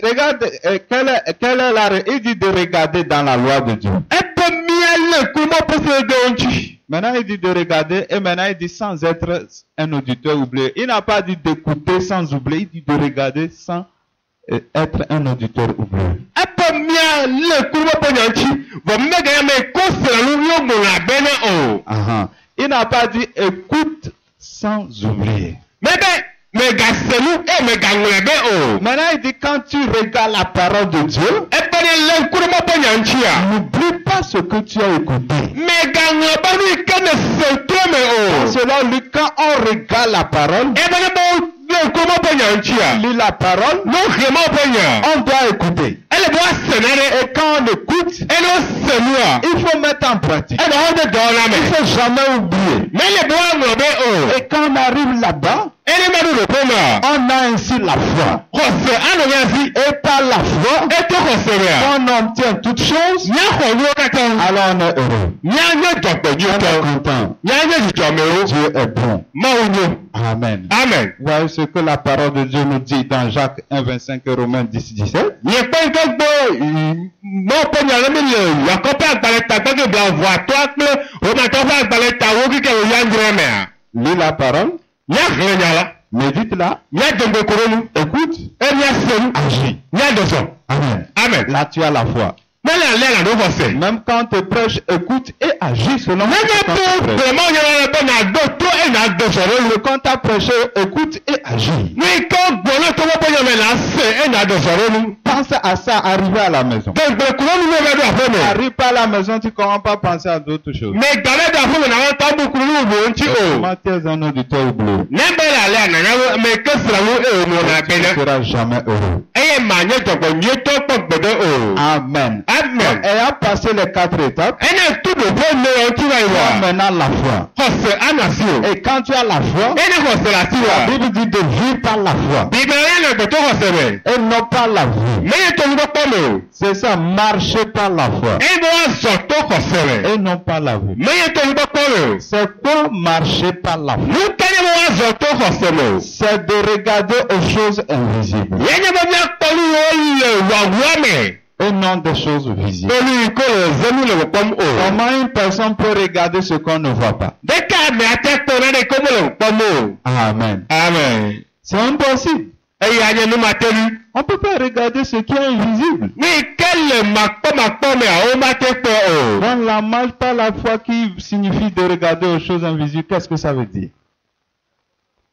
regarde, quelle est il dit de regarder dans la loi de Dieu. Ebe míalé kumɔ pese ɖe wo ŋuti. Maintenant, il dit de regarder et maintenant, il dit sans être un auditeur oublié. Il n'a pas dit d'écouter sans oublier, il dit de regarder sans être un auditeur oublié. Ebe míalé kumɔ ƒe nya ŋuti. Vɔ mmega ya me ko sranu yɔ ŋlɔ abe na o. Il n'a pas dit écoute sans oublier. Megase nu e megaŋlɔe be o. Maintenant, il dit quand tu regardes la parole de Dieu, Ebe ne le ŋkuɖome ƒe nya ŋutia. n'oublie pas ce que tu as écouté. Megaŋlɔ be nu yi ke ne se to me o. Selon lui, quand on regarde la parole, Ebe ne be le ŋkuɖome ƒe nya ŋutia. lit la parole, Ne xlẽma ƒe nya. on doit écouter. Ele be woase na ɖe. Et quand on écoute, Ene wose nua. il faut mettre en pratique. Ene wo de dɔwɔna Il me. faut jamais oublier. Mele be woaŋlɔ be o. Et quand on arrive là-bas, Ene ma ɖo ɖoƒe mea. on a ainsi la foi. Xɔse anɔ mia si. Et par la foi, Eto xɔse mea. on obtient toutes choses, Míaxɔ nuwo katã. alors on est heureux. Míanye On est dzɔgbeditɔ. content. Míanye dzidzɔmewo. Dieu est bon. Mawu nyo. Amen. Amen. Voyez ce que la parole de Dieu nous dit dans Jacques 1, 25 et Romains 10, 17. Nye kpe yi ke gbɔ mɔ ƒe nya le mi le Yakob ƒe agbalẽ ta gbɛge bla ʋuatɔa kple Romatɔwo ƒe agbalẽ ta wo kike wo ya ndrɛ mea. Lis la parole, Míaxlẽ nya la. médite-la, Míade ŋgbe ko ɖe nu. écoute, Eye míase nu. agis. Míaɖe zɔ. Amen. Amen. Là, tu as la foi. Mele alẹ́ la ɖo xɔse. Même quand on te prêche, écoute et agis selon ce Nenye qu'on to te prêche. gbemawo nya la be naɖo to eye naɖe zɔ ɖe nu. Quand tu as prêché, écoute et agis. Nu yi ke gbɔ ne to woƒe nya me la se eye naɖe zɔ ɖe nu. Pense à ça, arriver à la maison. Ke gbe kuro nu bɛ ɖo aƒe me. Arrive pas à la maison, tu ne commences pas à penser à d'autres choses. Me gba ɖe ɖo aƒe me na ta bu kuro nu vovovo ŋuti o. Comment tu es un auditeur oublié? Ne be le alẹ́ nana me ke sranu eye wònɔ na Tu be ne ne. seras jamais heureux. Eye ma nye dzɔgbɔnyuietɔ kpɔ gbede o. Amen. Amen. Ayant passé les 4 étapes, Ene tu ɖoƒe ne yɔ ŋuti va yi tu as wa. maintenant la foi. Xɔse anɔ asi o. Et quand tu as la foi, Ene xɔse le asi la wa. Bible dit de vivre par la foi Bible ya le gbɛtɔ xɔse me. et non par la vue. Menye to nukpɔkpɔ me o. C'est ça, marcher par la foi Eye be woazɔ to xɔse me. et non par la vue. Menye to nukpɔkpɔ me o. C'est quoi marcher par la foi? Nu ka nye be woazɔ to xɔse me o. C'est de regarder aux choses invisibles Yenye be míakpɔ nu yiwo le wawua me. et non des choses visibles. Enu yi ke le zenu le wòkpɔm o. Comment une personne peut regarder ce qu'on ne voit pas? Ɖeka ame ate kpɔ na ɖe ke mele wòkpɔm o. Amen. Amen. C'est impossible. Eye anye nu mateli. On ne peut pas regarder ce qui est invisible. Nu yi ke le makpɔmakpɔ mea wo mate kpɔ o. Donc la marche par la foi qui signifie de regarder aux choses invisibles, qu'est-ce que ça veut dire?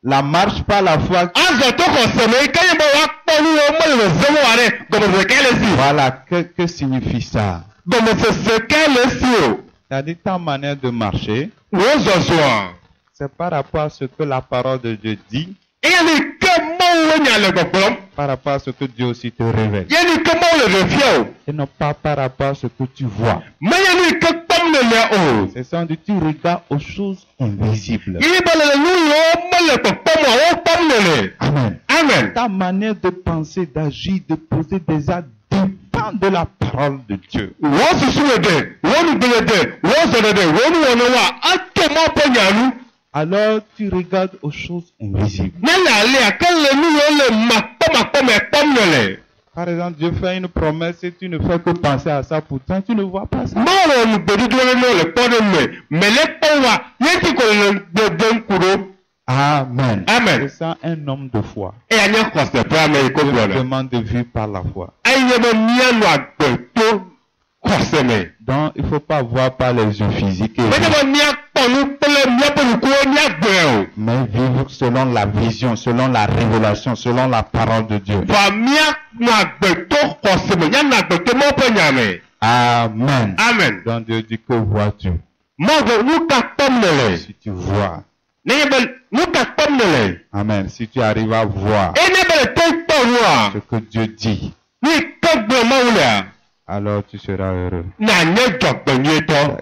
La marche par la foi, Azɔ to xɔse me yi ke nye be woakpɔ nu yiwo mele le zemu wa ɖe gɔmesese ke le si. voilà, que signifie ça? Gɔmesese ke le si o. C'est-à-dire ta manière de marcher, Wo zɔzɔa. c'est par rapport à ce que la parole de Dieu dit, Eye ni ke Mawu nya le gbɔgblɔm. par rapport à ce que Dieu aussi te révèle. Ye ni ke Mawu le ɖe fia o. Et non pas par rapport à ce que tu vois. Menye nu yi ke kpɔm nenea o. C'est ça, on dit tu regardes aux choses invisibles. Yi be le nu yiwo mele kpɔkpɔm o, wo kpɔm nene. Amen. Amen. Ta manière de penser, d'agir, de poser des actes dépend de la parole de Dieu. Wo susu le ɖe, wo nugbele ɖe, wo zɔ ɖe ɖe, wo nuwɔna wa, ato Mawu ƒe nya nu. Alors tu regardes aux choses invisibles. Ne le alea, ke le nu yiwo le makpɔmakpɔ me kpɔm nele. Par exemple, Dieu fait une promesse et tu ne fais que penser à ça, pourtant tu ne vois pas ça. Mawu le nugbeɖuɖu ɖe ne le kpɔ ɖe me, mele kpɔ wa, ye ti ko le gbede ŋku ɖo. Amen. Amen. C'est ça un homme de foi. Eya nye xɔse ƒe ame yi ko Dieu gblɔ nous ɖe. demande de vivre par la foi. Eye be míanɔ agbe to xɔse me. Donc il ne faut pas voir par les yeux physiques, Menye be míakpɔ nu kple míaƒe nukuwo míagblɔe o. mais vivre selon la vision, selon la révélation, selon la parole de Dieu. Vɔ míanɔ agbe to xɔse me, míanɔ agbe to Mawu ƒe nya me. Amen. Amen. Donc Dieu dit que vois-tu? Mawu nu ka kpɔm nele. Si tu vois. Nenye be nu ka kpɔm nele. Amen. Si tu arrives à voir Ene be le to kpɔ nua. ce que Dieu dit, Nu yi ke gblɔ Mawu lea, alors tu seras heureux. na nye dzɔgbenyuietɔ.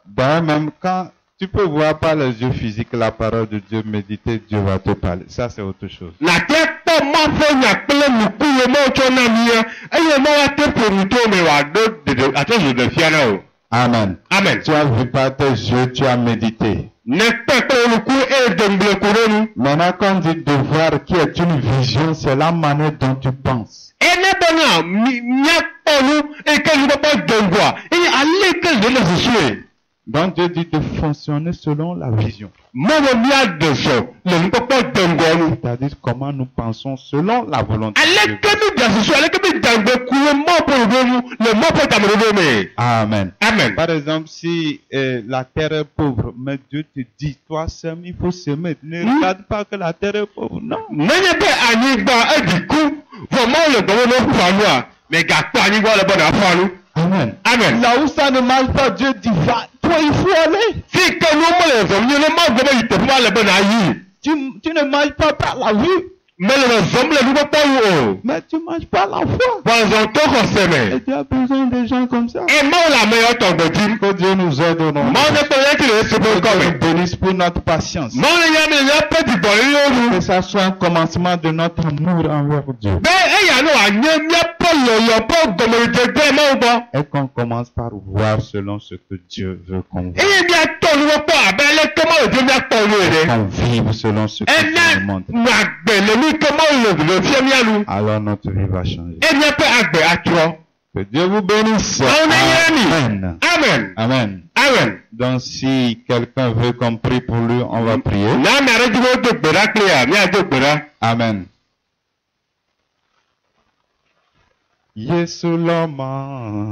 D'ailleurs, même quand tu peux voir par les yeux physiques la parole de Dieu, méditer, Dieu va te parler. Ça, c'est autre chose. Na te kpɔ mafɔ nyakple nuku ye mɔ tsɔ na mia eye mɔ wa te ƒo nu to me wa do dede ate zo fia na o. Amen. Amen. Tu as vu par tes yeux, tu as médité. Ne kpe kple nuku eye dongble ku ɖo nu. Maintenant, quand on dit devoir, qui est une vision, c'est la manière dont tu penses. Ene bena miakpɔ nu eye ke nukpɔkpɔ dongoa eye ale ke le le susue. Donc Dieu dit de fonctionner selon la vision. Mɔwɔ mia de zɔ le nukpɔkpɔ dongoa nu. C'est-à-dire comment nous pensons selon la volonté de Ale Dieu. ke mi da susu ale ke mi dangbe ku le mɔ ƒe ɖoɖo nu le mɔ ƒe tameɖoɖo me. Amen. Amen. Par exemple, si la terre est pauvre, mais Dieu te dit, toi sème, il faut semer. Ne regarde pas que la terre est pauvre, non. Nenye be anyigba edi ku vɔ mɔ le dɔwɔ ne ƒa nua mɛ gakpɔ anyigba le be na ƒa nu. Amen. Amen. Là où ça ne marche pas, Dieu dit, va, toi il faut aller. Fi ke nu me le zɔm nye ne ma gbe be yi teƒe ma le be na yi. Tu ne marches pas par la vue, Me le zɔm le nukpɔkpɔ wu o. mais tu marches par la foi. Bɔn zɔn to xɔse me. Et tu as besoin de gens comme ça. E mawu le ame yawo tɔgbe dim. Que Dieu nous aide au nom. Mawu ne kpe ye ki le esi be Que Dieu nous kɔme. bénisse pour notre patience. Mawu ne nya me nya pe dzigbɔli yonu. Que ça soit un commencement de notre amour envers Dieu. Be eya ne wòanye míaƒe yɔyɔ ƒe gɔmedzedze mawu gbɔ. Et qu'on commence par voir selon ce que Dieu veut qu'on voit. Eye míatɔ nukpɔkpɔ abe ale ke mawu dze míakpɔ nu ene. Qu'on vive selon ce que Dieu nous Ene montre. nyagbe le nu ke mawu le fia mía nu. Alors notre vie va changer. E míaƒe agbe atrɔ. Que Dieu vous bénisse. Mawu ne yra mi. Amen. Amen. Amen. Amen. Donc si quelqu'un veut qu'on prie pour lui, on va prier. Na ame aɖe dzi be wodo gbe ɖa kpli ya míado gbe ɖa. Amen. Yesu l'homme.